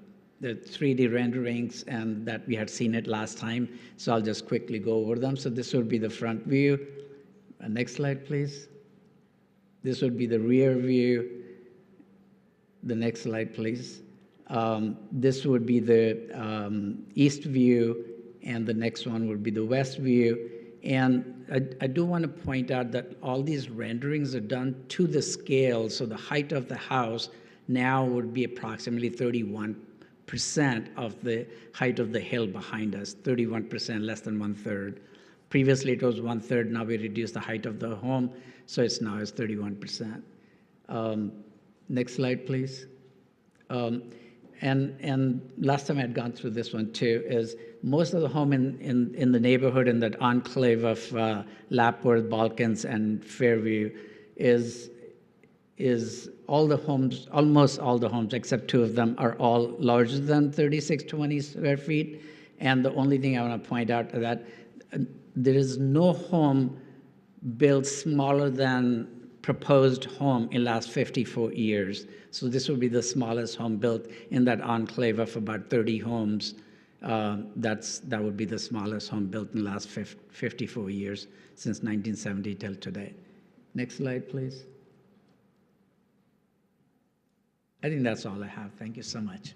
3D renderings, and that we had seen it last time. So I'll just quickly go over them. So this would be the front view. Next slide, please. This would be the rear view. The next slide, please. This would be the east view, and the next one would be the west view. And I do want to point out that all these renderings are done to the scale. So the height of the house now would be approximately 31% of the height of the hill behind us, 31%, less than 1/3. Previously it was 1/3, now we reduced the height of the home, so it's now is 31%. Next slide, please. And last time I'd gone through this one too, is most of the home in the neighborhood, in that enclave of Lapworth, Balkans, and Fairview is all the homes, almost all the homes, except 2 of them, are all larger than 3620 square feet. And the only thing I want to point out is that there is no home built smaller than proposed home in last 54 years. So this would be the smallest home built in that enclave of about 30 homes. That would be the smallest home built in the last 54 years, since 1970 till today. Next slide, please. I think that's all I have. Thank you so much.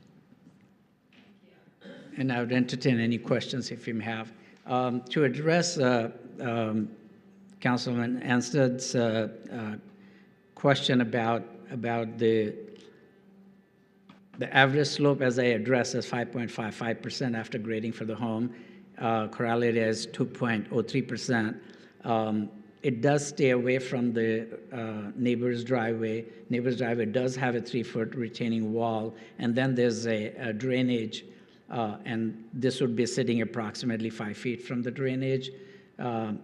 And I would entertain any questions if you have. To address Councilman Ansted's question about the average slope, as I addressed, is 5.55% after grading for the home. Correlated is 2.03%. It does stay away from the neighbor's driveway. Neighbor's driveway does have a 3-foot retaining wall, and then there's a drainage, and this would be sitting approximately 5 feet from the drainage. And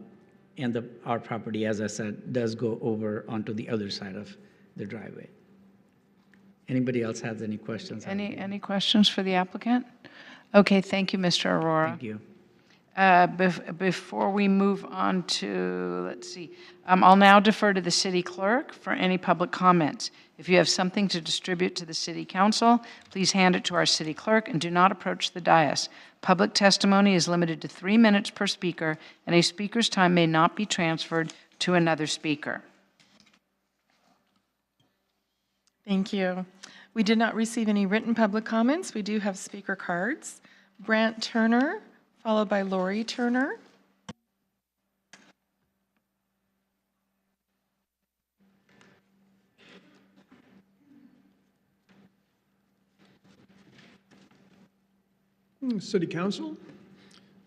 our property, as I said, does go over onto the other side of the driveway. Anybody else has any questions? Any questions for the applicant? Okay, thank you, Mr. Aurora. Thank you. Before we move on to, let's see, I'll now defer to the city clerk for any public comments. If you have something to distribute to the city council, please hand it to our city clerk and do not approach the dais. Public testimony is limited to 3 minutes per speaker, and a speaker's time may not be transferred to another speaker. Thank you. We did not receive any written public comments. We do have speaker cards. Brant Turner, followed by Lori Turner. City Council,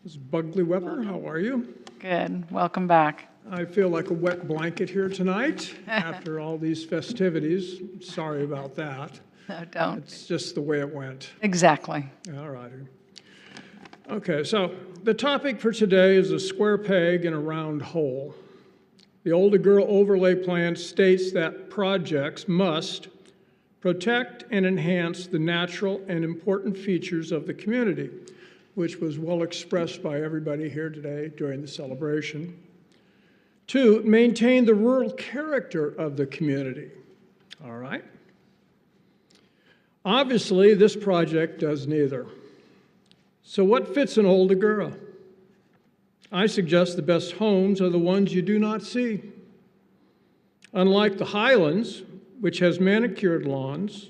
Ms. Bugley Weber, how are you? Good, welcome back. I feel like a wet blanket here tonight after all these festivities. Sorry about that. No, don't. It's just the way it went. Exactly. All righty. Okay, so the topic for today is a square peg in a round hole. The Old Agoura Overlay Plan states that projects must protect and enhance the natural and important features of the community, which was well expressed by everybody here today during the celebration. 2, maintain the rural character of the community. All right? Obviously, this project does neither. So what fits in Old Agoura? I suggest the best homes are the ones you do not see. Unlike the Highlands, which has manicured lawns,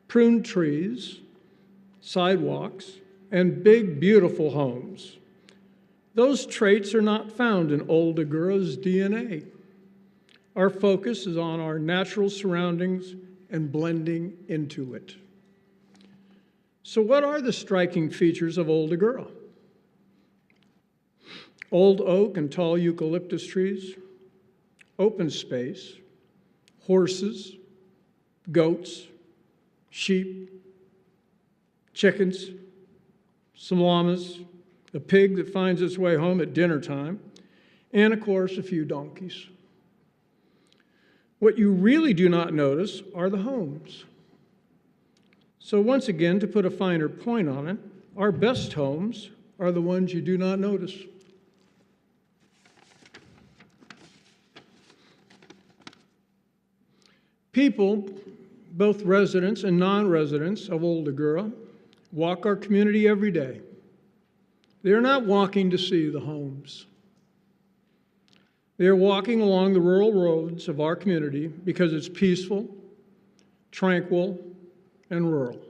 pruned trees, sidewalks, and big, beautiful homes, those traits are not found in Old Agoura's DNA. Our focus is on our natural surroundings and blending into it. So what are the striking features of Old Agoura? Old oak and tall eucalyptus trees, open space, horses, goats, sheep, chickens, some llamas, a pig that finds its way home at dinner time, and of course a few donkeys. What you really do not notice are the homes. So once again, to put a finer point on it, our best homes are the ones you do not notice. People, both residents and non-residents of Old Agoura, walk our community every day. They're not walking to see the homes. They're walking along the rural roads of our community because it's peaceful, tranquil, and rural.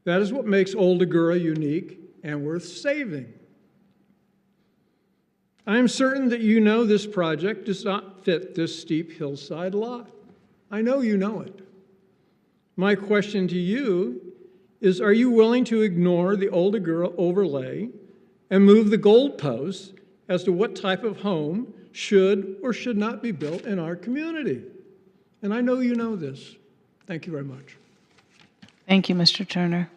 That is what makes Old Agoura unique and worth saving. I am certain that you know this project does not fit this steep hillside lot. I know you know it. My question to you is, are you willing to ignore the Old Agoura overlay and move the goalposts as to what type of home should or should not be built in our community? And I know you know this. Thank you very much. Thank you, Mr. Turner.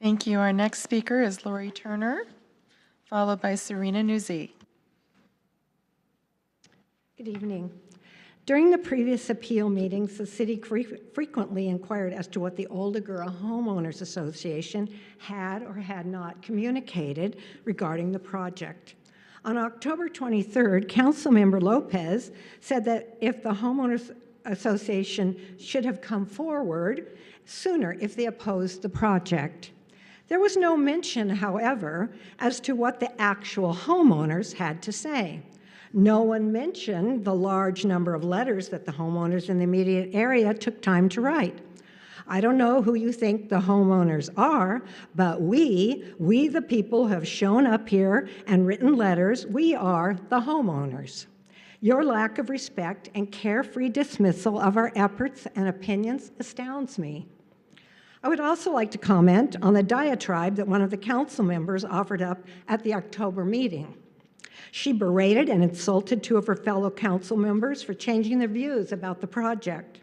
Thank you. Our next speaker is Lori Turner, followed by Serena Nuzzi. Good evening. During the previous appeal meetings, the city frequently inquired as to what the Old Agoura Homeowners Association had or had not communicated regarding the project. On October 23rd, Councilmember Lopez said that if the Homeowners Association should have come forward sooner if they opposed the project. There was no mention, however, as to what the actual homeowners had to say. No one mentioned the large number of letters that the homeowners in the immediate area took time to write. I don't know who you think the homeowners are, but we the people, have shown up here and written letters. We are the homeowners. Your lack of respect and carefree dismissal of our efforts and opinions astounds me. I would also like to comment on the diatribe that one of the council members offered up at the October meeting. She berated and insulted two of her fellow council members for changing their views about the project.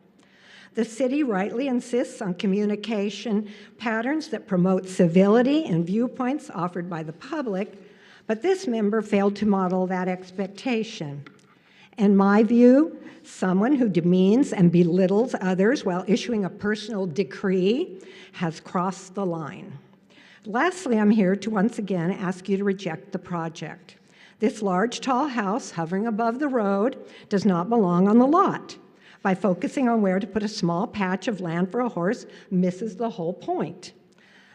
The city rightly insists on communication patterns that promote civility and viewpoints offered by the public, but this member failed to model that expectation. In my view, someone who demeans and belittles others while issuing a personal decree has crossed the line. Lastly, I'm here to once again ask you to reject the project. This large, tall house hovering above the road does not belong on the lot. By focusing on where to put a small patch of land for a horse misses the whole point.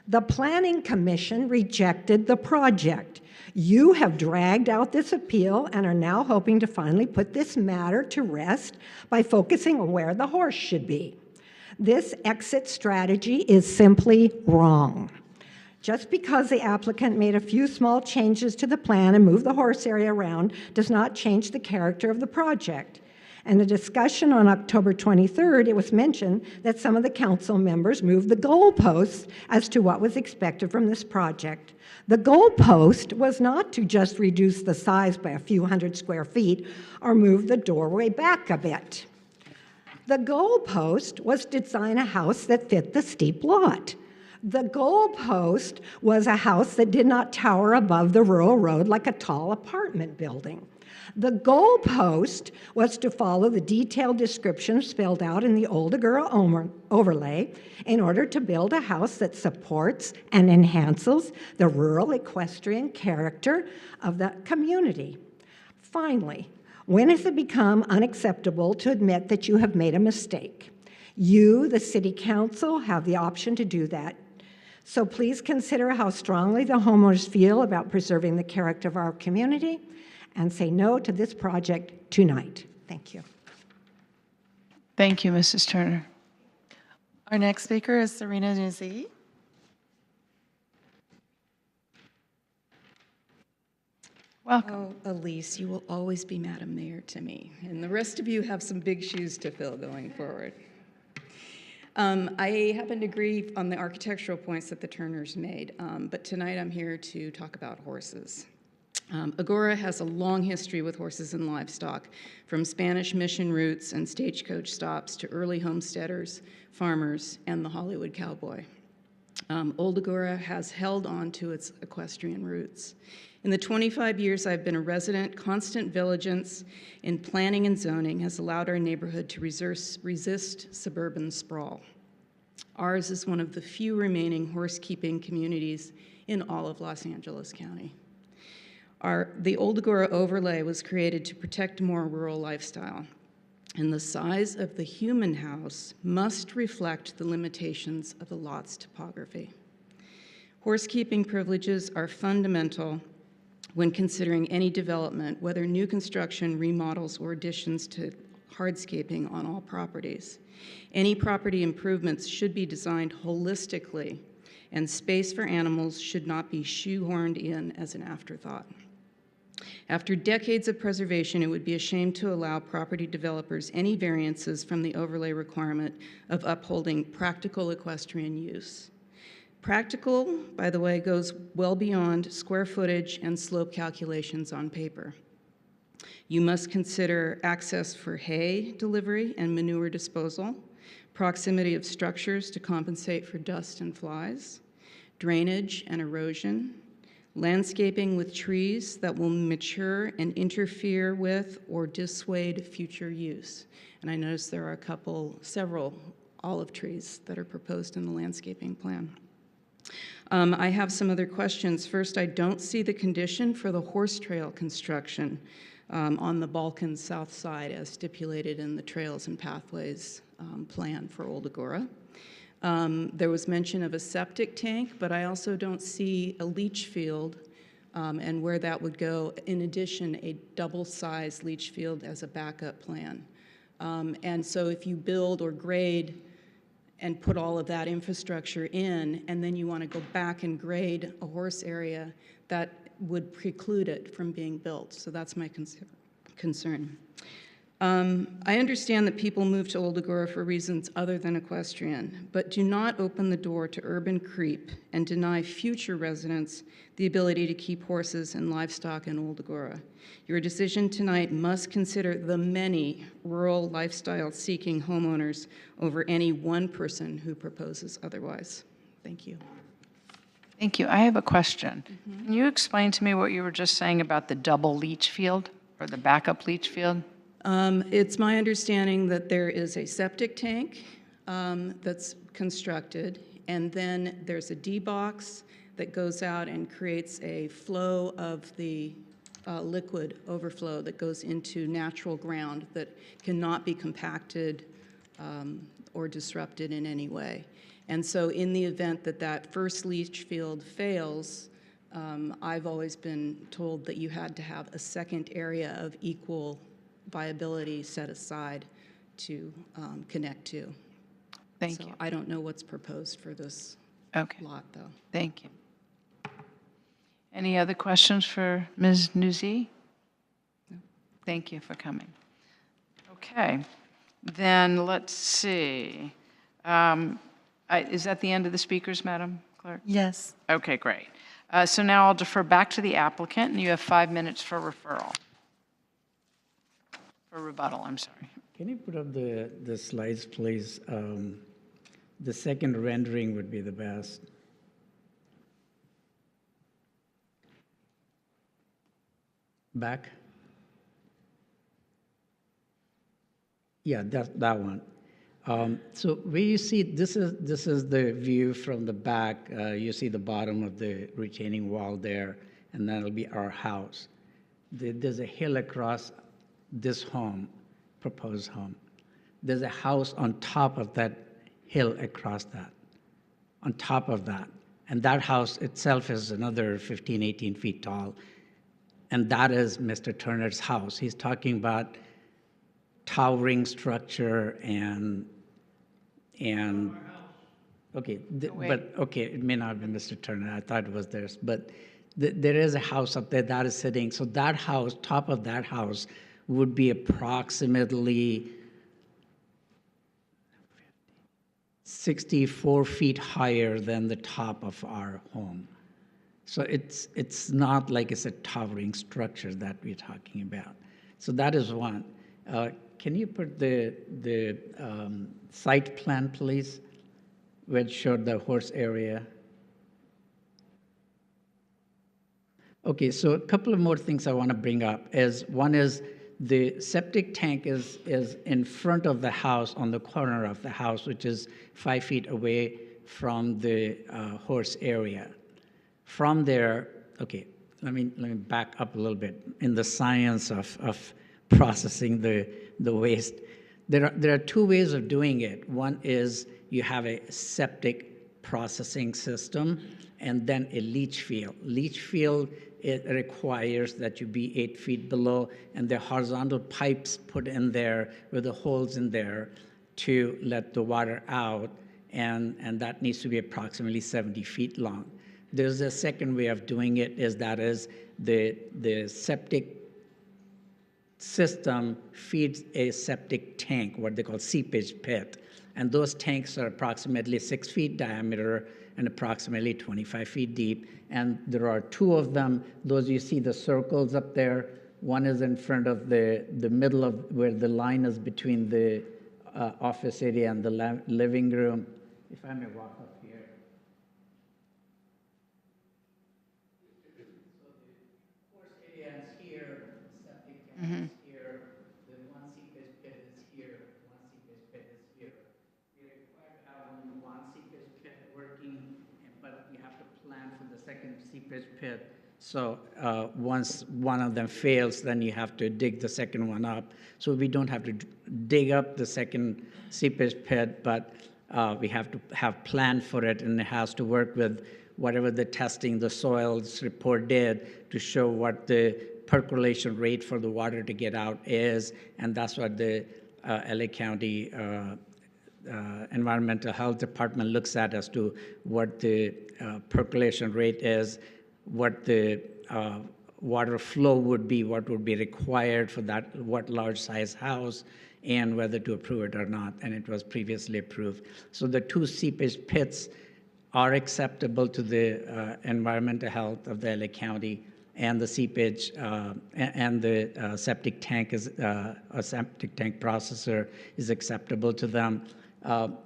The Planning Commission rejected the project. You have dragged out this appeal and are now hoping to finally put this matter to rest by focusing on where the horse should be. This exit strategy is simply wrong. Just because the applicant made a few small changes to the plan and moved the horse area around does not change the character of the project. In the discussion on October 23rd, it was mentioned that some of the council members moved the goalposts as to what was expected from this project. The goalpost was not to just reduce the size by a few hundred square feet or move the doorway back a bit. The goalpost was to design a house that fit the steep lot. The goalpost was a house that did not tower above the rural road like a tall apartment building. The goalpost was to follow the detailed description spelled out in the Old Agoura overlay in order to build a house that supports and enhances the rural equestrian character of the community. Finally, when has it become unacceptable to admit that you have made a mistake? You, the City Council, have the option to do that. So please consider how strongly the homeowners feel about preserving the character of our community and say no to this project tonight. Thank you. Thank you, Mrs. Turner. Our next speaker is Serena Nuzzi. Welcome. Oh, Elise, you will always be Madam Mayor to me, and the rest of you have some big shoes to fill going forward. I happen to agree on the architectural points that the Turners made, but tonight I'm here to talk about horses. Agoura has a long history with horses and livestock, from Spanish mission routes and stagecoach stops to early homesteaders, farmers, and the Hollywood cowboy. Old Agoura has held on to its equestrian roots. In the 25 years I've been a resident, constant vigilance in planning and zoning has allowed our neighborhood to resist suburban sprawl. Ours is one of the few remaining horse-keeping communities in all of Los Angeles County. The Old Agoura overlay was created to protect more rural lifestyle, and the size of the human house must reflect the limitations of the lot's topography. Horse-keeping privileges are fundamental when considering any development, whether new construction, remodels, or additions to hardscaping on all properties. Any property improvements should be designed holistically, and space for animals should not be shoehorned in as an afterthought. After decades of preservation, it would be a shame to allow property developers any variances from the overlay requirement of upholding practical equestrian use. Practical, by the way, goes well beyond square footage and slope calculations on paper. You must consider access for hay delivery and manure disposal, proximity of structures to compensate for dust and flies, drainage and erosion, landscaping with trees that will mature and interfere with or dissuade future use. And I notice there are several olive trees that are proposed in the landscaping plan. I have some other questions. First, I don't see the condition for the horse trail construction on the Balkan south side as stipulated in the Trails and Pathways plan for Old Agoura. There was mention of a septic tank, but I also don't see a leach field and where that would go. In addition, a double-sized leach field as a backup plan. And so if you build or grade and put all of that infrastructure in, and then you want to go back and grade a horse area, that would preclude it from being built. So that's my concern. I understand that people move to Old Agoura for reasons other than equestrian, but do not open the door to urban creep and deny future residents the ability to keep horses and livestock in Old Agoura. Your decision tonight must consider the many rural lifestyle-seeking homeowners over any one person who proposes otherwise. Thank you. Thank you. I have a question. Can you explain to me what you were just saying about the double leach field or the backup leach field? It's my understanding that there is a septic tank that's constructed, and then there's a D-box that goes out and creates a flow of the liquid overflow that goes into natural ground that cannot be compacted or disrupted in any way. And so in the event that that first leach field fails, I've always been told that you had to have a second area of equal viability set aside to connect to. Thank you. I don't know what's proposed for this lot, though. Thank you. Any other questions for Ms. Nuzzi? No. Thank you for coming. Okay, then let's see. Is that the end of the speakers, Madam Clerk? Yes. Okay, great. So now I'll defer back to the applicant, and you have 5 minutes for referral. For rebuttal, I'm sorry. Can you put up the slides, please? The second rendering would be the best. Back. Yeah, that one. So where you see, this is the view from the back. You see the bottom of the retaining wall there, and that'll be our house. There's a hill across this home, proposed home. There's a house on top of that hill across that, on top of that. And that house itself is another 15, 18 feet tall. And that is Mr. Turner's house. He's talking about towering structure and okay, but okay, it may not be Mr. Turner. I thought it was theirs, but there is a house up there that is sitting. So that house, top of that house, would be approximately 64 feet higher than the top of our home. So it's not like it's a towering structure that we're talking about. So that is one. Can you put the site plan, please, which showed the horse area? Okay, so a couple of more things I want to bring up is one is the septic tank is in front of the house, on the corner of the house, which is 5 feet away from the horse area. From there, okay, let me back up a little bit. In the science of processing the waste, there are two ways of doing it. One is you have a septic processing system and then a leach field. Leach field, it requires that you be 8 feet below, and the horizontal pipes put in there with the holes in there to let the water out, and that needs to be approximately 70 feet long. There's a second way of doing it, is the septic system feeds a septic tank, what they call seepage pit. And those tanks are approximately 6 feet diameter and approximately 25 feet deep. And there are two of them. Those you see the circles up there. One is in front of the middle of where the line is between the office area and the living room. If I may walk up here. So the horse area is here, the septic tank is here, the one seepage pit is here, one seepage pit is here. We require to have only one seepage pit working, but you have to plan for the second seepage pit. So once one of them fails, then you have to dig the second one up. So we don't have to dig up the second seepage pit, but we have to have planned for it, and it has to work with whatever the testing the soils report did to show what the percolation rate for the water to get out is, and that's what the LA County Environmental Health Department looks at as to what the percolation rate is, what the water flow would be, what would be required for that, what large size house, and whether to approve it or not, and it was previously approved. So the two seepage pits are acceptable to the environmental health of the LA County, and the seepage and the septic tank is a septic tank processor is acceptable to them.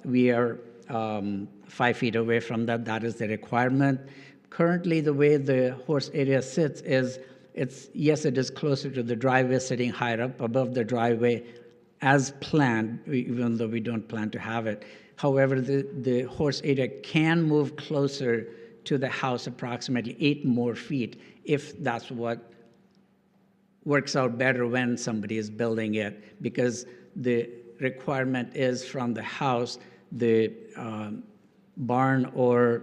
We are 5 feet away from that. That is the requirement. Currently, the way the horse area sits is, yes, it is closer to the driveway, sitting higher up above the driveway as planned, even though we don't plan to have it. However, the horse area can move closer to the house approximately 8 more feet if that's what works out better when somebody is building it, because the requirement is from the house, the barn or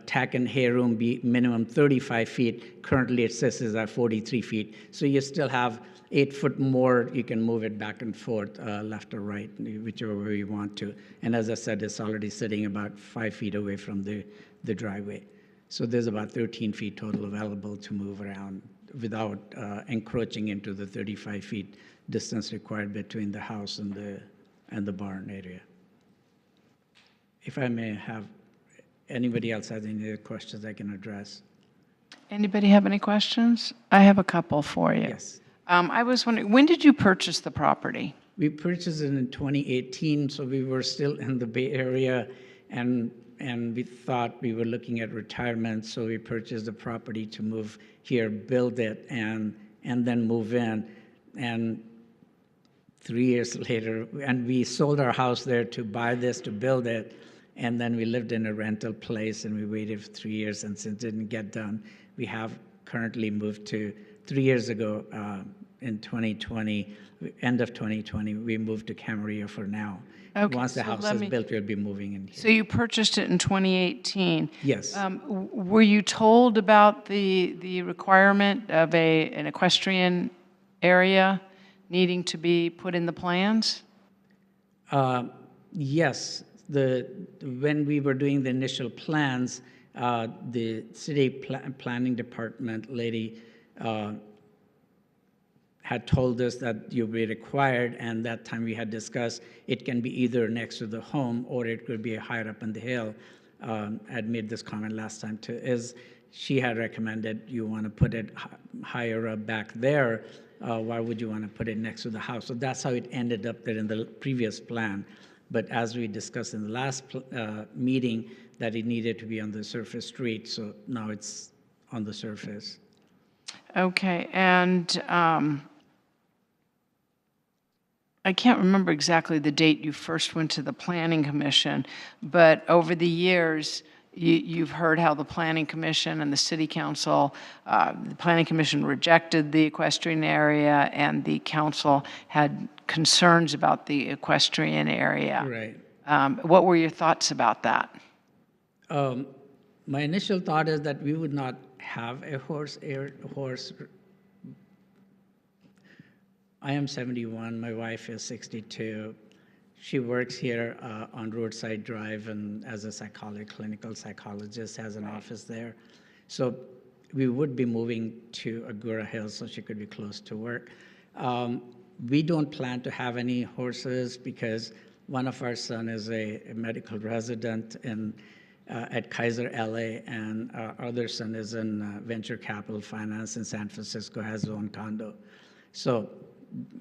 tack and hay room be minimum 35 feet. Currently it says is at 43 feet. So you still have 8 foot more. You can move it back and forth, left or right, whichever way you want to. And as I said, it's already sitting about 5 feet away from the driveway. So there's about 13 feet total available to move around without encroaching into the 35 feet distance required between the house and the barn area. If I may have, anybody else has any other questions I can address? Anybody have any questions? I have a couple for you. Yes. I was wondering, when did you purchase the property? We purchased it in 2018, so we were still in the Bay Area, and we thought we were looking at retirement, so we purchased the property to move here, build it, and then move in. And 3 years later, and we sold our house there to buy this, to build it, and then we lived in a rental place, and we waited for 3 years, and since it didn't get done, we have currently moved to 3 years ago in 2020, end of 2020, we moved to Camarillo for now. Okay, Once the so house let is me- built, we'll be moving in here. So you purchased it in 2018? Yes. Were you told about the requirement of an equestrian area needing to be put in the plans? Yes, when we were doing the initial plans, the city planning department lady had told us that you'll be required, and that time we had discussed it can be either next to the home or it could be higher up on the hill. I'd made this comment last time too, is she had recommended you want to put it higher up back there. Why would you want to put it next to the house? So that's how it ended up there in the previous plan. But as we discussed in the last meeting, that it needed to be on the surface street, so now it's on the surface. Okay, and I can't remember exactly the date you first went to the Planning Commission, but over the years, you've heard how the Planning Commission and the City Council, the Planning Commission rejected the equestrian area, and the council had concerns about the equestrian area. Right. What were your thoughts about that? My initial thought is that we would not have a horse. I am 71, my wife is 62. She works here on Roadside Drive and as a clinical psychologist, has an office there. So we would be moving to Agoura Hills so she could be close to work. We don't plan to have any horses because one of our son is a medical resident at Kaiser LA, and our other son is in venture capital finance in San Francisco, has his own condo. So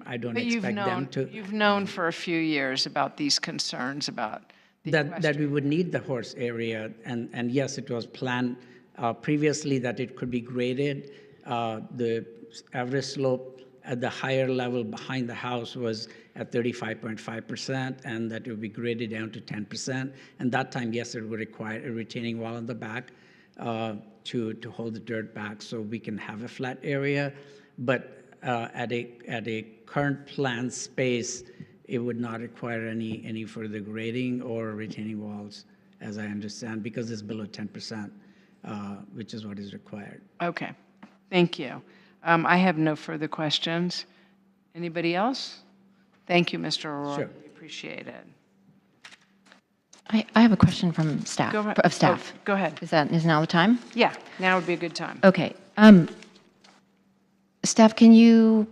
I don't expect them to. You've known for a few years about these concerns about that we would need the horse area, and yes, it was planned previously that it could be graded. The average slope at the higher level behind the house was at 35.5%, and that it would be graded down to 10%. And that time, yes, it would require a retaining wall on the back to hold the dirt back so we can have a flat area. But at a current planned space, it would not require any further grading or retaining walls, as I understand, because it's below 10%, which is what is required. Okay, thank you. I have no further questions. Anybody else? Thank you, Mr. Aurora. Sure. We appreciate it. I have a question from staff. Go ahead. Of staff. Oh, go ahead. Is now the time? Yeah, now would be a good time. Okay. Staff, can you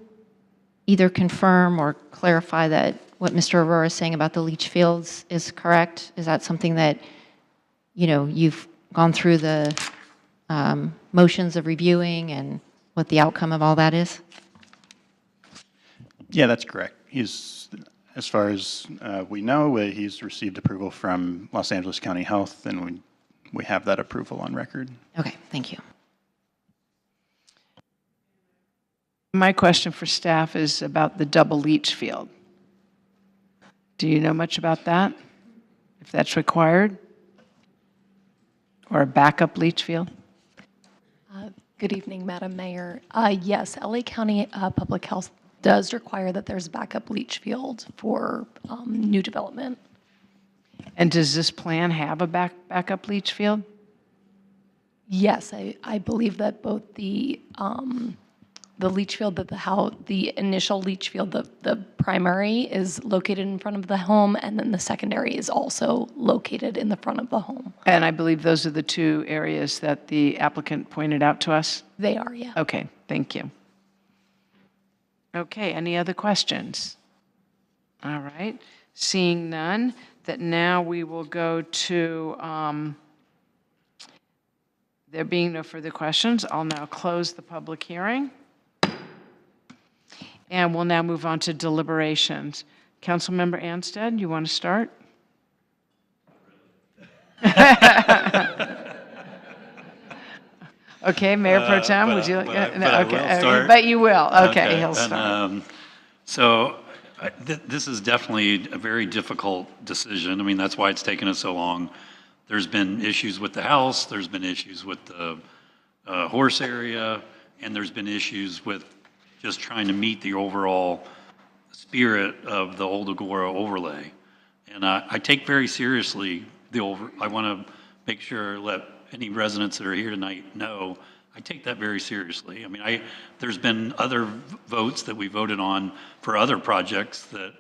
either confirm or clarify that what Mr. Aurora is saying about the leach fields is correct? Is that something that, you've gone through the motions of reviewing and what the outcome of all that is? Yeah, that's correct. As far as we know, he's received approval from Los Angeles County Health, and we have that approval on record. Okay, thank you. My question for staff is about the double leach field. Do you know much about that? If that's required? Or a backup leach field? Good evening, Madam Mayor. Yes, LA County Public Health does require that there's backup leach field for new development. And does this plan have a backup leach field? Yes, I believe that both the leach field that the initial leach field, the primary is located in front of the home, and then the secondary is also located in the front of the home. And I believe those are the two areas that the applicant pointed out to us? They are, yeah. Okay, thank you. Okay, any other questions? All right, seeing none, that now we will go to, there being no further questions, I'll now close the public hearing. And we'll now move on to deliberations. Councilmember Anstead, you want to start? Okay, Mayor Pro Tem, would you like? But you will. Okay, he'll start. This is definitely a very difficult decision. I mean, that's why it's taken us so long. There's been issues with the house, there's been issues with the horse area, and there's been issues with just trying to meet the overall spirit of the Old Agoura overlay. And I take very seriously I want to make sure, let any residents that are here tonight know, I take that very seriously. I mean, there's been other votes that we voted on for other projects that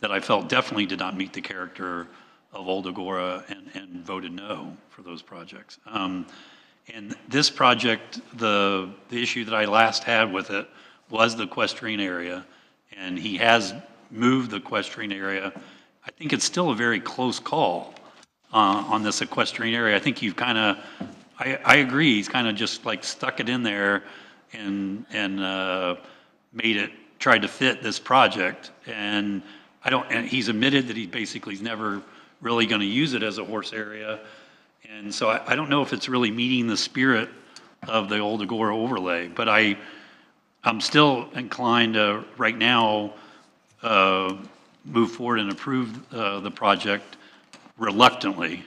I felt definitely did not meet the character of Old Agoura and voted no for those projects. And this project, the issue that I last had with it was the equestrian area, and he has moved the equestrian area. I think it's still a very close call on this equestrian area. I think you've kind of, I agree, he's kind of just like stuck it in there and made it, tried to fit this project. And and he's admitted that he's never really going to use it as a horse area. And so I don't know if it's really meeting the spirit of the Old Agoura overlay, but I'm still inclined to right now move forward and approve the project reluctantly,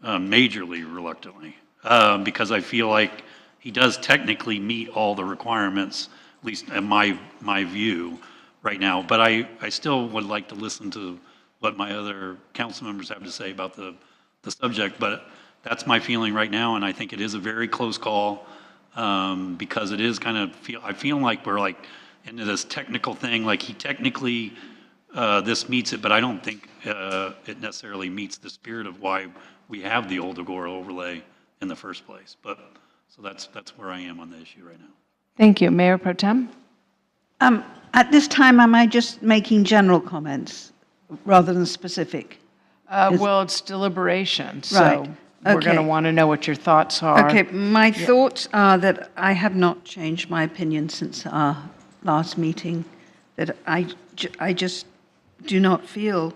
majorly reluctantly, because I feel like he does technically meet all the requirements, at least in my view right now. But I still would like to listen to what my other council members have to say about the subject. But that's my feeling right now, and I think it is a very close call, because it is kind of I feel like we're like into this technical thing. Like he technically this meets it, but I don't think it necessarily meets the spirit of why we have the Old Agoura overlay in the first place. But so that's where I am on the issue right now. Thank you. Mayor Pro Tem? At this time, am I just making general comments rather than specific? Well, it's deliberation, so Right. we're going to want to know what your thoughts are. Okay, my thoughts are that I have not changed my opinion since our last meeting, that I just do not feel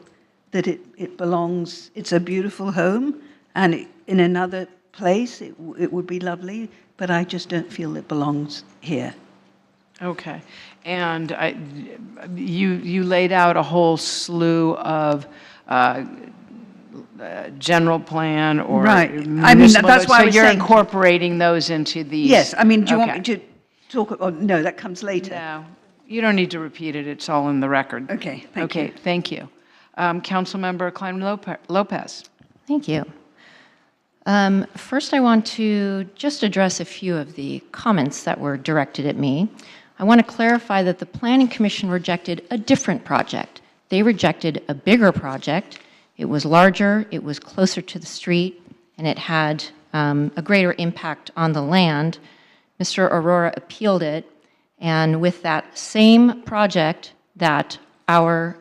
that it belongs. It's a beautiful home, and in another place it would be lovely, but I just don't feel it belongs here. Okay. And you laid out a whole slew of general plan or Right. I mean, municipal- that's why I was so you're saying- incorporating those into these. Yes, I mean, do you want Okay. me to talk? Oh, no, that comes later. No, you don't need to repeat it. It's all in the record. Okay, thank you. you. Thank you. Councilmember Klein-Lopez. Thank you. First, I want to just address a few of the comments that were directed at me. I want to clarify that the Planning Commission rejected a different project. They rejected a bigger project. It was larger, it was closer to the street, and it had a greater impact on the land. Mr. Aurora appealed it, and with that same project that our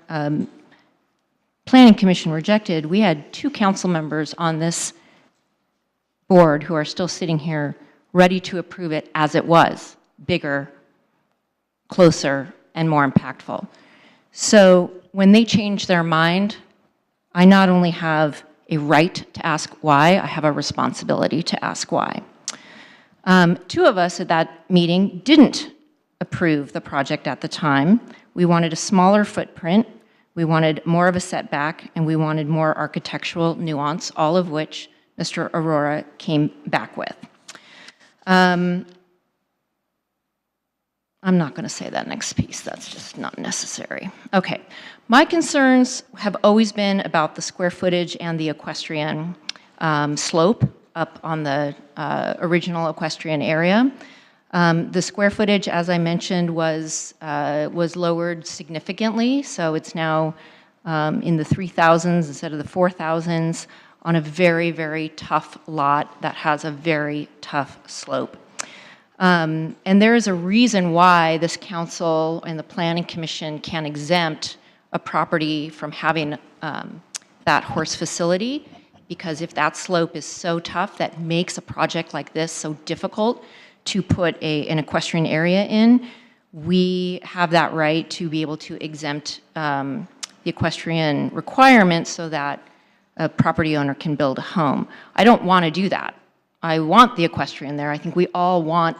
Planning Commission rejected, we had 2 council members on this board who are still sitting here ready to approve it as it was, bigger, closer, and more impactful. So when they change their mind, I not only have a right to ask why, I have a responsibility to ask why. 2 of us at that meeting didn't approve the project at the time. We wanted a smaller footprint, we wanted more of a setback, and we wanted more architectural nuance, all of which Mr. Aurora came back with. I'm not going to say that next piece. That's just not necessary. Okay. My concerns have always been about the square footage and the equestrian slope up on the original equestrian area. The square footage, as I mentioned, was lowered significantly, so it's now in the 3,000s instead of the 4,000s on a very, very tough lot that has a very tough slope. And there is a reason why this council and the Planning Commission can exempt a property from having that horse facility, because if that slope is so tough that makes a project like this so difficult to put an equestrian area in, we have that right to be able to exempt the equestrian requirements so that a property owner can build a home. I don't want to do that. I want the equestrian there. I think we all want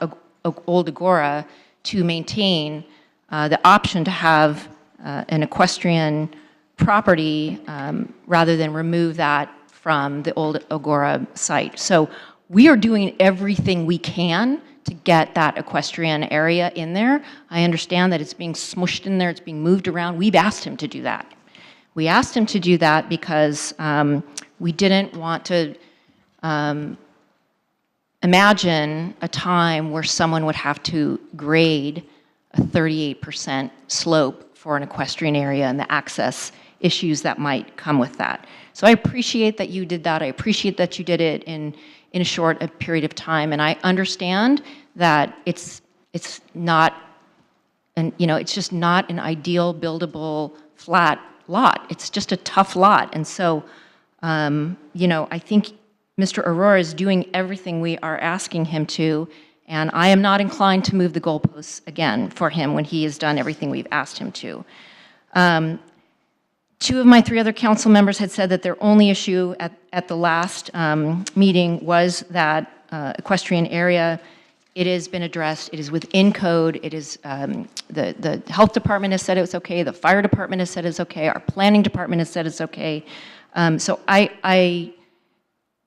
Old Agoura to maintain the option to have an equestrian property rather than remove that from the Old Agoura site. So we are doing everything we can to get that equestrian area in there. I understand that it's being smushed in there, it's being moved around. We've asked him to do that. We asked him to do that because we didn't want to imagine a time where someone would have to grade a 38% slope for an equestrian area and the access issues that might come with that. So I appreciate that you did that. I appreciate that you did it in a short period of time. And I understand that it's not, it's just not an ideal buildable flat lot. It's just a tough lot. And so, I think Mr. Agoura is doing everything we are asking him to, and I am not inclined to move the goalposts again for him when he has done everything we've asked him to. Two of my 3 other council members had said that their only issue at the last meeting was that equestrian area. It has been addressed. It is within code. It is the health department has said it was okay. The fire department has said it's okay. Our planning department has said it's okay. So I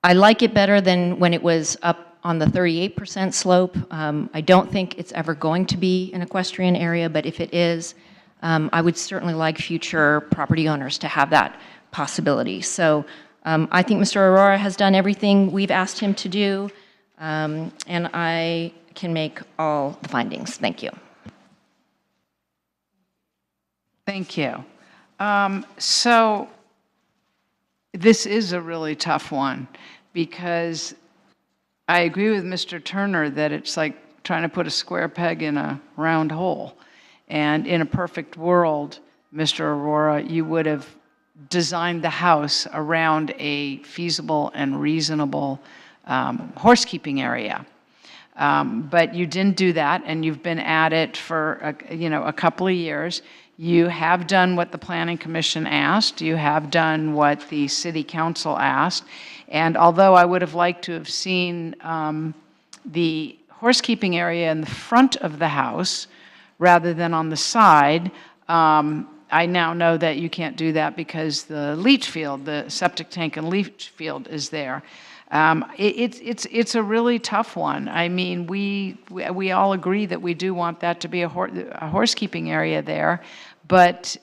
like it better than when it was up on the 38% slope. I don't think it's ever going to be an equestrian area, but if it is, I would certainly like future property owners to have that possibility. So I think Mr. Agoura has done everything we've asked him to do, and I can make all the findings. Thank you. Thank you. So this is a really tough one because I agree with Mr. Turner that it's like trying to put a square peg in a round hole. And in a perfect world, Mr. Agoura, you would have designed the house around a feasible and reasonable horsekeeping area. But you didn't do that, and you've been at it for a couple of years. You have done what the Planning Commission asked. You have done what the City Council asked. And although I would have liked to have seen the horsekeeping area in the front of the house rather than on the side, I now know that you can't do that because the leach field, the septic tank and leach field is there. It's a really tough one. I mean, we all agree that we do want that to be a horsekeeping area there, but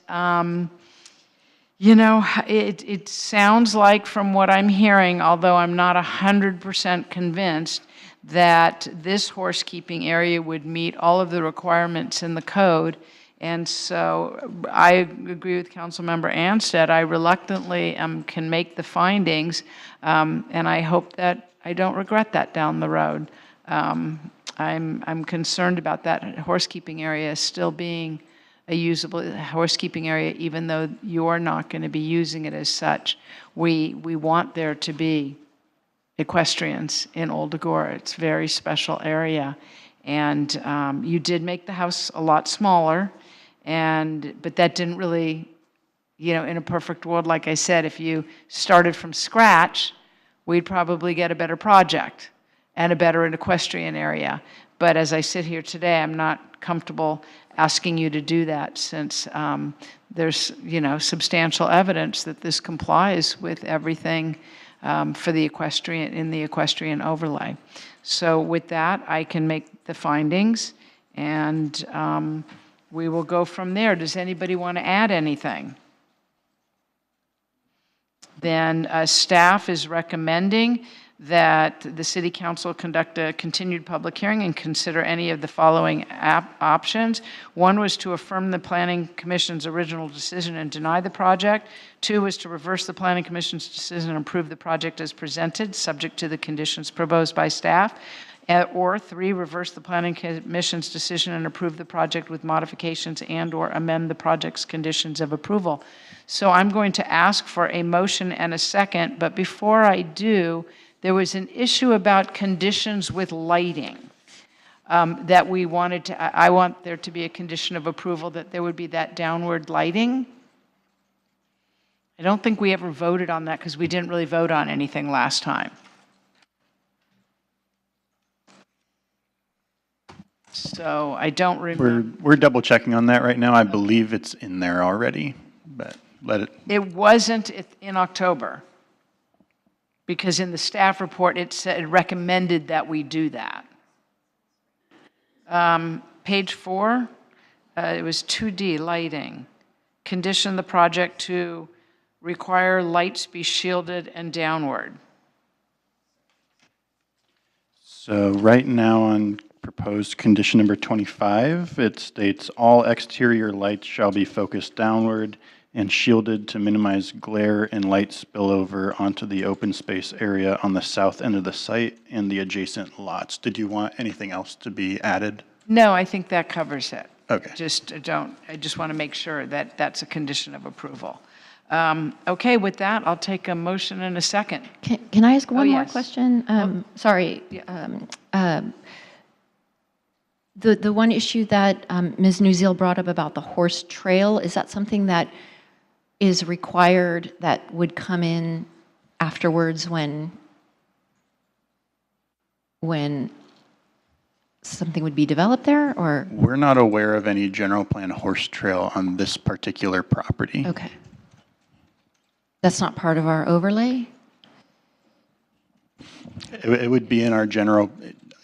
it sounds like from what I'm hearing, although I'm not 100% convinced, that this horsekeeping area would meet all of the requirements in the code. And so I agree with Councilmember Anstead. I reluctantly can make the findings, and I hope that I don't regret that down the road. I'm concerned about that horsekeeping area still being a usable horsekeeping area, even though you're not going to be using it as such. We want there to be equestrians in Old Agoura. It's a very special area. And you did make the house a lot smaller, but that didn't really, in a perfect world, like I said, if you started from scratch, we'd probably get a better project and a better equestrian area. But as I sit here today, I'm not comfortable asking you to do that since there's, substantial evidence that this complies with everything for the equestrian, in the equestrian overlay. So with that, I can make the findings, and we will go from there. Does anybody want to add anything? Then staff is recommending that the City Council conduct a continued public hearing and consider any of the following options. One was to affirm the Planning Commission's original decision and deny the project. 2 was to reverse the Planning Commission's decision and approve the project as presented, subject to the conditions proposed by staff. Or 3, reverse the Planning Commission's decision and approve the project with modifications and/or amend the project's conditions of approval. So I'm going to ask for a motion and a second, but before I do, there was an issue about conditions with lighting that we wanted to, I want there to be a condition of approval that there would be that downward lighting. I don't think we ever voted on that because we didn't really vote on anything last time. So I don't remember. We're double checking on that right now. I believe it's in there already, but let it. It wasn't in October because in the staff report it said, it recommended that we do that. Page 4, it was 2D, lighting. Condition the project to require lights be shielded and downward. So right now on proposed condition number 25, it states all exterior lights shall be focused downward and shielded to minimize glare and light spillover onto the open space area on the south end of the site and the adjacent lots. Did you want anything else to be added? No, I think that covers it. Okay. I just want to make sure that that's a condition of approval. Okay, with that, I'll take a motion in a second. Can I ask one more yes. question? Sorry. The one issue that Ms. Newziel brought up about the horse trail, is that something that is required that would come in afterwards when something would be developed there, or? We're not aware of any general plan horse trail on this particular property. Okay. That's not part of our overlay? It would be in our general,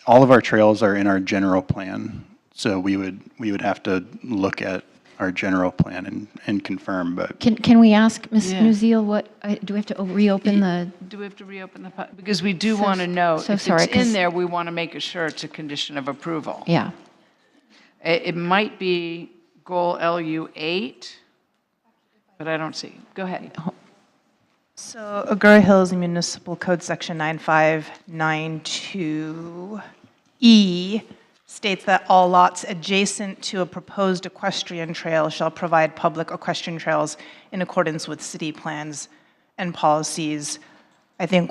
all of our trails are in our general plan. So we would have to look at our general plan and confirm, but. Can we ask Ms. Newziel do we have to reopen the? Do we have to reopen because we do want to know, if sorry, it's in there, we want to make sure it's a condition of approval. Yeah. It might be goal LU8, but I don't see. Go ahead. So Agoura Hills Municipal Code Section 9592E states that all lots adjacent to a proposed equestrian trail shall provide public equestrian trails in accordance with city plans and policies. I think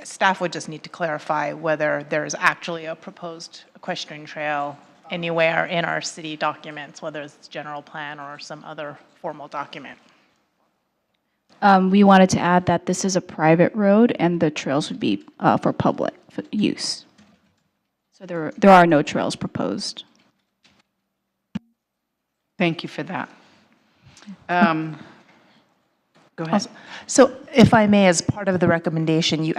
staff would just need to clarify whether there's actually a proposed equestrian trail anywhere in our city documents, whether it's general plan or some other formal document. We wanted to add that this is a private road and the trails would be for public use. So there are no trails proposed. Thank you for that. Go ahead. So if I may, as part of the recommendation, your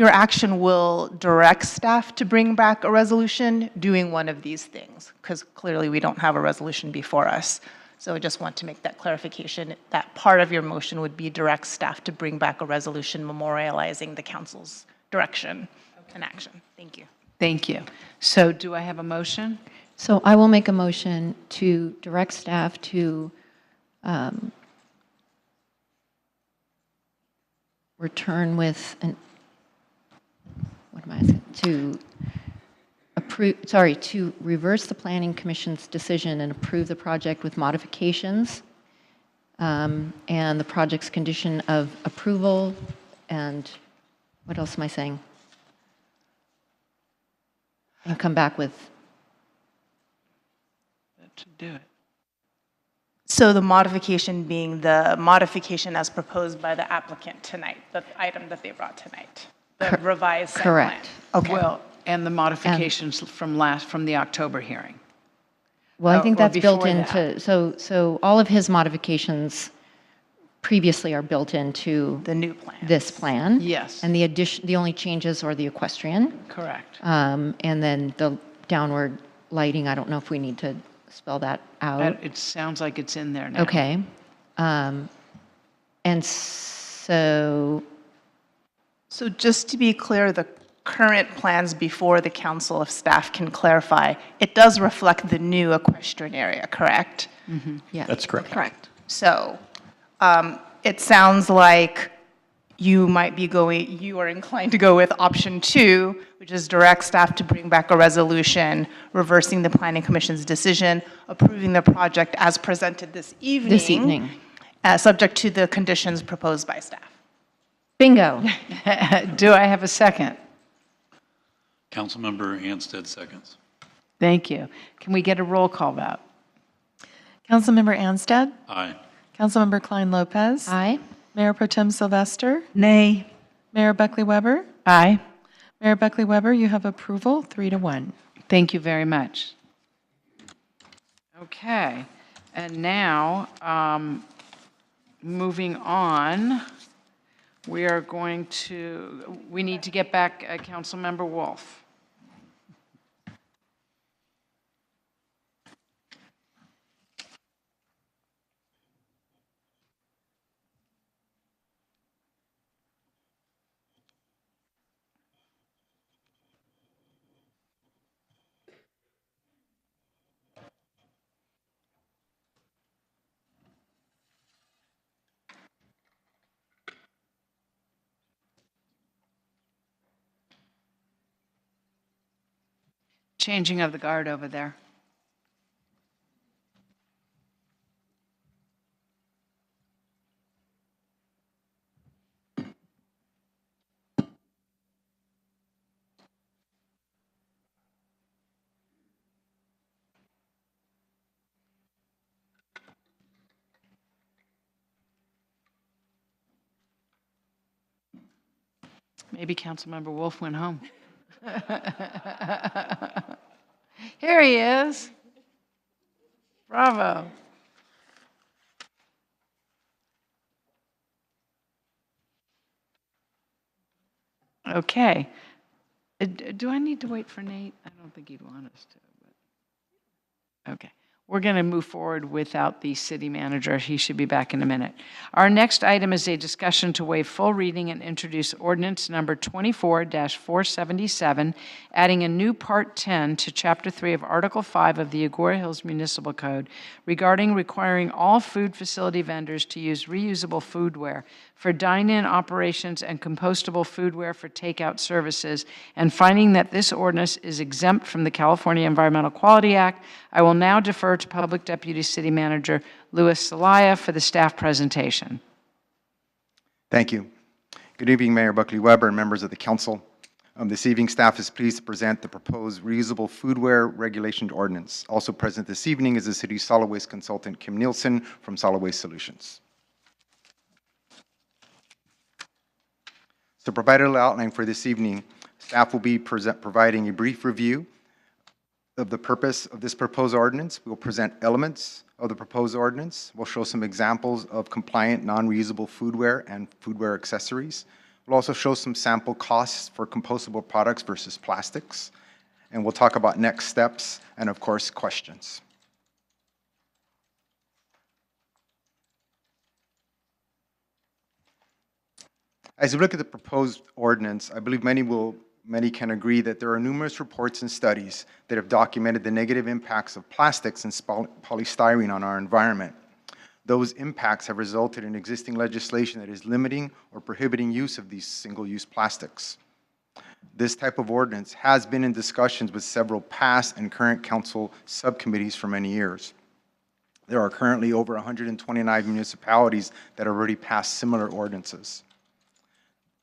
action will direct staff to bring back a resolution doing one of these things, because clearly we don't have a resolution before us. So I just want to make that clarification. That part of your motion would be direct staff to bring back a resolution memorializing the council's direction and action. Thank you. Thank you. So do I have a motion? So I will make a motion to direct staff to return with to reverse the Planning Commission's decision and approve the project with modifications, and the project's condition of approval, and what else am I saying? And come back with. That should do it. So the modification being the modification as proposed by the applicant tonight, the item that they brought tonight, the revised site plan. Correct. Okay. Well, and the modifications from the October hearing. Well, I think or that's built before into, so all of his modifications previously are built into the new plan. This plan. Yes. And the only changes are the equestrian. Correct. And then the downward lighting, I don't know if we need to spell that out. It sounds like it's in there now. Okay. And so. So just to be clear, the current plans before the council, if staff can clarify, it does reflect the new equestrian area, correct? Mm-hmm. Yeah. That's correct. Correct. So it sounds like you are inclined to go with option 2, which is direct staff to bring back a resolution reversing the Planning Commission's decision, approving the project as presented this evening. Subject to the conditions proposed by staff. Bingo. Do I have a second? Councilmember Anstead seconds. Thank you. Can we get a roll call vote? Councilmember Anstead? Aye. Councilmember Klein Lopez? Aye. Mayor Pro Tem Sylvester? Nay. Mayor Buckley Weber? Aye. Mayor Buckley Weber, you have approval, 3-1. Thank you very much. Okay, and now, moving on, we need to get back Councilmember Wolf. changing of the guard over there. Maybe Councilmember Wolf went home. Here he is. Bravo. Okay. Do I need to wait for Nate? I don't think he'd want us to. But. Okay. We're going to move forward without the city manager. He should be back in a minute. Our next item is a discussion to waive full reading and introduce ordinance number 24-477, adding a new Part 10 to Chapter 3 of Article 5 of the Agoura Hills Municipal Code regarding requiring all food facility vendors to use reusable foodware for dine-in operations and compostable foodware for takeout services, and finding that this ordinance is exempt from the California Environmental Quality Act. I will now defer to Public Deputy City Manager Louis Celaya for the staff presentation. Thank you. Good evening, Mayor Buckley Weber and members of the council. This evening, staff is pleased to present the proposed reusable foodware regulation ordinance. Also present this evening is the city's solid waste consultant, Kim Nielsen, from Solid Waste Solutions. So, provided an outline for this evening, staff will be providing a brief review of the purpose of this proposed ordinance. We will present elements of the proposed ordinance. We'll show some examples of compliant non-reusable foodware and foodware accessories. We'll also show some sample costs for compostable products versus plastics. And we'll talk about next steps and, of course, questions. As we look at the proposed ordinance, I believe many can agree that there are numerous reports and studies that have documented the negative impacts of plastics and polystyrene on our environment. Those impacts have resulted in existing legislation that is limiting or prohibiting use of these single-use plastics. This type of ordinance has been in discussions with several past and current council subcommittees for many years. There are currently over 129 municipalities that have already passed similar ordinances.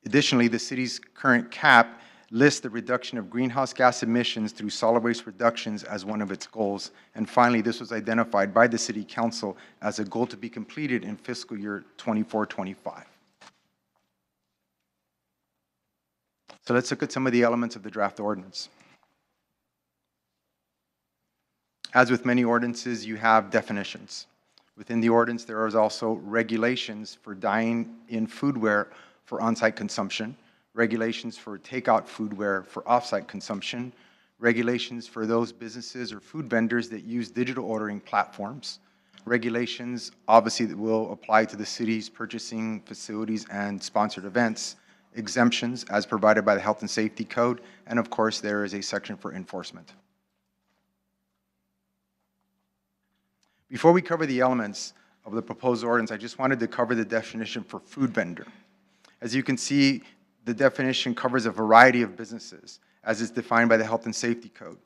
Additionally, the city's current cap lists the reduction of greenhouse gas emissions through solid waste reductions as one of its goals. And finally, this was identified by the City Council as a goal to be completed in fiscal year 24-25. So let's look at some of the elements of the draft ordinance. As with many ordinances, you have definitions. Within the ordinance, there is also regulations for dine-in foodware for on-site consumption, regulations for takeout foodware for off-site consumption, regulations for those businesses or food vendors that use digital ordering platforms, regulations obviously that will apply to the city's purchasing facilities and sponsored events, exemptions as provided by the Health and Safety Code, and of course there is a section for enforcement. Before we cover the elements of the proposed ordinance, I just wanted to cover the definition for food vendor. As you can see, the definition covers a variety of businesses, as is defined by the Health and Safety Code,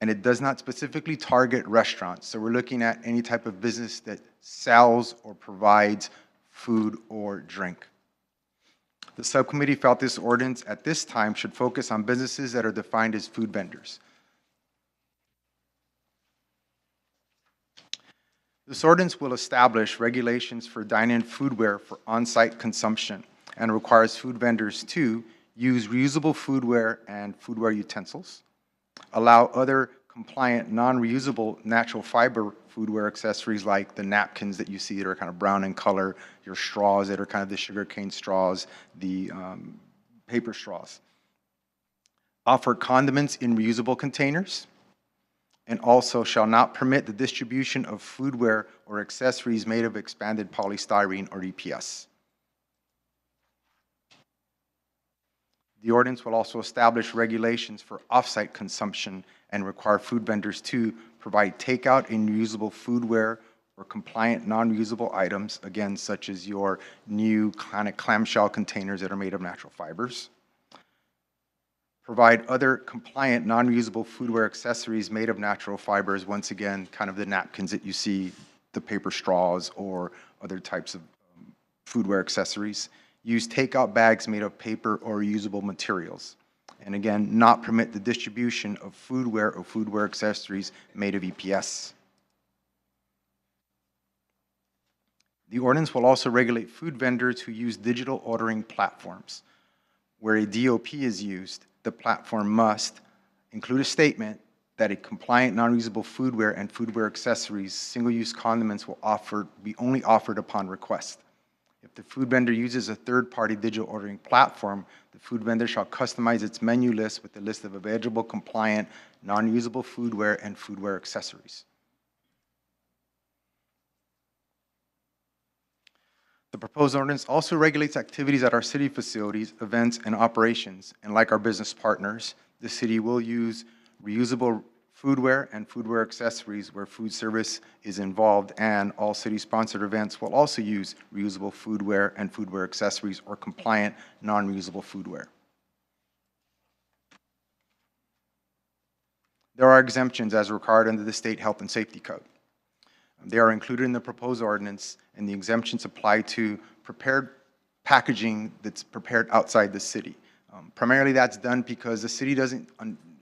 and it does not specifically target restaurants. So we're looking at any type of business that sells or provides food or drink. The subcommittee felt this ordinance at this time should focus on businesses that are defined as food vendors. This ordinance will establish regulations for dine-in foodware for on-site consumption and requires food vendors to use reusable foodware and foodware utensils, allow other compliant non-reusable natural fiber foodware accessories like the napkins that you see that are kind of brown in color, your straws that are kind of the sugarcane straws, the paper straws. Offer condiments in reusable containers, and also shall not permit the distribution of foodware or accessories made of expanded polystyrene or EPS. The ordinance will also establish regulations for off-site consumption and require food vendors to provide takeout in reusable foodware or compliant non-reusable items, again, such as your new clamshell containers that are made of natural fibers. Provide other compliant, non-reusable foodware accessories made of natural fibers, once again, kind of the napkins that you see, the paper straws, or other types of foodware accessories. Use takeout bags made of paper or reusable materials. And again, not permit the distribution of foodware or foodware accessories made of EPS. The ordinance will also regulate food vendors who use digital ordering platforms. Where a DOP is used, the platform must include a statement that a compliant, non-reusable foodware and foodware accessories, single-use condiments will be only offered upon request. If the food vendor uses a third-party digital ordering platform, the food vendor shall customize its menu list with a list of available compliant, non-reusable foodware and foodware accessories. The proposed ordinance also regulates activities at our city facilities, events, and operations. And like our business partners, the city will use reusable foodware and foodware accessories where food service is involved, and all city-sponsored events will also use reusable foodware and foodware accessories or compliant, non-reusable foodware. There are exemptions as required under the State Health and Safety Code. They are included in the proposed ordinance, and the exemptions apply to prepared packaging that's prepared outside the city. Primarily that's done because the city doesn't,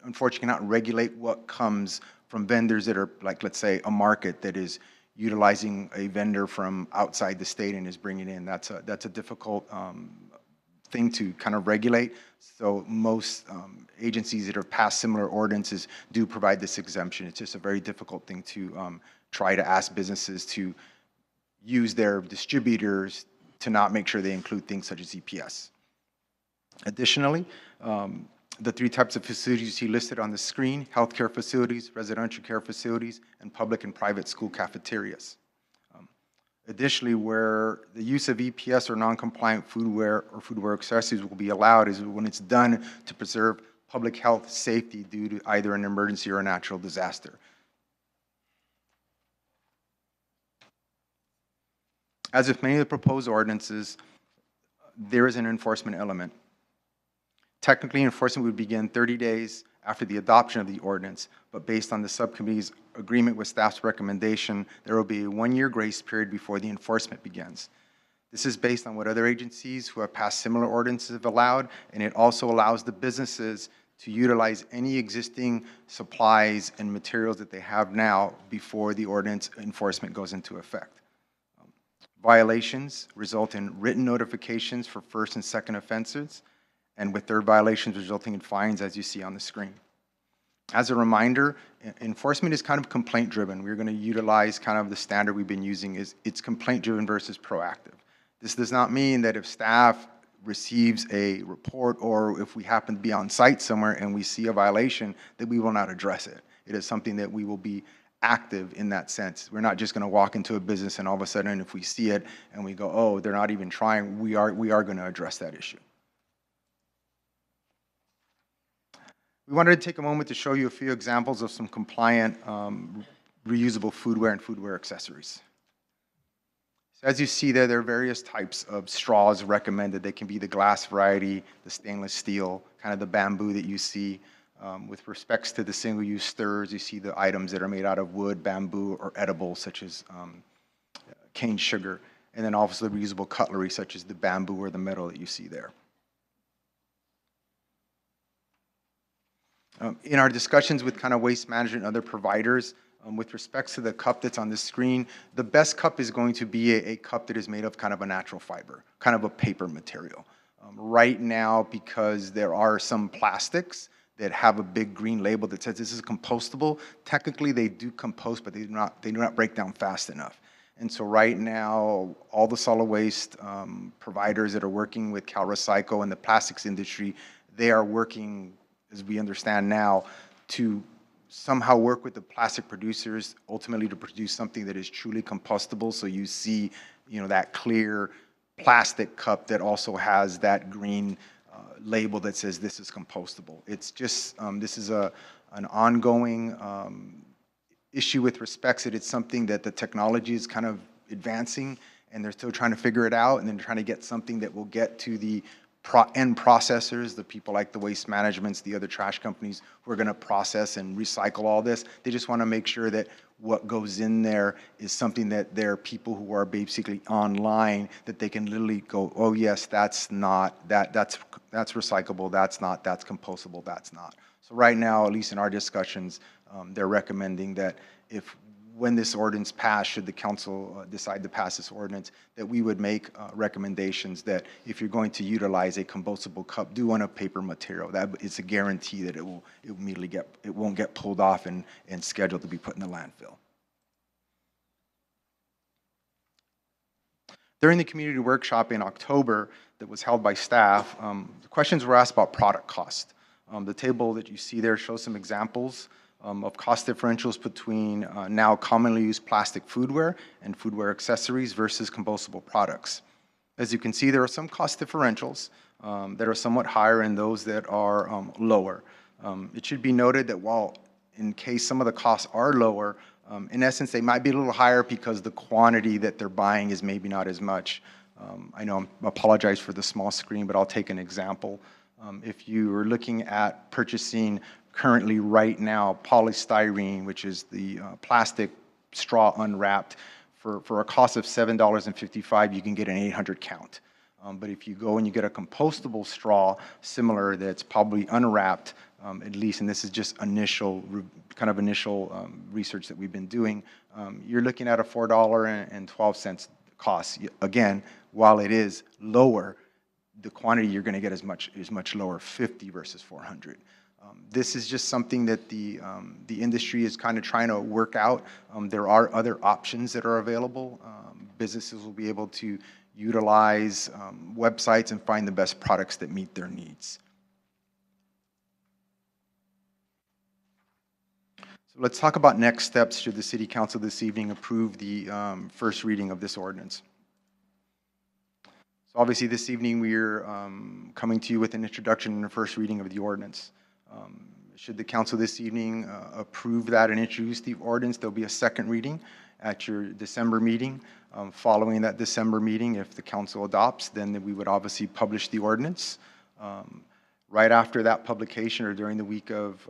unfortunately, cannot regulate what comes from vendors that are, like, let's say, a market that is utilizing a vendor from outside the state and is bringing in. That's a difficult thing to kind of regulate. So most agencies that have passed similar ordinances do provide this exemption. It's just a very difficult thing to try to ask businesses to use their distributors to not make sure they include things such as EPS. Additionally, the three types of facilities you see listed on the screen: healthcare facilities, residential care facilities, and public and private school cafeterias. Additionally, where the use of EPS or non-compliant foodware or foodware accessories will be allowed is when it's done to preserve public health safety due to either an emergency or a natural disaster. As with many of the proposed ordinances, there is an enforcement element. Technically, enforcement would begin 30 days after the adoption of the ordinance, but based on the subcommittee's agreement with staff's recommendation, there will be a 1-year grace period before the enforcement begins. This is based on what other agencies who have passed similar ordinances have allowed, and it also allows the businesses to utilize any existing supplies and materials that they have now before the ordinance enforcement goes into effect. Violations result in written notifications for first and second offenses, and with third violations resulting in fines, as you see on the screen. As a reminder, enforcement is kind of complaint-driven. We're going to utilize kind of the standard we've been using is it's complaint-driven versus proactive. This does not mean that if staff receives a report or if we happen to be on site somewhere and we see a violation, that we will not address it. It is something that we will be active in that sense. We're not just going to walk into a business and all of a sudden if we see it and we go, oh, they're not even trying, we are going to address that issue. We wanted to take a moment to show you a few examples of some compliant reusable foodware and foodware accessories. So as you see there are various types of straws recommended. They can be the glass variety, the stainless steel, kind of the bamboo that you see. With respects to the single-use stirrers, you see the items that are made out of wood, bamboo, or edible, such as cane sugar, and then also the reusable cutlery, such as the bamboo or the metal that you see there. In our discussions with kind of waste management and other providers, with respects to the cup that's on the screen, the best cup is going to be a cup that is made of kind of a natural fiber, kind of a paper material. Right now, because there are some plastics that have a big green label that says this is compostable, technically they do compost, but they do not break down fast enough. And so right now, all the solid waste providers that are working with CalRecycle and the plastics industry, they are working, as we understand now, to somehow work with the plastic producers ultimately to produce something that is truly compostable. So you see, that clear plastic cup that also has that green label that says this is compostable. It's just, this is an ongoing issue with respects that it's something that the technology is kind of advancing and they're still trying to figure it out, and then trying to get something that will get to the end processors, the people like the waste managements, the other trash companies who are going to process and recycle all this. They just want to make sure that what goes in there is something that there are people who are basically online that they can literally go, oh yes, that's not, that's recyclable, that's not, that's compostable, that's not. So right now, at least in our discussions, they're recommending that when this ordinance passed, should the council decide to pass this ordinance, that we would make recommendations that if you're going to utilize a compostable cup, do on a paper material. That it's a guarantee that it won't get pulled off and scheduled to be put in the landfill. During the community workshop in October that was held by staff, the questions were asked about product cost. The table that you see there shows some examples of cost differentials between now commonly used plastic foodware and foodware accessories versus compostable products. As you can see, there are some cost differentials that are somewhat higher and those that are lower. It should be noted that while in case some of the costs are lower, in essence, they might be a little higher because the quantity that they're buying is maybe not as much. I know I apologize for the small screen, but I'll take an example. If you are looking at purchasing currently right now polystyrene, which is the plastic straw unwrapped, for a cost of $7.55, you can get an 800 count. But if you go and you get a compostable straw similar that's probably unwrapped, at least, and this is just initial research that we've been doing, you're looking at a $4.12 cost. Again, while it is lower, the quantity you're going to get is much lower, 50 versus 400. This is just something that the industry is kind of trying to work out. There are other options that are available. Businesses will be able to utilize websites and find the best products that meet their needs. So let's talk about next steps should the City Council this evening approve the first reading of this ordinance. So obviously this evening we're coming to you with an introduction and a first reading of the ordinance. Should the council this evening approve that and introduce the ordinance, there'll be a second reading at your December meeting. Following that December meeting, if the council adopts, then we would obviously publish the ordinance. Right after that publication or during the week of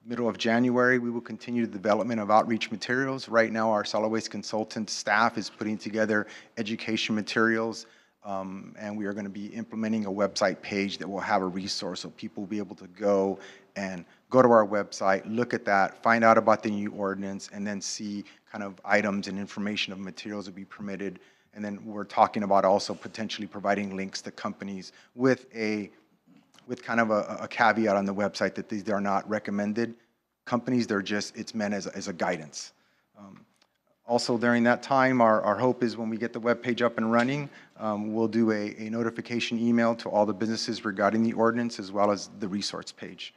middle of January, we will continue the development of outreach materials. Right now, our solid waste consultant staff is putting together education materials, and we are going to be implementing a website page that will have a resource so people will be able to go to our website, look at that, find out about the new ordinance, and then see kind of items and information of materials that be permitted. And then we're talking about also potentially providing links to companies with kind of a caveat on the website that these are not recommended companies. It's meant as a guidance. Also during that time, our hope is when we get the webpage up and running, we'll do a notification email to all the businesses regarding the ordinance as well as the resource page.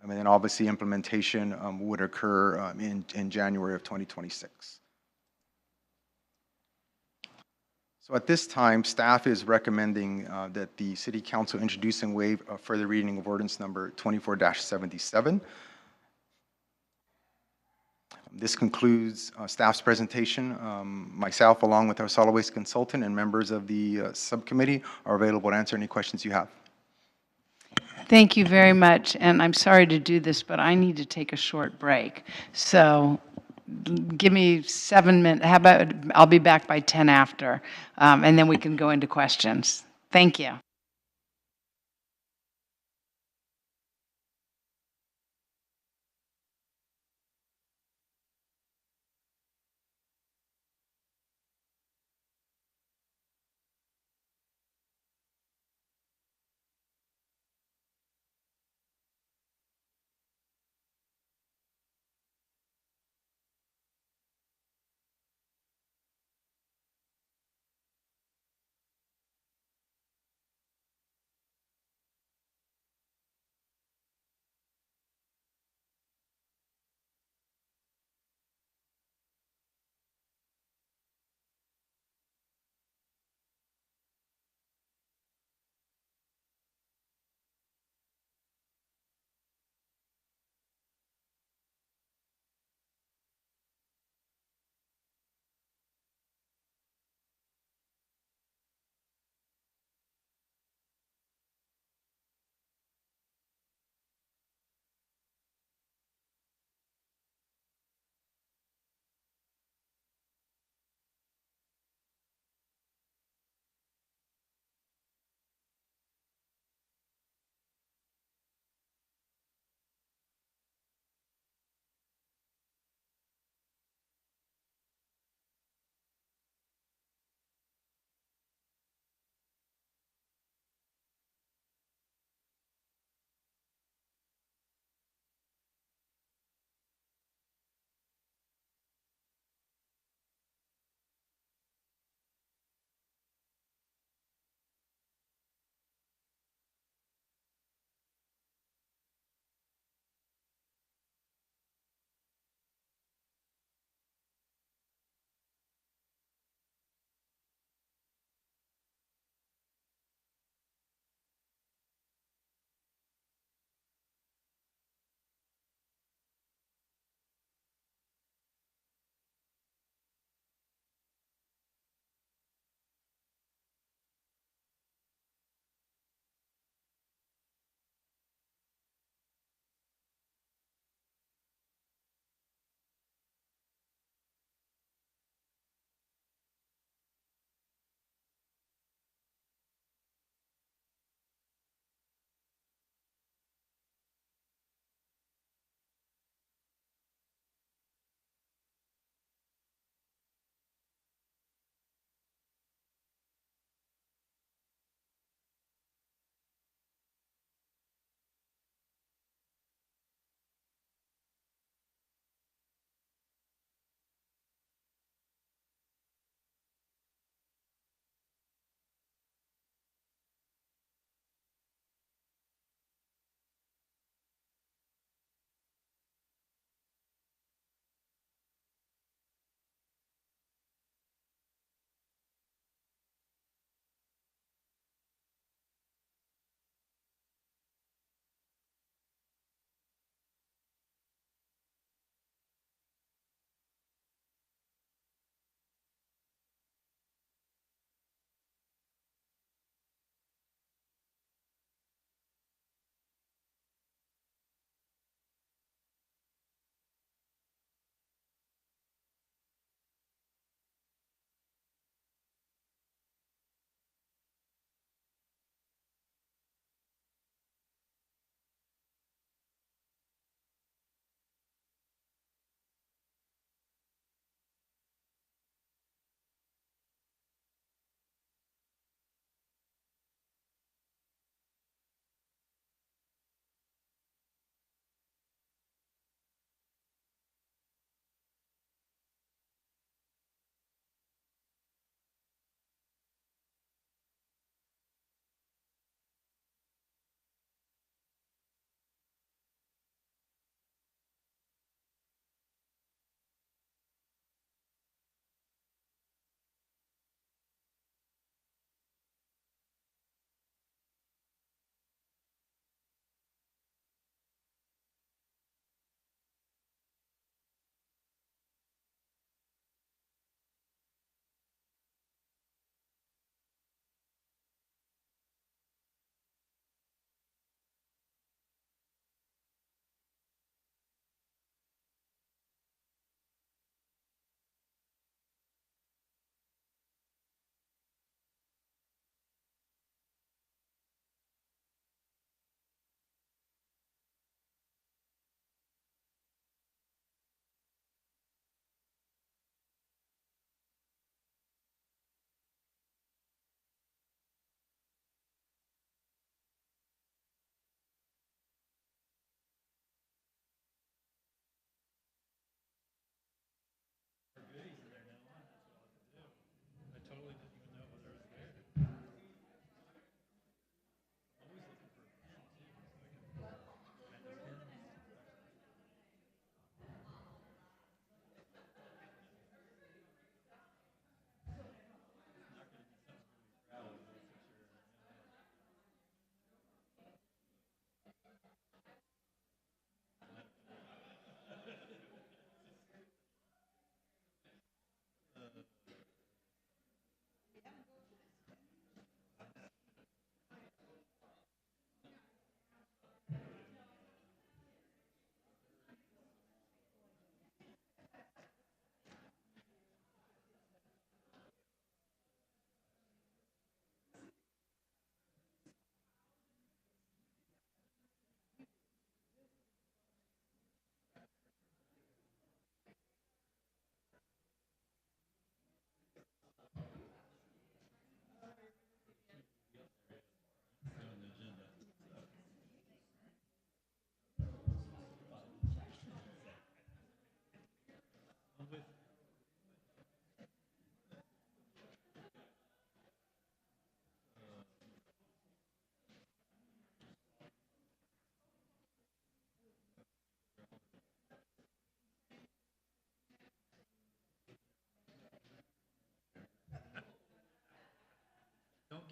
And then obviously implementation would occur in January of 2026. So at this time, staff is recommending that the City Council introduce and waive a further reading of ordinance number 24-77. This concludes staff's presentation. Myself, along with our solid waste consultant and members of the subcommittee, are available to answer any questions you have. Thank you very much, and I'm sorry to do this, but I need to take a short break. So give me 7 minutes. How about I'll be back by 10 after, and then we can go into questions. Thank you.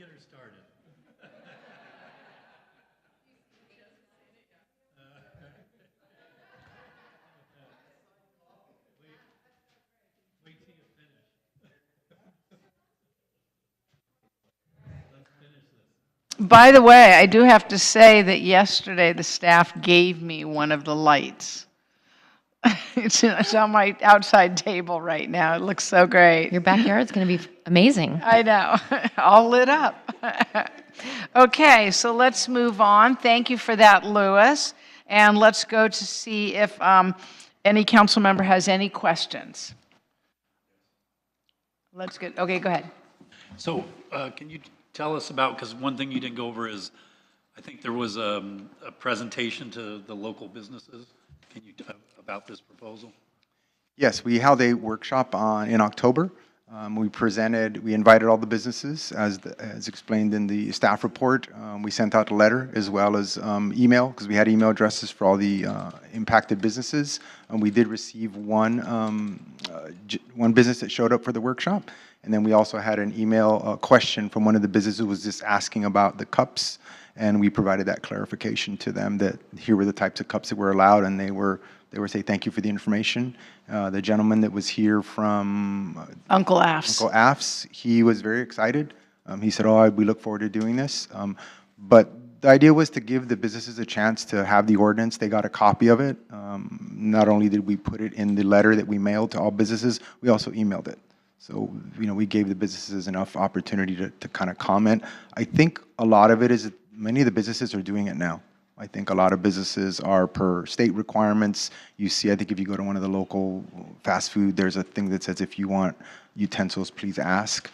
get her started. Wait till you finish. Let's finish this. By the way, I do have to say that yesterday the staff gave me one of the lights. It's on my outside table right now. It looks so great. Your backyard's going to be amazing. I know, all lit up. Okay, so let's move on. Thank you for that, Louis. And let's go to see if any council member has any questions. Let's get, okay, go ahead. So can you tell us about, because one thing you didn't go over is, I think there was a presentation to the local businesses. Can you about this proposal? Yes, we held a workshop in October. We invited all the businesses, as explained in the staff report. We sent out a letter as well as email, because we had email addresses for all the impacted businesses. And we did receive one business that showed up for the workshop. And then we also had an email question from one of the businesses who was just asking about the cups. And we provided that clarification to them that here were the types of cups that were allowed, and they were saying thank you for the information. The gentleman that was here from Uncle Afs. Uncle Afs, he was very excited. He said, "Oh, we look forward to doing this." But the idea was to give the businesses a chance to have the ordinance. They got a copy of it. Not only did we put it in the letter that we mailed to all businesses, we also emailed it. So, we gave the businesses enough opportunity to kind of comment. I think a lot of it is many of the businesses are doing it now. I think a lot of businesses are per state requirements. You see, I think if you go to one of the local fast food, there's a thing that says if you want utensils, please ask.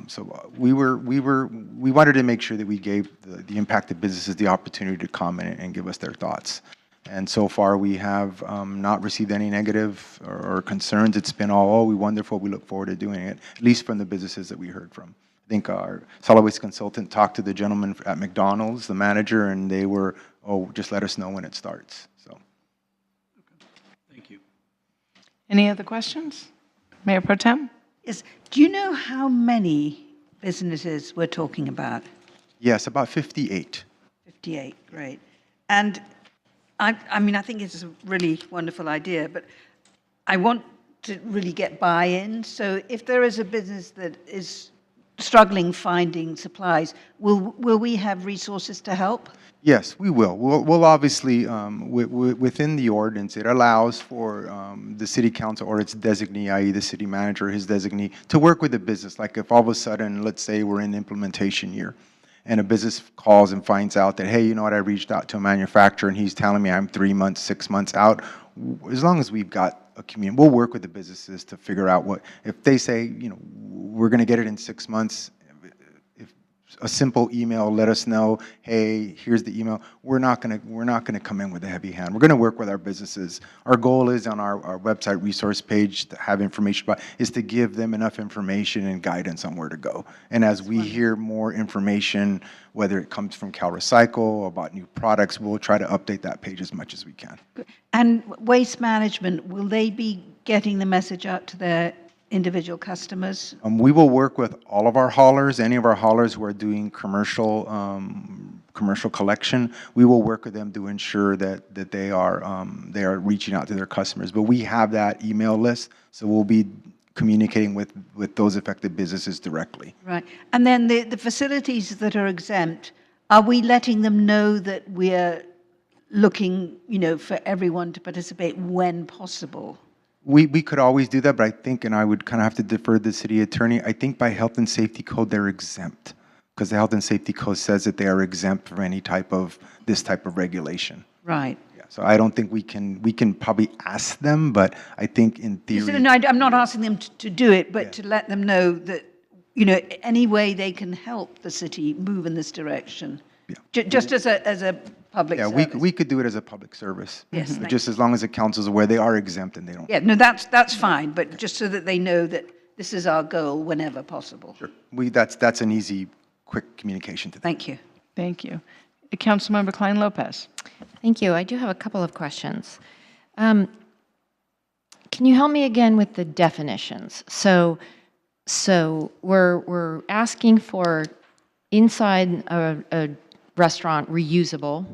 So we wanted to make sure that we gave the impacted businesses the opportunity to comment and give us their thoughts. And so far, we have not received any negative or concerns. It's been all, wonderful. We look forward to doing it, at least from the businesses that we heard from. I think our solid waste consultant talked to the gentleman at McDonald's, the manager, and they were, just let us know when it starts. So, Thank you. Any other questions? Mayor Pro Tem? Yes. Do you know how many businesses we're talking about? yes, about 58. 58, great. And I mean, I think it's a really wonderful idea, but I want to really get buy-in. So if there is a business that is struggling finding supplies, will we have resources to help? Yes, we will. We'll obviously, within the ordinance, it allows for the city council or its designee, i.e. the city manager, his designee, to work with the business. Like if all of a sudden, let's say we're in implementation year, and a business calls and finds out that, hey, you know what, I reached out to a manufacturer and he's telling me I'm 3 months, 6 months out. As long as we've got a community, we'll work with the businesses to figure out what, if they say, we're going to get it in 6 months, if a simple email, let us know, hey, here's the email. We're not going to come in with a heavy hand. We're going to work with our businesses. Our goal is on our website resource page to have information about, is to give them enough information and guidance on where to go. And as we hear more information, whether it comes from Cal Recycle or about new products, we'll try to update that page as much as we can. And waste management, will they be getting the message out to their individual customers? We will work with all of our haulers, any of our haulers who are doing commercial collection. We will work with them to ensure that they are reaching out to their customers. But we have that email list, so we'll be communicating with those affected businesses directly. Right. And then the facilities that are exempt, are we letting them know that we're looking, for everyone to participate when possible? We could always do that, but I think, and I would kind of have to defer to the city attorney, I think by health and safety code, they're exempt, because the health and safety code says that they are exempt from any this type of regulation. Right. Yeah, so I don't think we can probably ask them, but I think in theory. No, I'm not asking them to do it, but to let them know that, any way they can help the city move in this direction. Yeah. Just as a public service. Yeah, we could do it as a public service. Yes, just as long as the council's aware, they are exempt and they don't. Yeah, no, that's fine, but just so that they know that this is our goal whenever possible. Sure. That's an easy, quick communication to them. Thank you. Thank you. Councilmember Klein-Lopez. Thank you. I do have a couple of questions. Can you help me again with the definitions? So we're asking for inside a restaurant reusable,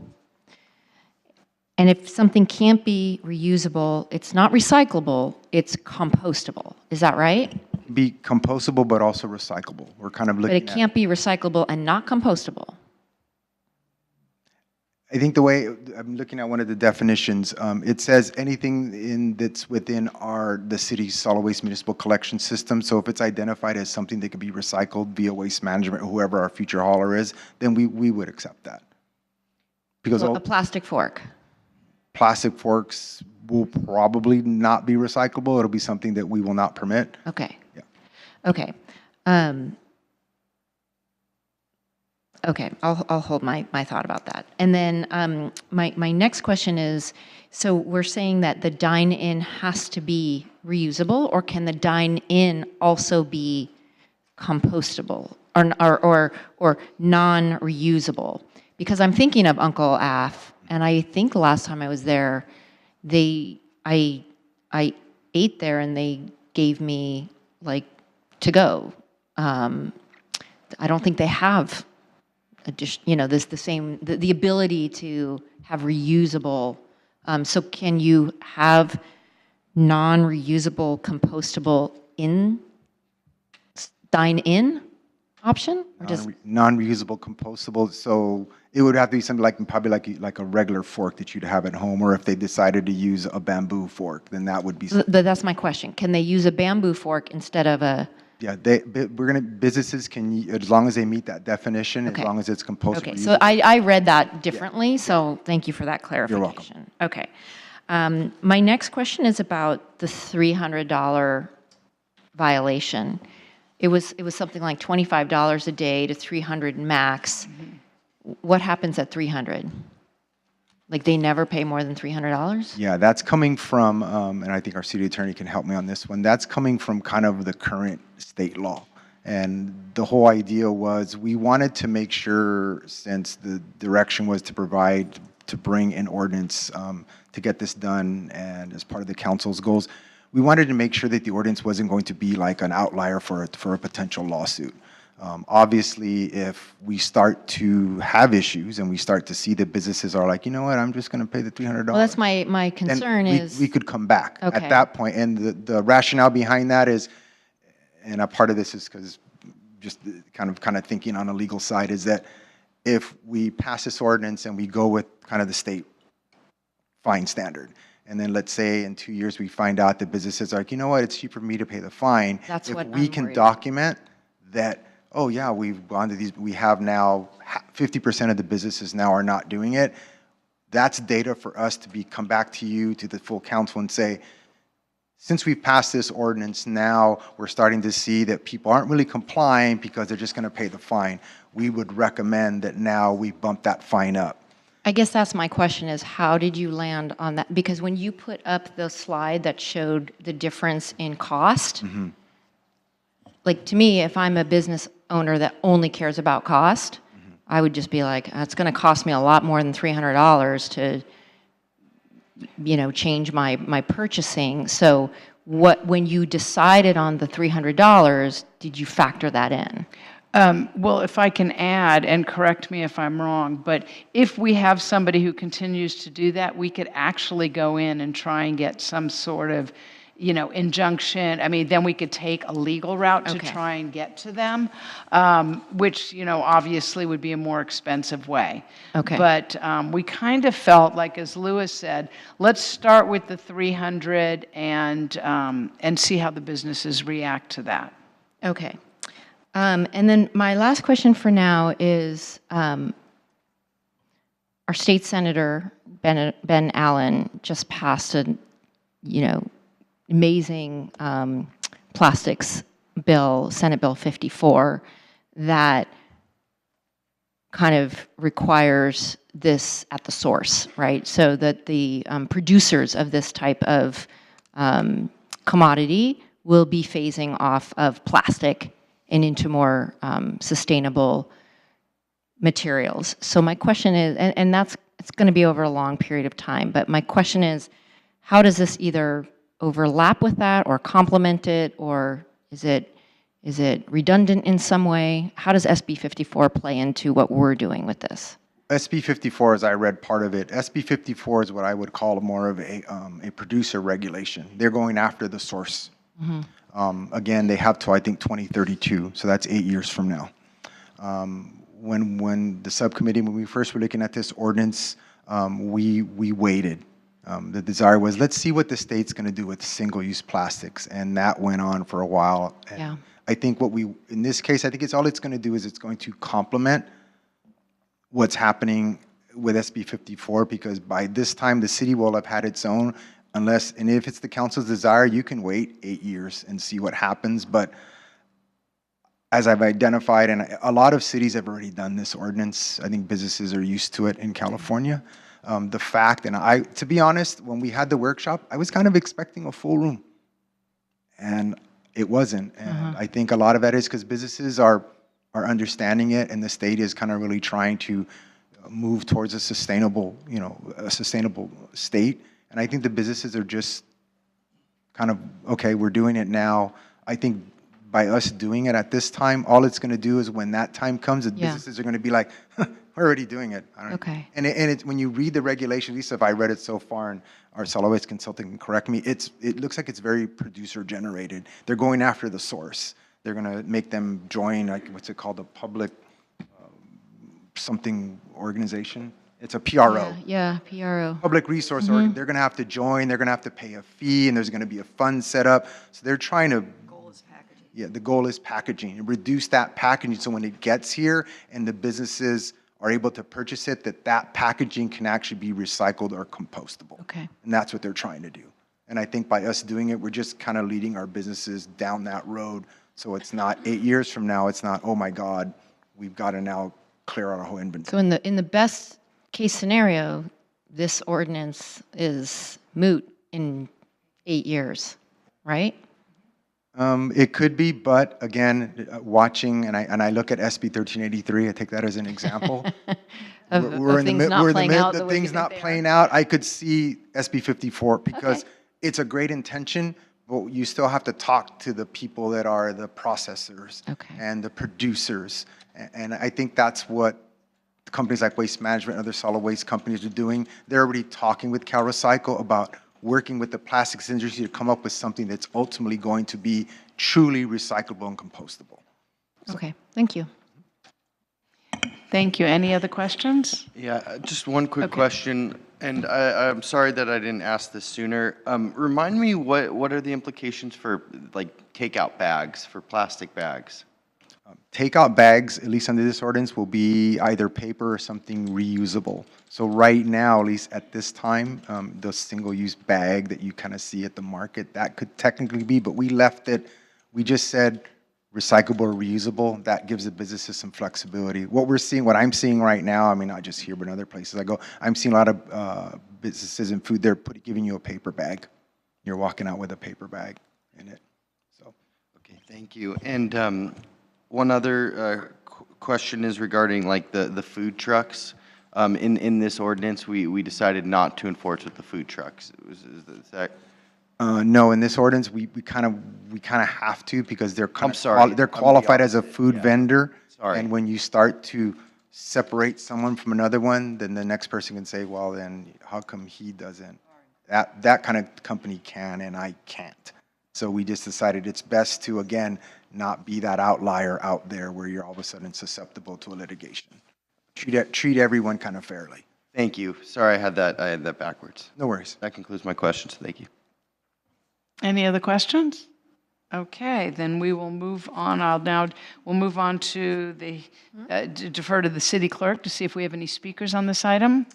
and if something can't be reusable, it's not recyclable, it's compostable. Is that right? Be compostable, but also recyclable. We're kind of But looking it can't be recyclable and not compostable. I think the way I'm looking at one of the definitions, it says anything that's within the city's solid waste municipal collection system. So if it's identified as something that could be recycled via waste management or whoever our future hauler is, then we would accept that. Because So a plastic fork. plastic forks will probably not be recyclable. It'll be something that we will not permit. Okay. Yeah. Okay. Okay, I'll hold my thought about that. And then my next question is, so we're saying that the dine-in has to be reusable, or can the dine-in also be compostable or non-reusable? Because I'm thinking of Uncle Af, and I think the last time I was there, I ate there and they gave me like to go. I don't think they have the ability to have reusable. So can you have non-reusable, compostable dine-in option? Or just Non-reusable, compostable. So it would have to be something like probably like a regular fork that you'd have at home, or if they decided to use a bamboo fork, then that would be. That's my question. Can they use a bamboo fork instead of a? Yeah, businesses can, as long as they meet that definition, Okay. as long as it's compostable. Okay, so I read that differently, so thank you for that clarification. You're welcome. Okay. My next question is about the $300 violation. It was something like $25 a day to $300 max. What happens at $300? Like they never pay more than $300? Yeah, that's coming from, and I think our city attorney can help me on this one, that's coming from kind of the current state law. And the whole idea was we wanted to make sure, since the direction was to bring an ordinance to get this done, and as part of the council's goals, we wanted to make sure that the ordinance wasn't going to be like an outlier for a potential lawsuit. Obviously, if we start to have issues and we start to see that businesses are like, you know what, I'm just going to pay the $300. Well, that's my concern is. We could come back Okay. at that point. And the rationale behind that is, and a part of this is because just kind of thinking on a legal side, is that if we pass this ordinance and we go with kind of the state fine standard, and then let's say in 2 years we find out that businesses are like, you know what, it's cheaper for me to pay the fine. That's if what we I'm can worried document that, oh yeah, we've gone to these, we have now 50% of the businesses now are not doing it. That's data for us to come back to you, to the full council, and say, since we've passed this ordinance, now we're starting to see that people aren't really complying because they're just going to pay the fine. We would recommend that now we bump that fine up. I guess that's my question is how did you land on that? Because when you put up the slide that showed the difference in cost, like to me, if I'm a business owner that only cares about cost, I would just be like, it's going to cost me a lot more than $300 to, change my purchasing. So when you decided on the $300, did you factor that in? Well, if I can add, and correct me if I'm wrong, but if we have somebody who continues to do that, we could actually go in and try and get some sort of, injunction. I mean, then we could take a legal route to try and get to them, which, obviously would be a more expensive way. Okay. But we kind of felt like, as Louis said, let's start with the 300 and see how the businesses react to that. Okay. And then my last question for now is our state senator, Ben Allen, just passed a, amazing plastics bill, Senate Bill 54, that kind of requires this at the source, right? So that the producers of this type of commodity will be phasing off of plastic and into more sustainable materials. So my question is, and it's going to be over a long period of time, but my question is, how does this either overlap with that or complement it, or is it Is it redundant in some way? How does SB 54 play into what we're doing with this? SB 54, as I read part of it, SB 54 is what I would call more of a producer regulation. They're going after the source. Again, they have till I think 2032, so that's 8 years from now. When the subcommittee, when we first were looking at this ordinance, we waited. The desire was, let's see what the state's going to do with single-use plastics, and that went on for a while. And Yeah. I think in this case, I think all it's going to do is it's going to complement what's happening with SB 54, because by this time the city will have had its own, and if it's the council's desire, you can wait 8 years and see what happens. But as I've identified, and a lot of cities have already done this ordinance, I think businesses are used to it in California. The fact, and to be honest, when we had the workshop, I was kind of expecting a full room, and it wasn't. And I think a lot of that is because businesses are understanding it, and the state is kind of really trying to move towards a sustainable state. And I think the businesses are just kind of, okay, we're doing it now. I think by us doing it at this time, all it's going to do is when that time comes, the businesses are going to be like, huh, we're already doing it. Okay. And it's when you read the regulation, at least if I read it so far, and our solid waste consultant can correct me, it looks like it's very producer generated. They're going after the source. They're going to make them join, like, what's it called, a public something organization. It's a PRO. Yeah, PRO. Public resource organ. They're going to have to join. They're going to have to pay a fee, and there's going to be a fund set up. So they're trying to. Yeah, the goal is packaging, and reduce that packaging so when it gets here and the businesses are able to purchase it, that packaging can actually be recycled or compostable. Okay. And that's what they're trying to do. And I think by us doing it, we're just kind of leading our businesses down that road. So it's not 8 years from now, it's not, oh my God, we've got to now clear out our whole inventory. So in the best case scenario, this ordinance is moot in 8 years, right? It could be, but again, watching, and I look at SB 1383, I take that as an example. Of things not playing out the way we things think not they playing out. I could see SB 54 because it's a great intention, but you still have to talk to the people that are the processors and the producers. And I think that's what companies like Waste Management and other solid waste companies are doing. They're already talking with CalRecycle about working with the plastics industry to come up with something that's ultimately going to be truly recyclable and compostable. Okay, thank you. Thank you. Any other questions? Yeah, just one quick question, and I'm sorry that I didn't ask this sooner. Remind me, what are the implications for like takeout bags, for plastic bags? Takeout bags, at least under this ordinance, will be either paper or something reusable. So right now, at least at this time, the single-use bag that you kind of see at the market, that could technically be, but we left it, we just said recyclable or reusable. That gives the businesses some flexibility. What I'm seeing right now, I mean, not just here, but in other places I'm seeing a lot of businesses in food, they're giving you a paper bag. You're walking out with a paper bag in it. So. Okay, thank you. And one other question is regarding like the food trucks. In this ordinance, we decided not to enforce with the food trucks. Is that? No, in this ordinance, we kind of have to because they're they're I'm qualified as a food vendor. Sorry. And when you start to separate someone from another one, then the next person can say, well, then how come he doesn't? That kind of company can, and I can't. So we just decided it's best to, again, not be that outlier out there where you're all of a sudden susceptible to a litigation. Treat everyone kind of fairly. Thank you. Sorry, I had that backwards. No worries. That concludes my questions. Thank you. Any other questions? Okay, then we will move on. We'll move on to defer to the city clerk to see if we have any speakers on this item.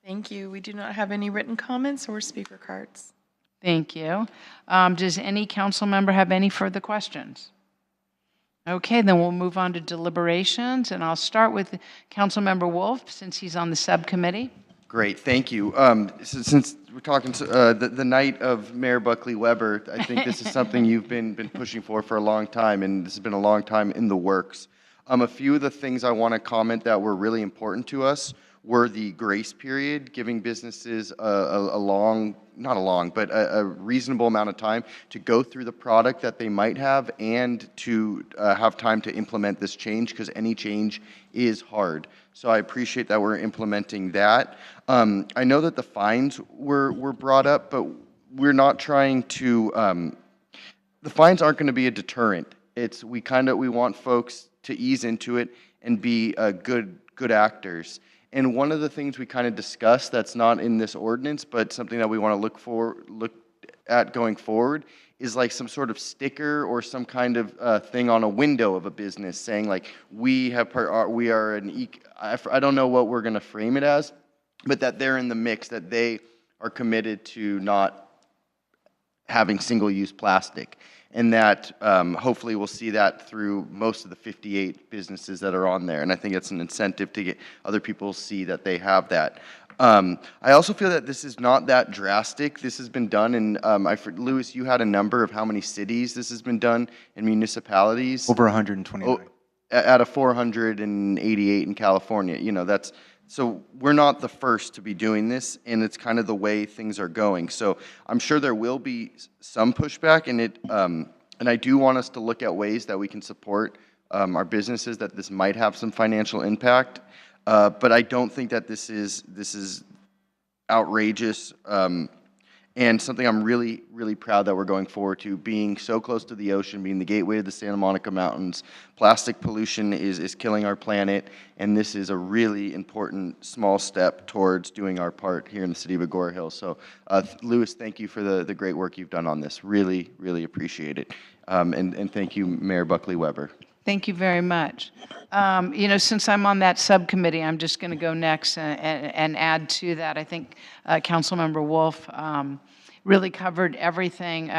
Thank you. We do not have any written comments or speaker cards. Thank you. Does any council member have any further questions? Okay, then we'll move on to deliberations, and I'll start with Councilmember Wolf, since he's on the subcommittee. Great, thank you. Since we're talking the night of Mayor Buckley Weber, I think this is something you've been pushing for a long time, and this has been a long time in the works. A few of the things I want to comment that were really important to us worthy grace period, giving businesses a reasonable amount of time to go through the product that they might have and to have time to implement this change, because any change is hard. So I appreciate that we're implementing that. I know that the fines were brought up, but we're not trying to, the fines aren't going to be a deterrent. We want folks to ease into it and be good actors. And one of the things we kind of discussed that's not in this ordinance, but something that we want to look at going forward, is like some sort of sticker or some kind of thing on a window of a business saying like, we are I don't know what we're going to frame it as, but that they're in the mix, that they are committed to not having single-use plastic. And that hopefully we'll see that through most of the 58 businesses that are on there. And I think it's an incentive to get other people to see that they have that. I also feel that this is not that drastic. This has been done in, Louis, you had a number of how many cities this has been done in municipalities? Over 129. Out of 488 in California. You know, so we're not the first to be doing this, and it's kind of the way things are going. So I'm sure there will be some pushback, and I do want us to look at ways that we can support our businesses, that this might have some financial impact. But I don't think that this is outrageous, and something I'm really, really proud that we're going forward to, being so close to the ocean, being the gateway to the Santa Monica Mountains. Plastic pollution is killing our planet, and this is a really important small step towards doing our part here in the city of Agoura Hills. So, Louis, thank you for the great work you've done on this. Really, really appreciate it. And thank you, Mayor Buckley Weber. Thank you very much. You know, since I'm on that subcommittee, I'm just going to go next and add to that. I think Councilmember Wolf really covered everything.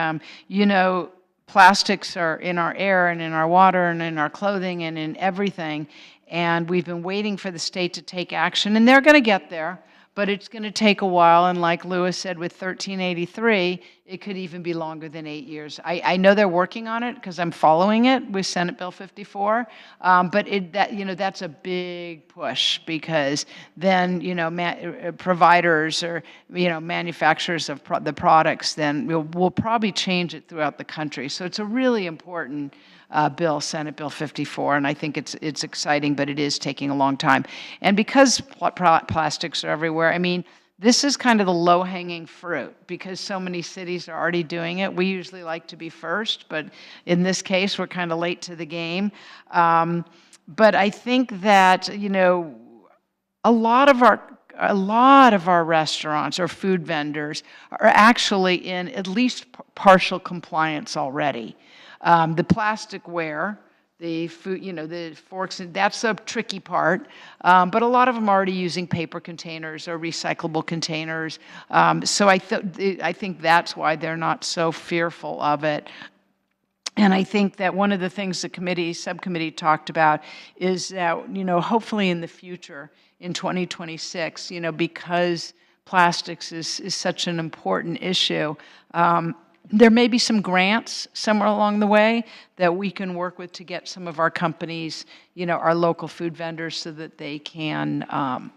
You know, plastics are in our air and in our water and in our clothing and in everything. And we've been waiting for the state to take action, and they're going to get there. But it's going to take a while, and like Louis said, with 1383, it could even be longer than 8 years. I know they're working on it because I'm following it with Senate Bill 54, but that's a big push, because then providers or manufacturers of the products then will probably change it throughout the country. So it's a really important bill, Senate Bill 54, and I think it's exciting, but it is taking a long time. And because plastics are everywhere, I mean, this is kind of the low-hanging fruit, because so many cities are already doing it. We usually like to be first, but in this case, we're kind of late to the game. But I think that, a lot of our restaurants or food vendors are actually in at least partial compliance already. The plasticware, the food, the forks, that's a tricky part. But a lot of them are already using paper containers or recyclable containers. So I think that's why they're not so fearful of it. And I think that one of the things the subcommittee talked about is that, hopefully in the future, in 2026, because plastics is such an important issue, there may be some grants somewhere along the way that we can work with to get some of our companies, our local food vendors, so that they can, at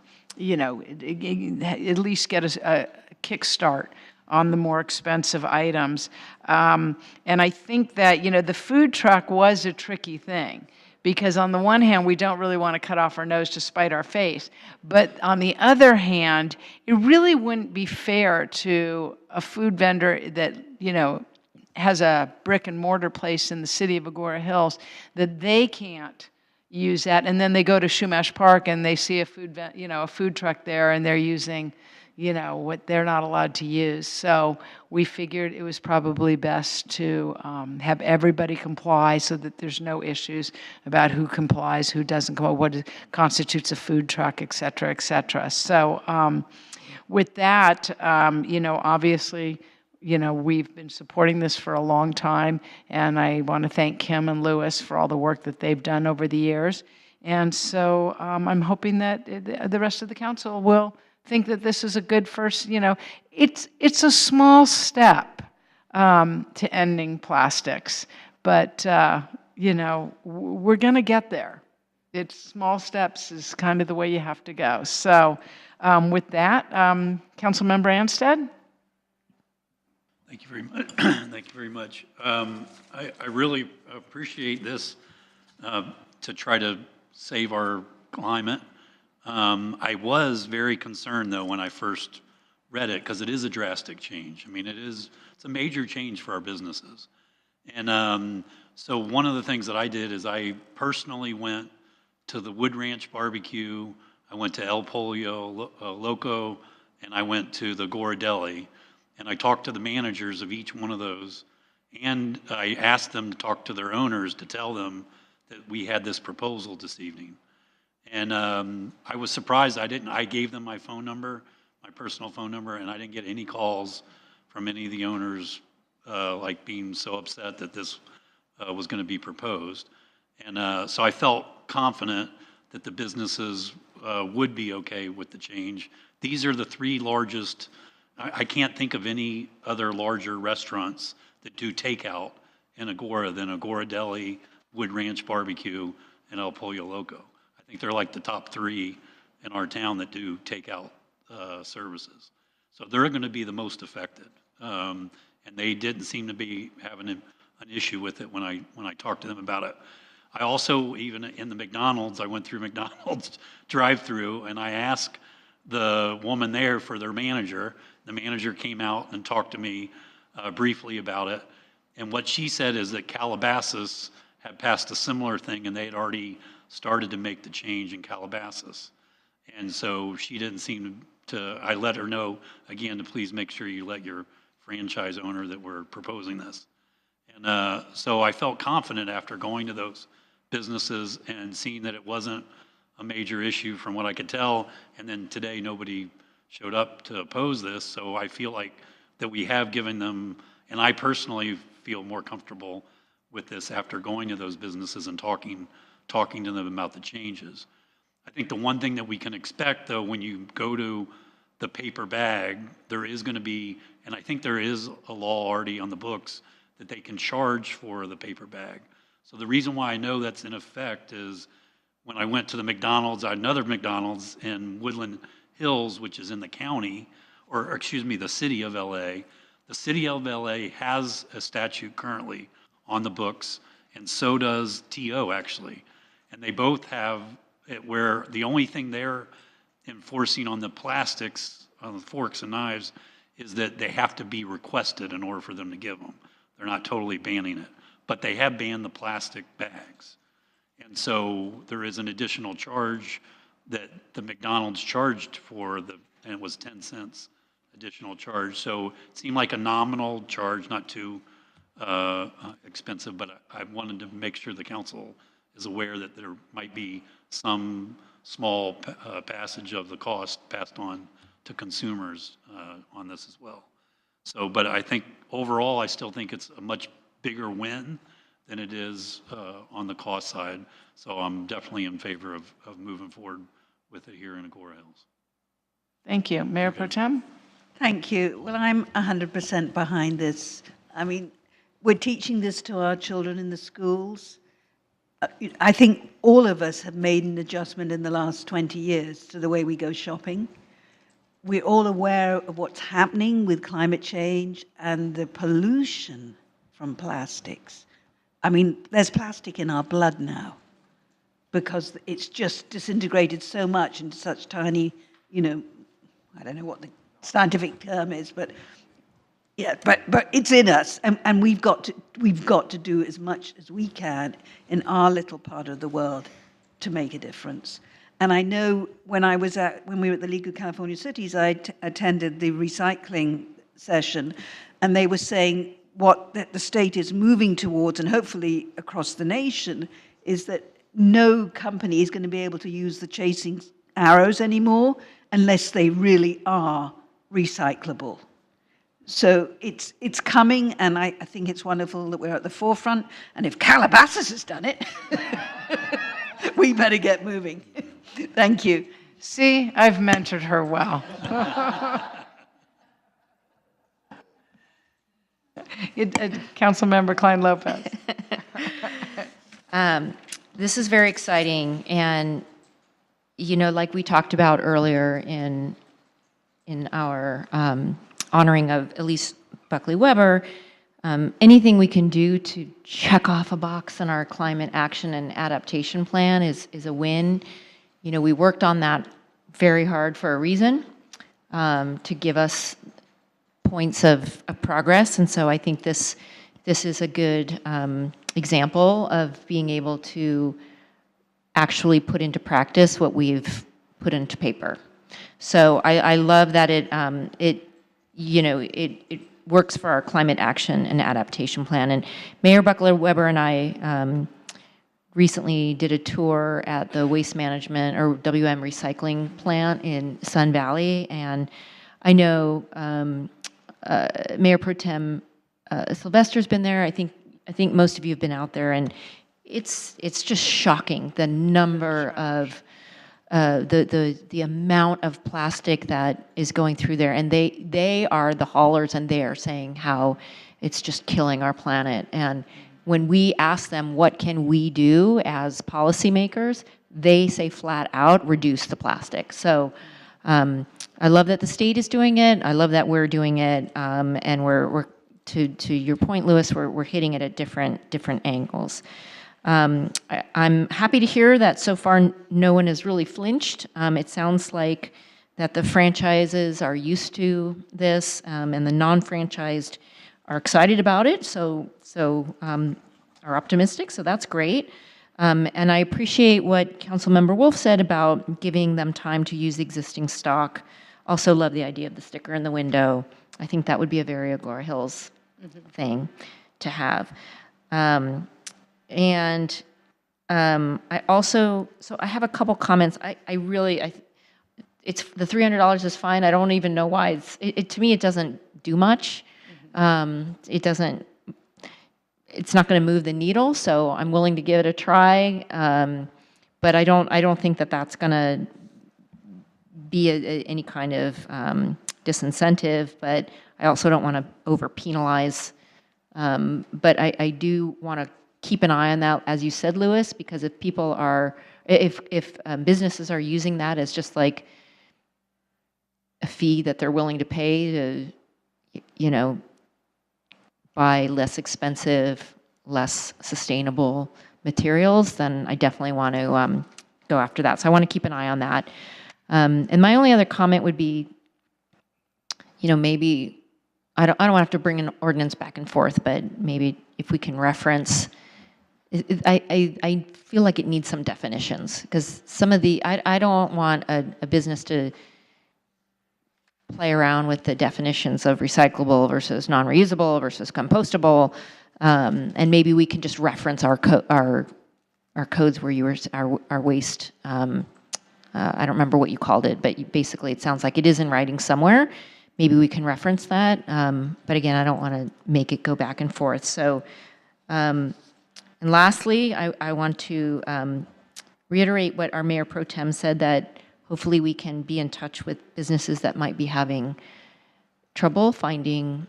least get a kickstart on the more expensive items. And I think that, the food truck was a tricky thing, because on the one hand, we don't really want to cut off our nose to spite our face. But on the other hand, it really wouldn't be fair to a food vendor that, has a brick and mortar place in the city of Agoura Hills, that they can't use that. And then they go to Shumash Park and they see a food truck there, and they're using, what they're not allowed to use. So we figured it was probably best to have everybody comply, so that there's no issues about who complies, who doesn't comply, what constitutes a food truck, et cetera, et cetera. So with that, obviously, we've been supporting this for a long time, and I want to thank Kim and Louis for all the work that they've done over the years. And so I'm hoping that the rest of the council will think that this is a good first, it's a small step to ending plastics, but, we're going to get there. it's small steps is kind of the way you have to go. So with that, Councilmember Anstead? Thank you very much. Thank you very much. I really appreciate this to try to save our climate. I was very concerned, though, when I first read it, because it is a drastic change. I mean, it's a major change for our businesses. And so one of the things that I did is I personally went to the Wood Ranch Barbecue, I went to El Pollo Loco, and I went to the Agoura Deli. And I talked to the managers of each one of those, and I asked them to talk to their owners to tell them that we had this proposal this evening. And I was surprised I gave them my phone number, my personal phone number, and I didn't get any calls from any of the owners like being so upset that this was going to be proposed. And so I felt confident that the businesses would be okay with the change. These are the three largest. I can't think of any other larger restaurants that do takeout in Agoura than Agoura Deli, Wood Ranch Barbecue, and El Pollo Loco. I think they're like the top three in our town that do takeout services. So they're going to be the most affected. And they didn't seem to be having an issue with it when I talked to them about it. I also, even in the McDonald's, I went through McDonald's drive-through, and I asked the woman there for their manager. The manager came out and talked to me briefly about it. And what she said is that Calabasas had passed a similar thing, and they had already started to make the change in Calabasas. And so she didn't seem to, I let her know, again, to please make sure you let your franchise owner that we're proposing this. And so I felt confident after going to those businesses and seeing that it wasn't a major issue from what I could tell. And then today, nobody showed up to oppose this. So I feel like that we have given them, and I personally feel more comfortable with this after going to those businesses and talking to them about the changes. I think the one thing that we can expect, though, when you go to the paper bag, there is going to be, and I think there is a law already on the books that they can charge for the paper bag. So the reason why I know that's in effect is when I went to the McDonald's, another McDonald's in Woodland Hills, which is in the county, or excuse me, the city of LA. The city of LA has a statute currently on the books, and so does TO actually. And they both have it where the only thing they're enforcing on the plastics, on the forks and knives, is that they have to be requested in order for them to give them. They're not totally banning it, but they have banned the plastic bags. And so there is an additional charge that the McDonald's charged for, and it was 10 cents additional charge. So it seemed like a nominal charge, not too expensive, but I wanted to make sure the council is aware that there might be some small passage of the cost passed on to consumers on this as well. So, but I think overall, I still think it's a much bigger win than it is on the cost side. So I'm definitely in favor of moving forward with it here in Agoura Hills. Thank you. Mayor Pro Tem? Thank you. Well, I'm 100% behind this. I mean, we're teaching this to our children in the schools. I think all of us have made an adjustment in the last 20 years to the way we go shopping. We're all aware of what's happening with climate change and the pollution from plastics. I mean, there's plastic in our blood now because it's just disintegrated so much into such tiny, I don't know what the scientific term is, but yeah, but it's in us, and we've got to do as much as we can in our little part of the world to make a difference. And I know when we were at the League of California Cities, I attended the recycling session, and they were saying that the state is moving towards, and hopefully across the nation, is that no company is going to be able to use the chasing arrows anymore unless they really are recyclable. So it's coming, and I think it's wonderful that we're at the forefront. And if Calabasas has done it, we better get moving. Thank you. See, I've mentored her well. Councilmember Klein-Lopez. This is very exciting, and like we talked about earlier in our honoring of Elise Buckley Weber, anything we can do to check off a box in our climate action and adaptation plan is a win. We worked on that very hard for a reason, to give us points of progress, and so I think this is a good example of being able to actually put into practice what we've put into paper. So I love that it works for our climate action and adaptation plan. And Mayor Buckley Weber and I recently did a tour at the waste management or WM recycling plant in Sun Valley, and I know Mayor Pro Tem Sylvester's been there. I think most of you have been out there, and it's just shocking the number of the amount of plastic that is going through there, and they are the haulers, and they are saying how it's just killing our planet. And when we ask them what can we do as policymakers, they say flat out reduce the plastic. So I love that the state is doing it. I love that we're doing it, and we're to your point, Louis, we're hitting it at different angles. I'm happy to hear that so far no one has really flinched. It sounds like that the franchises are used to this, and the non-franchised are excited about it, so are optimistic, so that's great. And I appreciate what Councilmember Wolf said about giving them time to use existing stock. Also love the idea of the sticker in the window. I think that would be a very Agoura Hills thing to have. And I also, so I have a couple comments. It's the $300 is fine. I don't even know why. To me, it doesn't do much. It's not going to move the needle, so I'm willing to give it a try. But I don't think that that's going to be any kind of disincentive, but I also don't want to over penalize. But I do want to keep an eye on that, as you said, Louis, because if people are, if businesses are using that as just like a fee that they're willing to pay to, buy less expensive, less sustainable materials, then I definitely want to go after that. So I want to keep an eye on that. And my only other comment would be, maybe I don't have to bring an ordinance back and forth, but maybe if we can reference, I feel like it needs some definitions, because some of the, I don't want a business to play around with the definitions of recyclable versus non-reusable versus compostable, and maybe we can just reference our codes where you were our waste. I don't remember what you called it, but basically it sounds like it is in writing somewhere. Maybe we can reference that, but again, I don't want to make it go back and forth. So, and lastly, I want to reiterate what our Mayor Pro Tem said, that hopefully we can be in touch with businesses that might be having trouble finding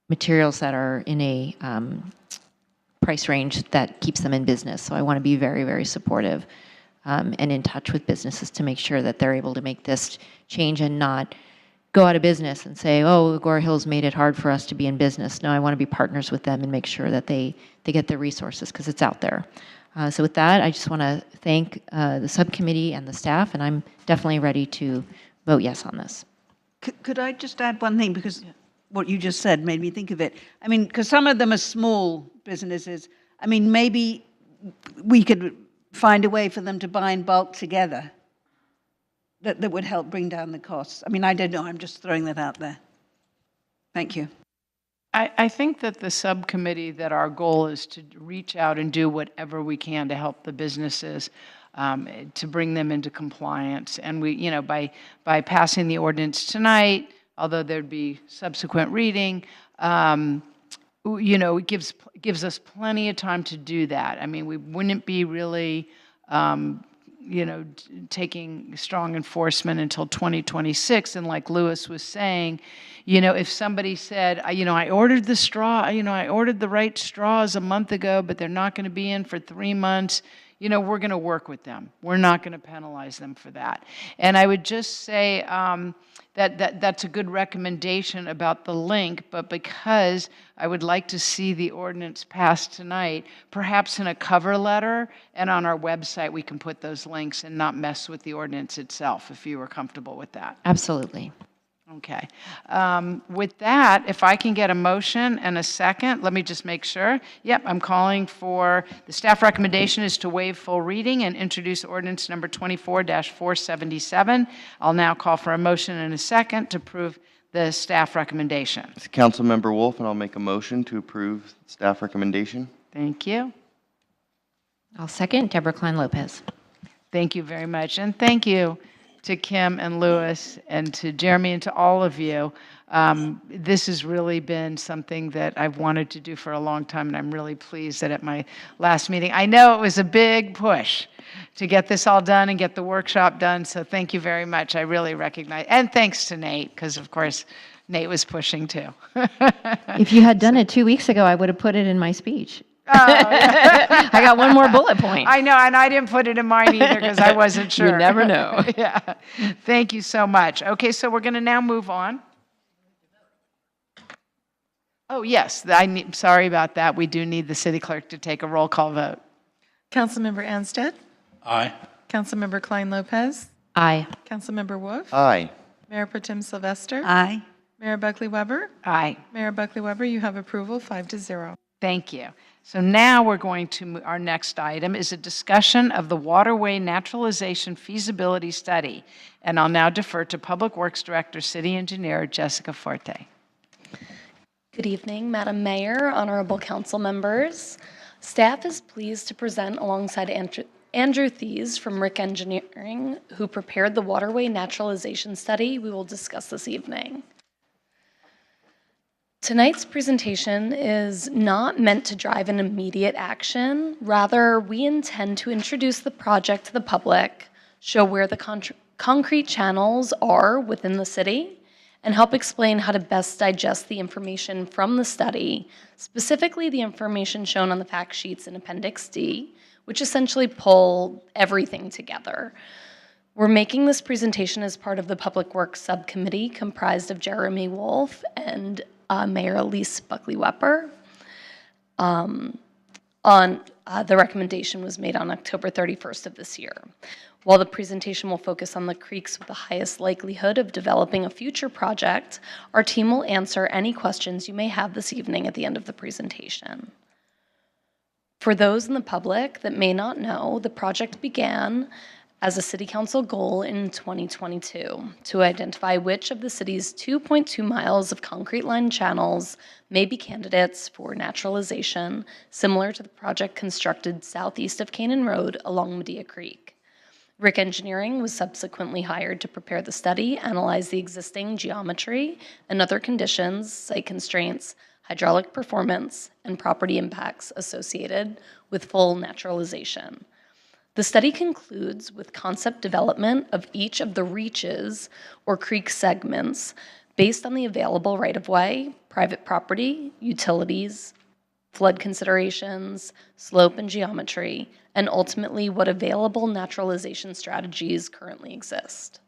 materials that are in a price range that keeps them in business. So I want to be very, very supportive and in touch with businesses to make sure that they're able to make this change and not go out of business and say, oh, Agoura Hills made it hard for us to be in business. No, I want to be partners with them and make sure that they get the resources, because it's out there. So with that, I just want to thank the subcommittee and the staff, and I'm definitely ready to vote yes on this. Could I just add one thing, because what you just said made me think of it. I mean, because some of them are small businesses. I mean, maybe we could find a way for them to buy in bulk together that would help bring down the costs. I mean, I don't know. I'm just throwing that out there. Thank you. I think that the subcommittee, that our goal is to reach out and do whatever we can to help the businesses, to bring them into compliance. And we, by passing the ordinance tonight, although there'd be subsequent reading, it gives us plenty of time to do that. I mean, we wouldn't be really taking strong enforcement until 2026. And like Lewis was saying, if somebody said, I ordered the straw, I ordered the right straws a month ago, but they're not going to be in for 3 months, we're going to work with them. We're not going to penalize them for that. And I would just say that's a good recommendation about the link, but because I would like to see the ordinance passed tonight, perhaps in a cover letter and on our website we can put those links and not mess with the ordinance itself, if you were comfortable with that. Absolutely. Okay. With that, if I can get a motion and a second, let me just make sure. Yep, I'm calling for, the staff recommendation is to waive full reading and introduce ordinance number 24-477. I'll now call for a motion and a second to approve the staff recommendation. Councilmember Wolf, and I'll make a motion to approve staff recommendation. Thank you. I'll second. Deborah Klein Lopez. Thank you very much. And thank you to Kim and Lewis and to Jeremy and to all of you. This has really been something that I've wanted to do for a long time, and I'm really pleased that at my last meeting, I know it was a big push to get this all done and get the workshop done, so thank you very much. I really recognize, and thanks to Nate, because of course, Nate was pushing too. If you had done it 2 weeks ago, I would have put it in my speech. Oh, yeah. I got one more bullet point. I know, and I didn't put it in mine either because I wasn't sure. You never know. Yeah. Thank you so much. Okay, so we're going to now move on. Oh, yes, sorry about that. We do need the city clerk to take a roll call vote. Councilmember Anstead? Aye. Councilmember Klein Lopez? Aye. Councilmember Wolf? Aye. Mayor Pro Tem Sylvester? Aye. Mayor Buckley Weber? Aye. Mayor Buckley Weber, you have approval 5-0. Thank you. So now we're going to, our next item is a discussion of the waterway naturalization feasibility study. And I'll now defer to Public Works Director, City Engineer Jessica Forte. Good evening, Madam Mayor, honorable council members. Staff is pleased to present alongside Andrew Thies from Rick Engineering, who prepared the waterway naturalization study we will discuss this evening. Tonight's presentation is not meant to drive an immediate action. Rather, we intend to introduce the project to the public, show where the concrete channels are within the city, and help explain how to best digest the information from the study, specifically the information shown on the fact sheets in Appendix D, which essentially pull everything together. We're making this presentation as part of the Public Works Subcommittee comprised of Jeremy Wolf and Mayor Elise Buckley-Weber. The recommendation was made on October 31st of this year. While the presentation will focus on the creeks with the highest likelihood of developing a future project, our team will answer any questions you may have this evening at the end of the presentation. For those in the public that may not know, the project began as a City Council goal in 2022 to identify which of the city's 2.2 miles of concrete-lined channels may be candidates for naturalization, similar to the project constructed southeast of Canaan Road along Medea Creek. Rick Engineering was subsequently hired to prepare the study, analyze the existing geometry and other conditions, site constraints, hydraulic performance, and property impacts associated with full naturalization. The study concludes with concept development of each of the reaches or creek segments based on the available right-of-way, private property, utilities, flood considerations, slope and geometry, and ultimately what available naturalization strategies currently exist.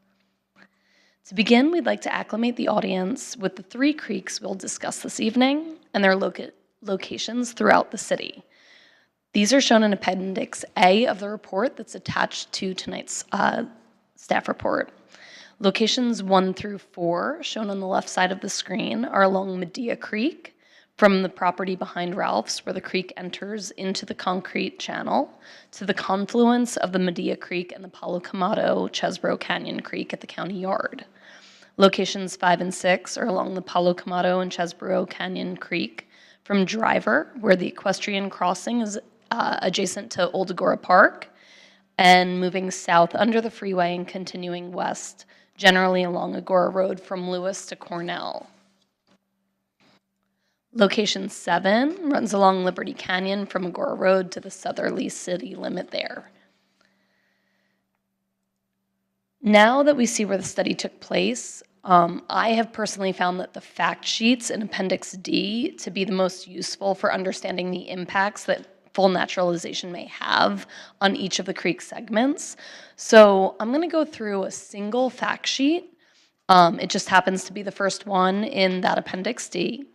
To begin, we'd like to acclimate the audience with the 3 creeks we'll discuss this evening and their locations throughout the city. These are shown in Appendix A of the report that's attached to tonight's staff report. Locations 1 through 4, shown on the left side of the screen, are along Medea Creek, from the property behind Ralph's, where the creek enters into the concrete channel, to the confluence of the Medea Creek and the Palo Camado Chesbro Canyon Creek at the county yard. Locations 5 and 6 are along the Palo Camado and Chesbro Canyon Creek, from Driver, where the equestrian crossing is adjacent to Old Agoura Park, and moving south under the freeway and continuing west, generally along Agoura Road from Lewis to Cornell. Location 7 runs along Liberty Canyon from Agoura Road to the southerly city limit there. Now that we see where the study took place, I have personally found that the fact sheets in Appendix D to be the most useful for understanding the impacts that full naturalization may have on each of the creek segments. So I'm going to go through a single fact sheet. It just happens to be the first one in that Appendix D.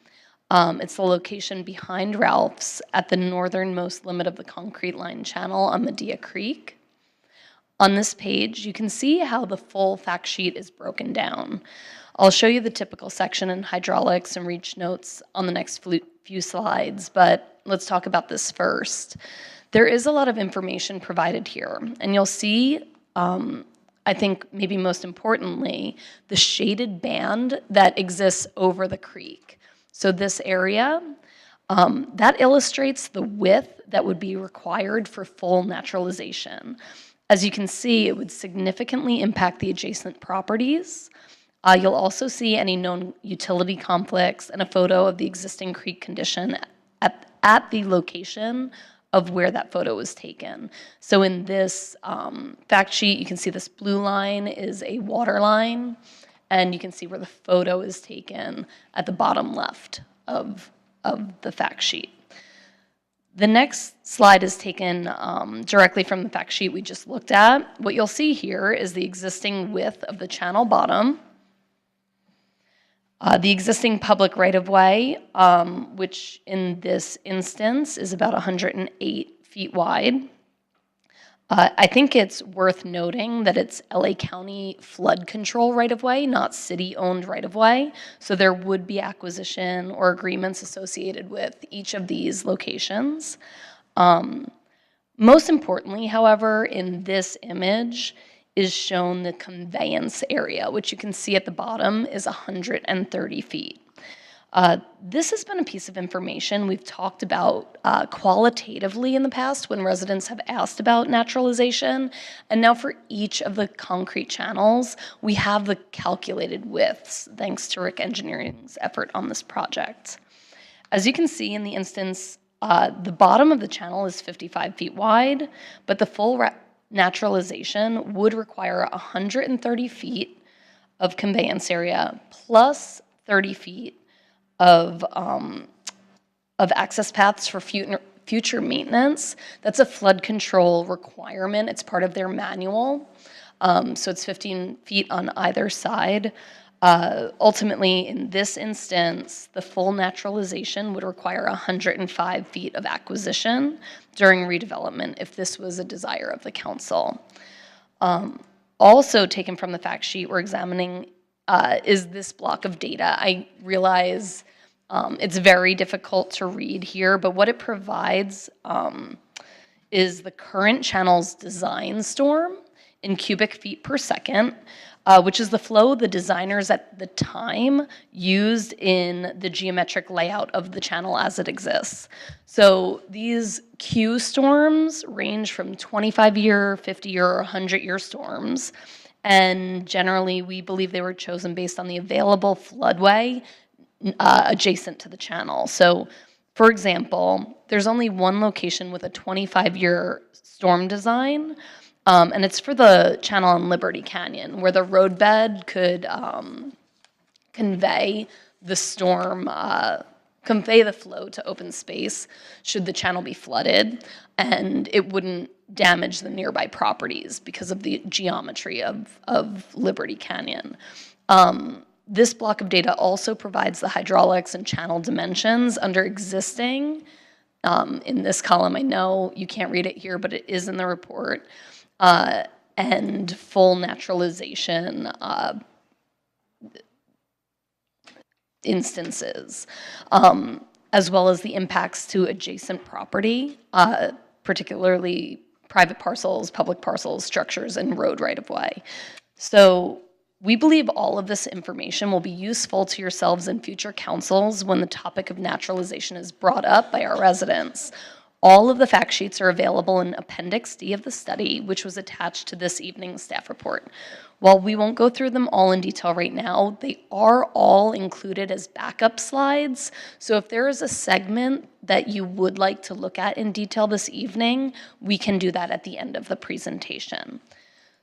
It's the location behind Ralph's at the northernmost limit of the concrete line channel on Medea Creek. On this page, you can see how the full fact sheet is broken down. I'll show you the typical section in hydraulics and reach notes on the next few slides, but let's talk about this first. There is a lot of information provided here, and you'll see, I think maybe most importantly, the shaded band that exists over the creek. So this area, that illustrates the width that would be required for full naturalization. As you can see, it would significantly impact the adjacent properties. You'll also see any known utility conflicts and a photo of the existing creek condition at the location of where that photo was taken. So in this fact sheet, you can see this blue line is a water line, and you can see where the photo is taken at the bottom left of the fact sheet. The next slide is taken directly from the fact sheet we just looked at. What you'll see here is the existing width of the channel bottom, the existing public right-of-way, which in this instance is about 108 feet wide. I think it's worth noting that it's LA County flood control right-of-way, not city-owned right-of-way. So there would be acquisition or agreements associated with each of these locations. Most importantly, however, in this image is shown the conveyance area, which you can see at the bottom is 130 feet. This has been a piece of information we've talked about qualitatively in the past when residents have asked about naturalization. And now for each of the concrete channels, we have the calculated widths, thanks to Rick Engineering's effort on this project. As you can see in the instance, the bottom of the channel is 55 feet wide, but the full naturalization would require 130 feet of conveyance area plus 30 feet of access paths for future maintenance. That's a flood control requirement. It's part of their manual. So it's 15 feet on either side. Ultimately, in this instance, the full naturalization would require 105 feet of acquisition during redevelopment if this was a desire of the council. Also taken from the fact sheet we're examining is this block of data. I realize it's very difficult to read here, but what it provides is the current channel's design storm in cubic feet per second, which is the flow the designers at the time used in the geometric layout of the channel as it exists. So these Q storms range from 25-year, 50-year, or 100-year storms. And generally, we believe they were chosen based on the available floodway adjacent to the channel. So, for example, there's only one location with a 25-year storm design, and it's for the channel in Liberty Canyon, where the roadbed could convey the storm, convey the flow to open space should the channel be flooded, and it wouldn't damage the nearby properties because of the geometry of Liberty Canyon. This block of data also provides the hydraulics and channel dimensions under existing. In this column, I know you can't read it here, but it is in the report, and full naturalization instances, as well as the impacts to adjacent property, particularly private parcels, public parcels, structures, and road right-of-way. So we believe all of this information will be useful to yourselves and future councils when the topic of naturalization is brought up by our residents. All of the fact sheets are available in Appendix D of the study, which was attached to this evening's staff report. While we won't go through them all in detail right now, they are all included as backup slides. So if there is a segment that you would like to look at in detail this evening, we can do that at the end of the presentation.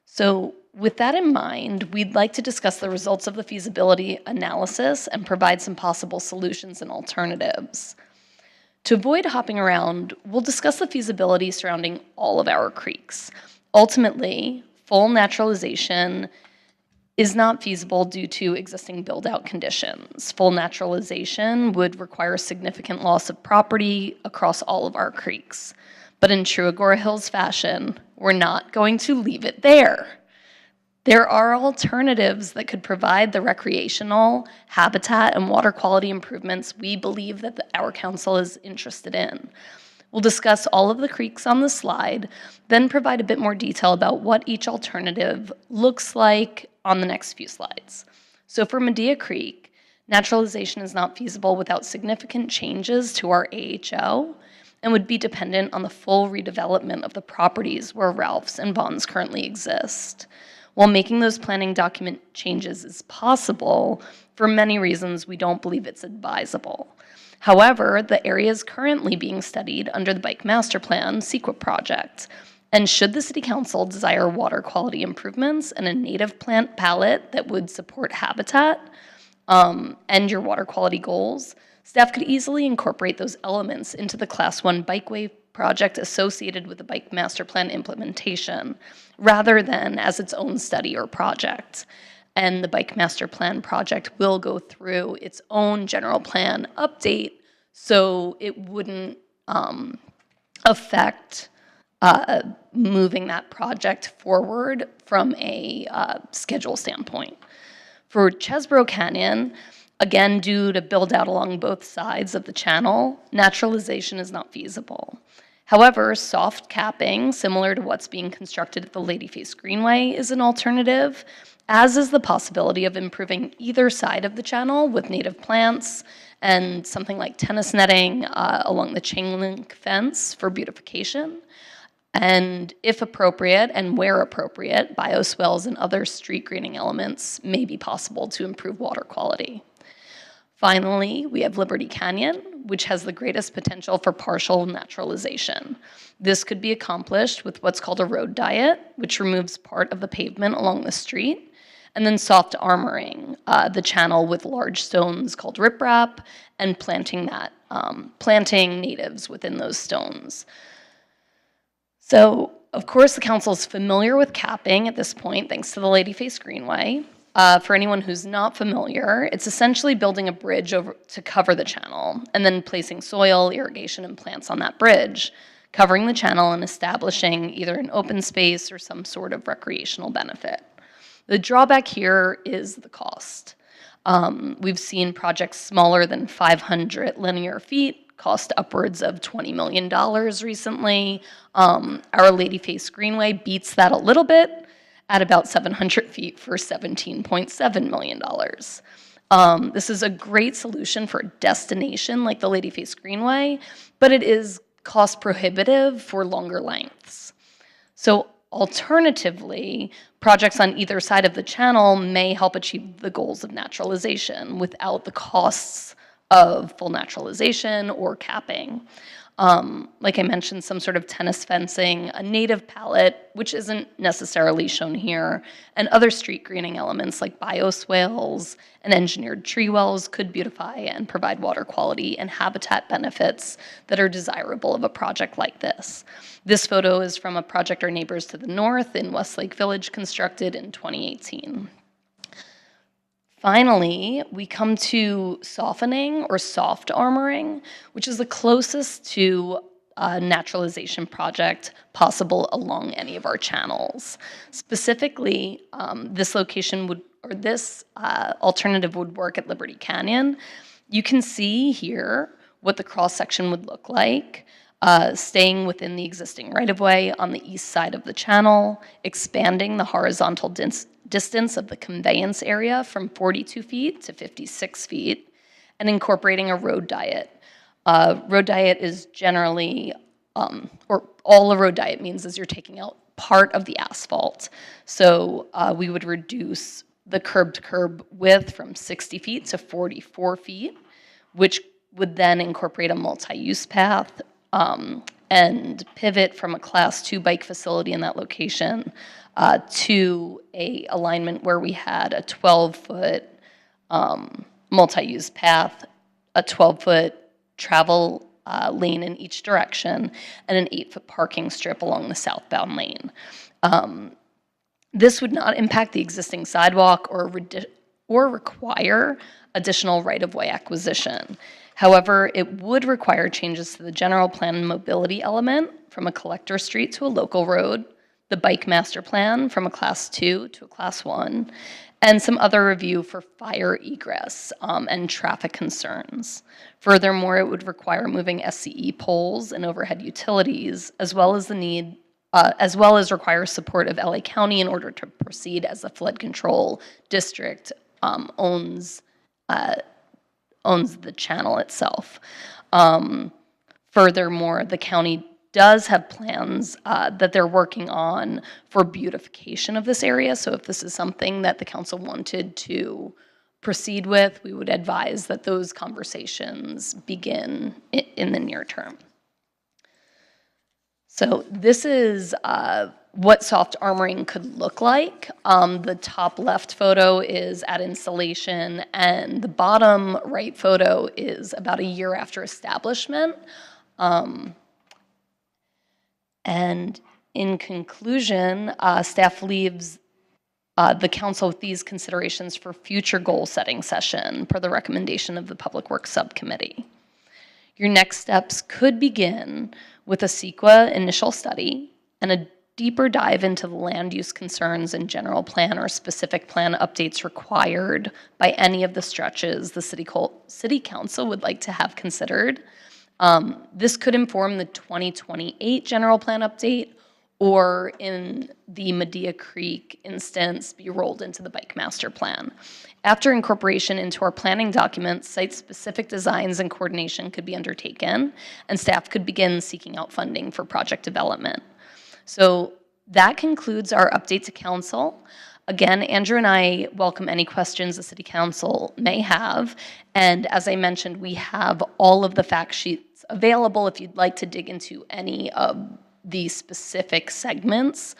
So With that in mind, we'd like to discuss the results of the feasibility analysis and provide some possible solutions and alternatives. To avoid hopping around, we'll discuss the feasibility surrounding all of our creeks. Ultimately, full naturalization is not feasible due to existing build-out conditions. Full naturalization would require significant loss of property across all of our creeks. But in true Agoura Hills fashion, we're not going to leave it there. There are alternatives that could provide the recreational, habitat, and water quality improvements we believe that our council is interested in. We'll discuss all of the creeks on the slide, then provide a bit more detail about what each alternative looks like on the next few slides. So for Medea Creek, naturalization is not feasible without significant changes to our AHO and would be dependent on the full redevelopment of the properties where Ralph's and Vons currently exist. While making those planning document changes is possible, for many reasons we don't believe it's advisable. However, the area is currently being studied under the Bike Master Plan CEQA project. And should the City Council desire water quality improvements and a native plant palette that would support habitat and your water quality goals, staff could easily incorporate those elements into the Class 1 bikeway project associated with the Bike Master Plan implementation, rather than as its own study or project. And the Bike Master Plan project will go through its own general plan update, so it wouldn't affect moving that project forward from a schedule standpoint. For Chesbrough Canyon, again, due to build out along both sides of the channel, naturalization is not feasible. However, soft capping, similar to what's being constructed at the Ladyface Greenway, is an alternative, as is the possibility of improving either side of the channel with native plants and something like tennis netting along the chain link fence for beautification. And if appropriate, and where appropriate, bioswales and other street greening elements may be possible to improve water quality. Finally, we have Liberty Canyon, which has the greatest potential for partial naturalization. This could be accomplished with what's called a road diet, which removes part of the pavement along the street, and then soft armoring the channel with large stones called riprap, and planting natives within those stones. So, of course, the council is familiar with capping at this point, thanks to the Ladyface Greenway. For anyone who's not familiar, it's essentially building a bridge over to cover the channel and then placing soil, irrigation, and plants on that bridge, covering the channel and establishing either an open space or some sort of recreational benefit. The drawback here is the cost. We've seen projects smaller than 500 linear feet cost upwards of $20 million recently. Our Ladyface Greenway beats that a little bit at about 700 feet for $17.7 million. This is a great solution for a destination like the Ladyface Greenway, but it is cost prohibitive for longer lengths. So alternatively, projects on either side of the channel may help achieve the goals of naturalization without the costs of full naturalization or capping. Like I mentioned, some sort of tennis fencing, a native palette, which isn't necessarily shown here, and other street greening elements like bioswales and engineered tree wells could beautify and provide water quality and habitat benefits that are desirable of a project like this. This photo is from a project our neighbors to the north in Westlake Village constructed in 2018. Finally, we come to softening or soft armoring, which is the closest to a naturalization project possible along any of our channels. Specifically, this alternative would work at Liberty Canyon. You can see here what the cross-section would look like, staying within the existing right-of-way on the east side of the channel, expanding the horizontal distance of the conveyance area from 42 feet to 56 feet, and incorporating a road diet. Road diet is generally, or all a road diet means is you're taking out part of the asphalt. So we would reduce the curb-to-curb width from 60 feet to 44 feet, which would then incorporate a multi-use path and pivot from a Class 2 bike facility in that location to a alignment where we had a 12-foot multi-use path, a 12-foot travel lane in each direction, and an 8-foot parking strip along the southbound lane. This would not impact the existing sidewalk or require additional right-of-way acquisition. However, it would require changes to the general plan and mobility element from a collector street to a local road, the bike master plan from a class 2 to a class 1, and some other review for fire egress and traffic concerns. Furthermore, it would require moving SCE poles and overhead utilities, as well as require support of LA County in order to proceed, as the flood control district owns the channel itself. Furthermore, the county does have plans that they're working on for beautification of this area. So if this is something that the council wanted to proceed with, we would advise that those conversations begin in the near term. So this is what soft armoring could look like. The top left photo is at installation, and the bottom right photo is about a year after establishment. And in conclusion, staff leaves the council with these considerations for future goal-setting session per the recommendation of the Public Works Subcommittee. Your next steps could begin with a CEQA initial study and a deeper dive into the land use concerns and general plan or specific plan updates required by any of the stretches the City Council would like to have considered. This could inform the 2028 general plan update, or in the Medea Creek instance, be rolled into the bike master plan. After incorporation into our planning documents, site-specific designs and coordination could be undertaken, and staff could begin seeking out funding for project development. So that concludes our update to council. Again, Andrew and I welcome any questions the City Council may have. And as I mentioned, we have all of the fact sheets available if you'd like to dig into any of the specific segments.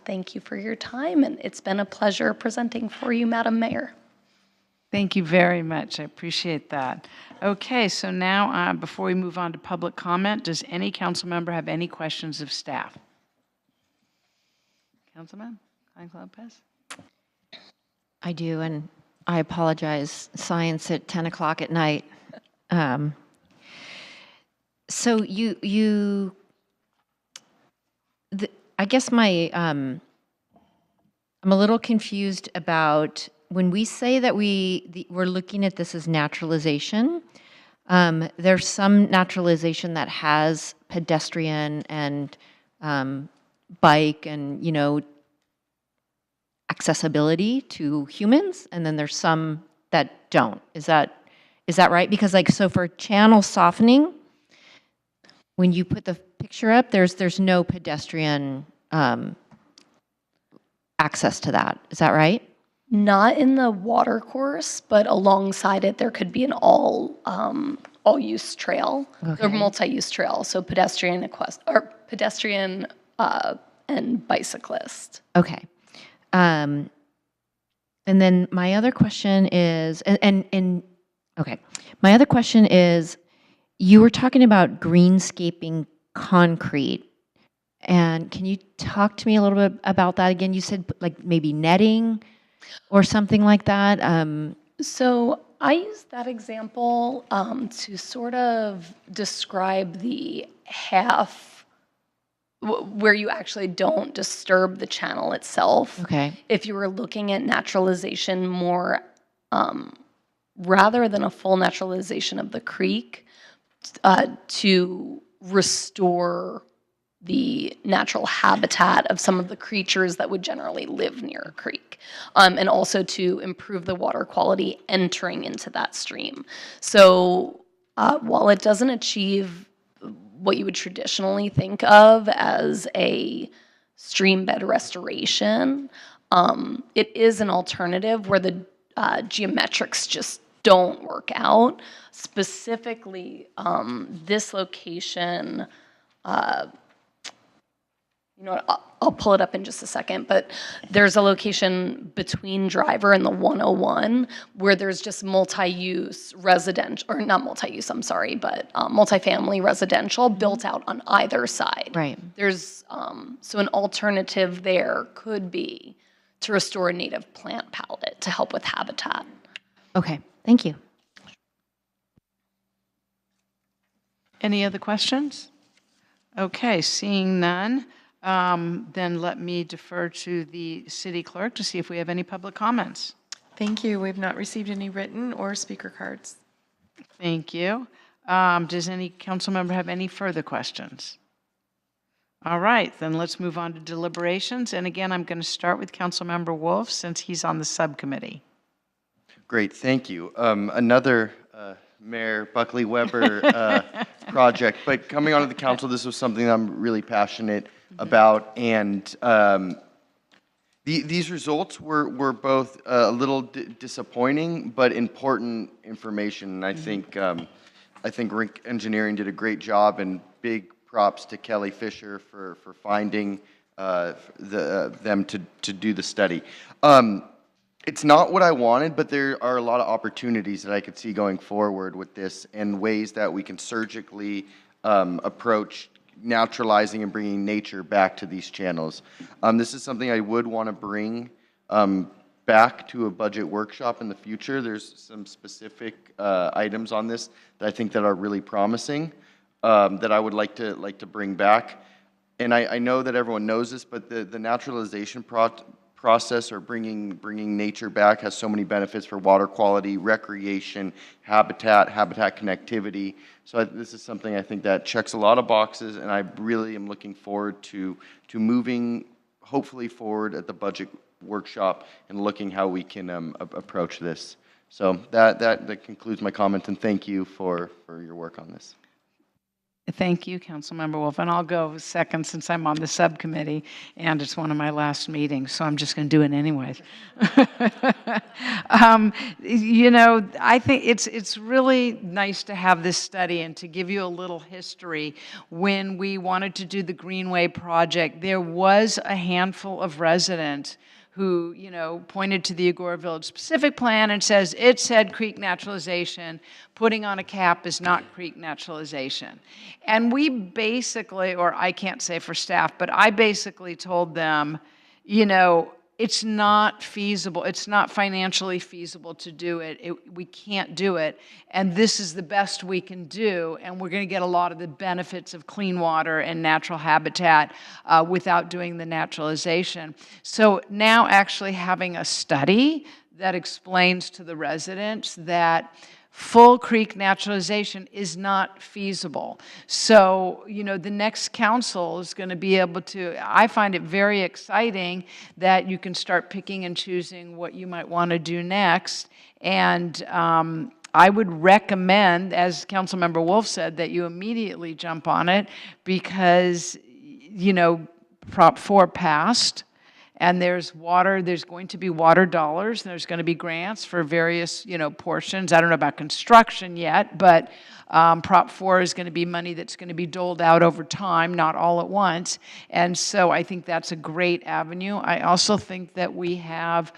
Thank you for your time, and it's been a pleasure presenting for you, Madam Mayor. Thank you very much. I appreciate that. Okay, so now before we move on to public comment, does any council member have any questions of staff? Councilman Lopez? I do, and I apologize, science at 10 o'clock at night. So I guess I'm a little confused about when we say that we're looking at this as naturalization. There's some naturalization that has pedestrian and bike and accessibility to humans, and then there's some that don't. Is that right? Because so for channel softening, when you put the picture up, there's no pedestrian access to that. Is that right? Not in the water course, but alongside it, there could be an all-use trail, or multi-use trail, so pedestrian and bicyclist. Okay. And then my other question is, my other question is, you were talking about greenscaping concrete, and can you talk to me a little bit about that again? You said maybe netting or something like that. So I used that example to sort of describe the half where you actually don't disturb the channel itself. Okay. If you were looking at naturalization more, rather than a full naturalization of the creek, to restore the natural habitat of some of the creatures that would generally live near a creek, and also to improve the water quality entering into that stream. So while it doesn't achieve what you would traditionally think of as a stream bed restoration, it is an alternative where the geometrics just don't work out. Specifically, this location you know what, I'll pull it up in just a second, but there's a location between Driver and the 101 where there's just multi-use residential, or not multi-use, I'm sorry, but multifamily residential built out on either side. Right. There's, so an alternative there could be to restore a native plant palette to help with habitat. Okay, thank you. Any other questions? Okay, seeing none, then let me defer to the city clerk to see if we have any public comments. Thank you. We've not received any written or speaker cards. Thank you. Does any council member have any further questions? All right, then let's move on to deliberations. And again, I'm going to start with Councilmember Wolf since he's on the subcommittee. Great, thank you. Another Mayor Buckley Weber project, but coming onto the council, this was something I'm really passionate about, and these results were both a little disappointing, but important information. And I think Rink Engineering did a great job, and big props to Kelly Fisher for finding them to do the study. It's not what I wanted, but there are a lot of opportunities that I could see going forward with this, and ways that we can surgically approach naturalizing and bringing nature back to these channels. This is something I would want to bring back to a budget workshop in the future. There's some specific items on this that I think that are really promising, that I would like to bring back. And I know that everyone knows this, but the naturalization process, or bringing nature back, has so many benefits for water quality, recreation, habitat connectivity. So this is something I think that checks a lot of boxes, and I really am looking forward to moving hopefully forward at the budget workshop and looking how we can approach this. So that concludes my comment, and thank you for your work on this. Thank you, Councilmember Wolf. And I'll go second since I'm on the subcommittee and it's one of my last meetings, so I'm just going to do it anyways. You know, I think it's really nice to have this study, and to give you a little history. When we wanted to do the Greenway project, there was a handful of residents who, you know, pointed to the Agoura Village specific plan and says, it said creek naturalization, putting on a cap is not creek naturalization. And we basically, or I can't say for staff, but I basically told them, you know, it's not feasible, it's not financially feasible to do it. We can't do it, and this is the best we can do, and we're going to get a lot of the benefits of clean water and natural habitat without doing the naturalization. So now actually having a study that explains to the residents that full creek naturalization is not feasible. So, you know, the next council is going to be able to, I find it very exciting that you can start picking and choosing what you might want to do next. And I would recommend, as Councilmember Wolf said, that you immediately jump on it, because, you know, Prop 4 passed. And there's going to be water dollars, and there's going to be grants for various, you know, portions. I don't know about construction yet, but Prop 4 is going to be money that's going to be doled out over time, not all at once. And so I think that's a great avenue. I also think that we have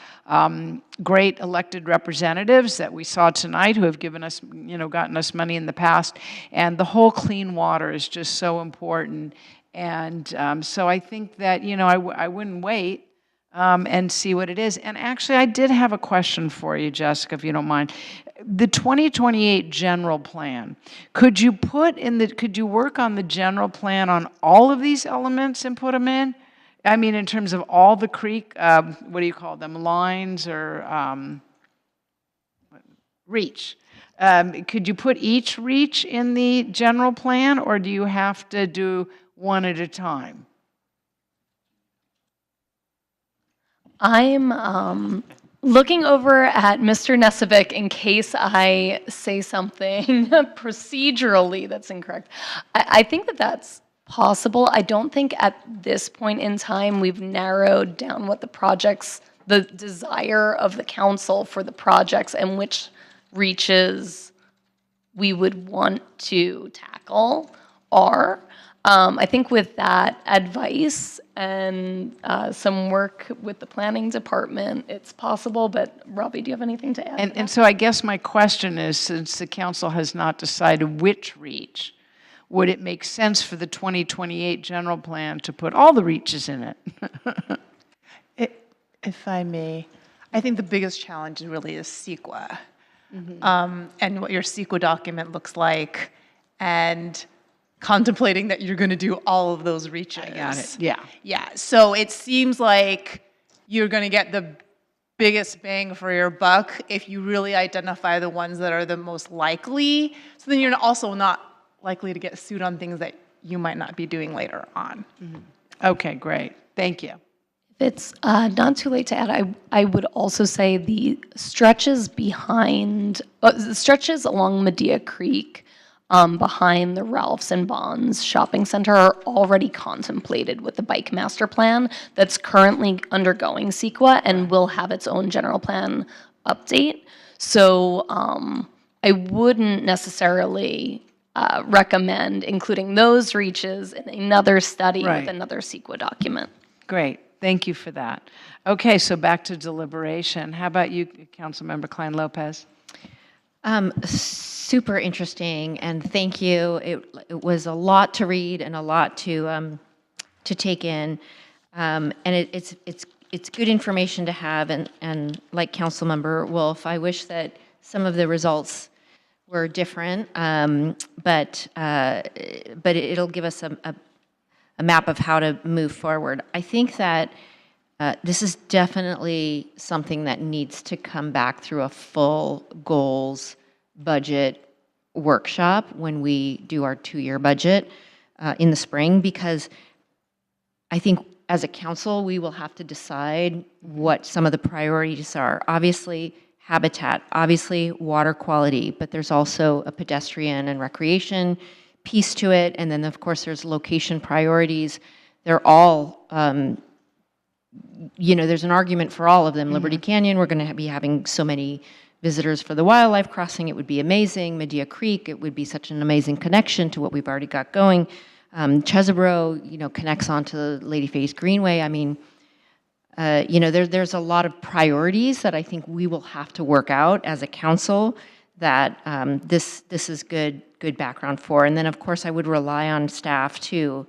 great elected representatives that we saw tonight who have given us, you know, gotten us money in the past. And the whole clean water is just so important. And so I think that, you know, I wouldn't wait and see what it is. And actually, I did have a question for you, Jessica, if you don't mind. The 2028 general plan, could you work on the general plan on all of these elements and put them in? I mean, in terms of all the creek, what do you call them, lines or reach? Could you put each reach in the general plan, or do you have to do one at a time? I'm looking over at Mr. Nesevic in case I say something procedurally that's incorrect. I think that that's possible. I don't think at this point in time we've narrowed down what the desire of the council for the projects and which reaches we would want to tackle are. I think with that advice and some work with the planning department, it's possible, but Robbie, do you have anything to add? And so I guess my question is, since the council has not decided which reach, would it make sense for the 2028 general plan to put all the reaches in it? If I may, I think the biggest challenge really is CEQA, and what your CEQA document looks like, and contemplating that you're going to do all of those reaches. I got it, yeah. Yeah, so it seems like you're going to get the biggest bang for your buck if you really identify the ones that are the most likely. So then you're also not likely to get sued on things that you might not be doing later on. Okay, great. Thank you. If it's not too late to add, I would also say the stretches behind, the stretches along Medea Creek behind the Ralphs and Bonds shopping center are already contemplated with the bike master plan that's currently undergoing CEQA and will have its own general plan update. So I wouldn't necessarily recommend including those reaches in another study with another CEQA document. Great. Thank you for that. Okay, so back to deliberation. How about you, Councilmember Klein-Lopez? Super interesting, and thank you. It was a lot to read and a lot to take in, and it's good information to have. And like Councilmember Wolf, I wish that some of the results were different, but it'll give us a map of how to move forward. I think that this is definitely something that needs to come back through a full goals budget workshop when we do our 2-year budget in the spring, because I think as a council, we will have to decide what some of the priorities are. Obviously, habitat, obviously water quality, but there's also a pedestrian and recreation piece to it. And then of course there's location priorities. They're all, there's an argument for all of them. Liberty Canyon, we're going to be having so many visitors for the wildlife crossing. It would be amazing. Medea Creek, it would be such an amazing connection to what we've already got going. Chesebro, connects onto Lady Faye's Greenway. I mean, there's a lot of priorities that I think we will have to work out as a council that this is good background for. And then, of course, I would rely on staff too,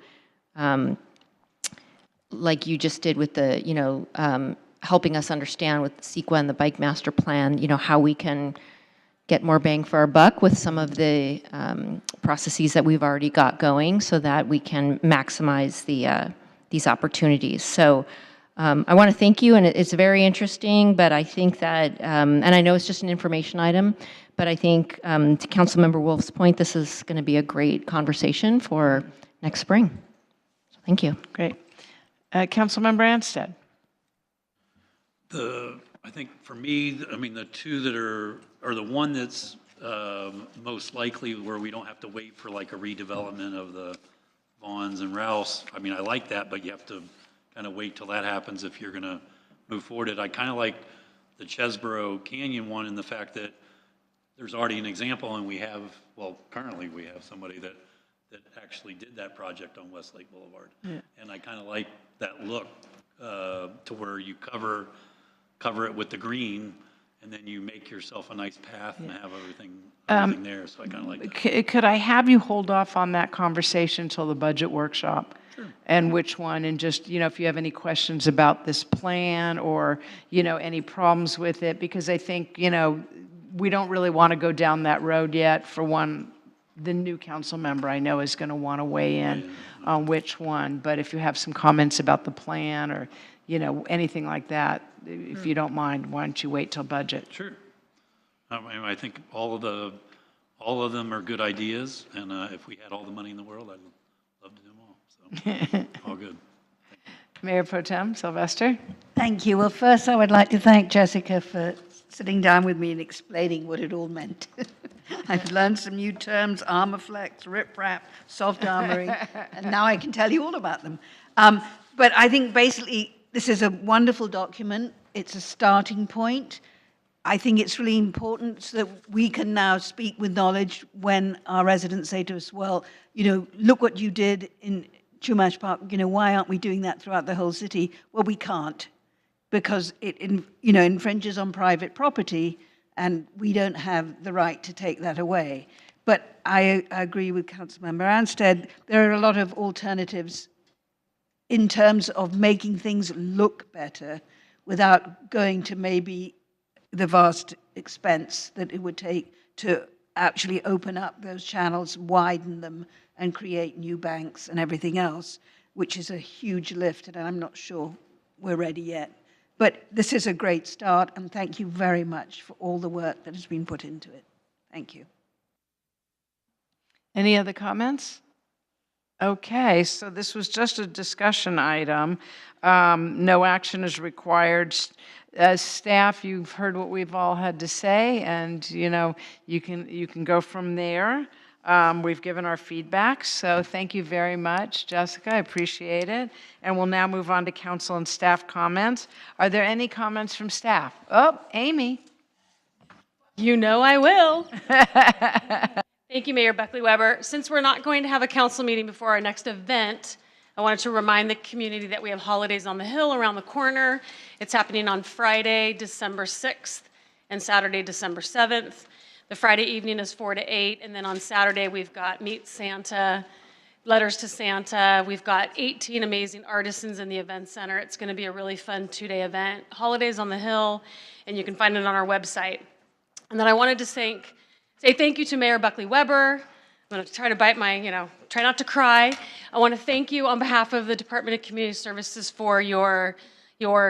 like you just did with the, helping us understand with CEQA and the Bike Master Plan, how we can get more bang for our buck with some of the processes that we've already got going so that we can maximize these opportunities. So I want to thank you, and it's very interesting, but I think that, and I know it's just an information item, but I think to Councilmember Wolf's point, this is going to be a great conversation for next spring. So thank you. Great. Councilmember Anstead. I think for me, the two that are the one that's most likely where we don't have to wait for like a redevelopment of the Vaughns and Rouse. I like that, but you have to kind of wait till that happens if you're going to move forward. I kind of like the Chesebro Canyon one in the fact that there's already an example, and currently we have somebody that actually did that project on Westlake Boulevard. Yeah. And I kind of like that look to where you cover it with the green, and then you make yourself a nice path and have everything there. So I kind of like that. Could I have you hold off on that conversation until the budget workshop? Sure. And which one, and just, if you have any questions about this plan or, any problems with it, because I think, we don't really want to go down that road yet. For one, the new council member I know is going to want to weigh in on which one, but if you have some comments about the plan or, anything like that, if you don't mind, why don't you wait till budget? Sure. I think all of them are good ideas, and if we had all the money in the world, I'd love to do them all. So all good. Mayor Pro Tem Sylvester. Thank you. Well, first I would like to thank Jessica for sitting down with me and explaining what it all meant. I've learned some new terms: armor flex, riprap, soft armoring, and now I can tell you all about them. But I think basically this is a wonderful document. It's a starting point. I think it's really important so that we can now speak with knowledge when our residents say to us, well, look what you did in Chumash Park, why aren't we doing that throughout the whole city? Well, we can't, because it infringes on private property, and we don't have the right to take that away. But I agree with Councilmember Anstead. There are a lot of alternatives in terms of making things look better without going to maybe the vast expense that it would take to actually open up those channels, widen them, and create new banks and everything else, which is a huge lift, and I'm not sure we're ready yet. But this is a great start, and thank you very much for all the work that has been put into it. Thank you. Any other comments? Okay, so this was just a discussion item. No action is required. As staff, you've heard what we've all had to say, and you can go from there. We've given our feedback, so thank you very much, Jessica. I appreciate it. And we'll now move on to council and staff comments. Are there any comments from staff? Oh, Amy. You know I will. Thank you, Mayor Buckley-Weber. Since we're not going to have a council meeting before our next event, I wanted to remind the community that we have Holidays on the Hill around the corner. It's happening on Friday, December 6th, and Saturday, December 7th. The Friday evening is 4 to 8, and then on Saturday we've got Meet Santa, Letters to Santa. We've got 18 amazing artisans in the event center. It's going to be a really fun 2-day event. Holidays on the Hill, and you can find it on our website. And then I wanted to say thank you to Mayor Buckley-Weber. I'm going to try to bite my, try not to cry. I want to thank you on behalf of the Department of Community Services for your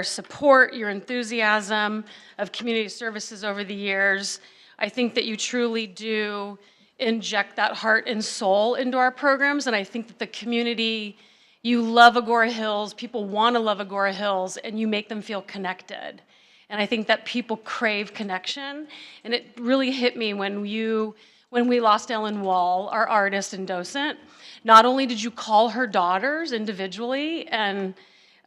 support, your enthusiasm of community services over the years. I think that you truly do inject that heart and soul into our programs, and I think that the community, you love Agoura Hills, people want to love Agoura Hills, and you make them feel connected. And I think that people crave connection, and it really hit me when we lost Ellen Wall, our artist and docent. Not only did you call her daughters individually and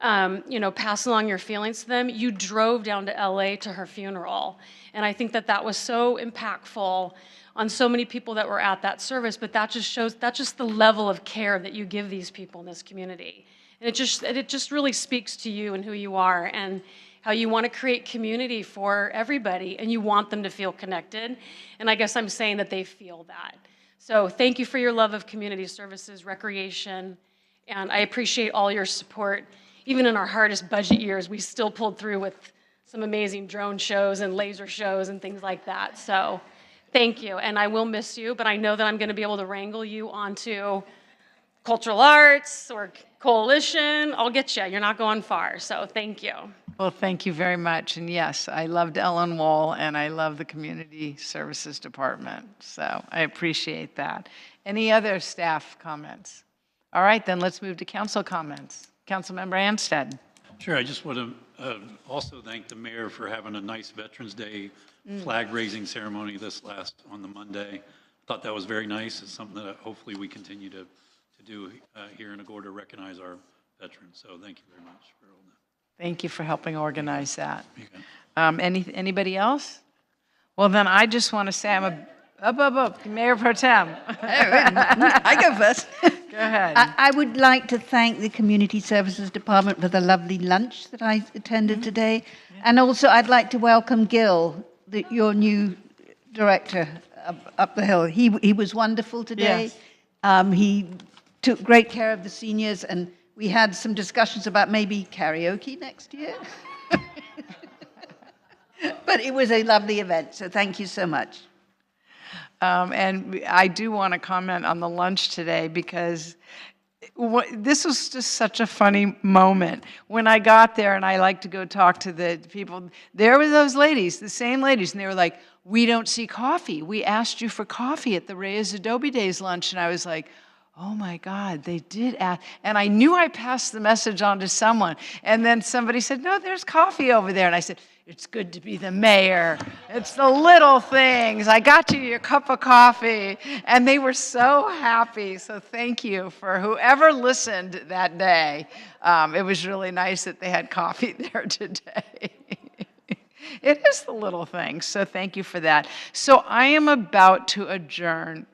pass along your feelings to them, you drove down to LA to her funeral. And I think that that was so impactful on so many people that were at that service, but that just shows, that's just the level of care that you give these people in this community. And it just really speaks to you and who you are and how you want to create community for everybody, and you want them to feel connected. And I guess I'm saying that they feel that. So thank you for your love of community services, recreation, and I appreciate all your support. Even in our hardest budget years, we still pulled through with some amazing drone shows and laser shows and things like that. So thank you, and I will miss you, but I know that I'm going to be able to wrangle you onto cultural arts or coalition. I'll get you. You're not going far, so thank you. Well, thank you very much. And yes, I loved Ellen Wall, and I love the Community Services Department. So I appreciate that. Any other staff comments? All right, then let's move to council comments. Councilmember Anstead. Sure, I just want to also thank the mayor for having a nice Veterans Day flag raising ceremony on the Monday. I thought that was very nice. It's something that hopefully we continue to do here in Agoura to recognize our veterans. So thank you very much for all that. Thank you for helping organize that. Anybody else? Well, then I just want to say I'm Mayor Pro Tem. I go first. Go ahead. I would like to thank the Community Services Department for the lovely lunch that I attended today. And also I'd like to welcome Gil, your new director up the hill. He was wonderful today. Yes. He took great care of the seniors, and we had some discussions about maybe karaoke next year. But it was a lovely event, so thank you so much. And I do want to comment on the lunch today because this was just such a funny moment. When I got there and I like to go talk to the people, there were those ladies, the same ladies, and they were like, "We don't see coffee. We asked you for coffee at the Reyes Adobe Days lunch." And I was like, oh my God, they did ask. And I knew I passed the message on to someone. And then somebody said, no, there's coffee over there. And I said, it's good to be the mayor. It's the little things. I got you your cup of coffee. And they were so happy. So thank you for whoever listened that day. It was really nice that they had coffee there today. It is the little things, so thank you for that. So I am about to adjourn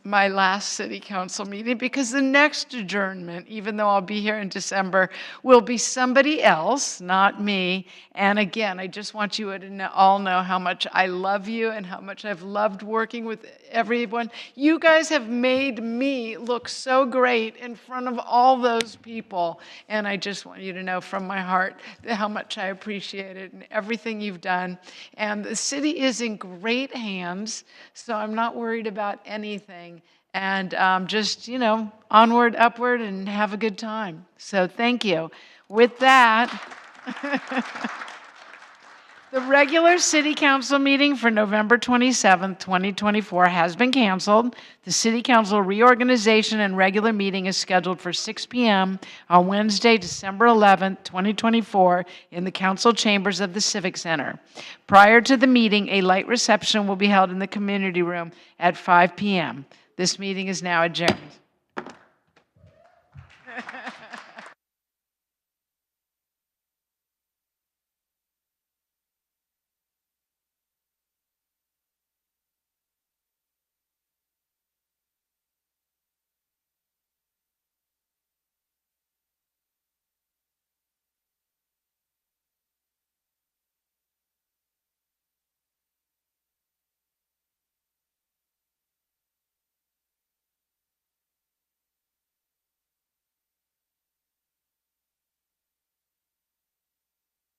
my last city council meeting because the next adjournment, even though I'll be here in December, will be somebody else, not me. And again, I just want you to all know how much I love you and how much I've loved working with everyone. You guys have made me look so great in front of all those people. And I just want you to know from my heart how much I appreciate it and everything you've done. And the city is in great hands, so I'm not worried about anything. And just, onward, upward, and have a good time. So thank you. With that, the regular city council meeting for November 27th, 2024 has been canceled. The city council reorganization and regular meeting is scheduled for 6 p.m. on Wednesday, December 11th, 2024 in the council chambers of the Civic Center. Prior to the meeting, a light reception will be held in the community room at 5 p.m. This meeting is now adjourned.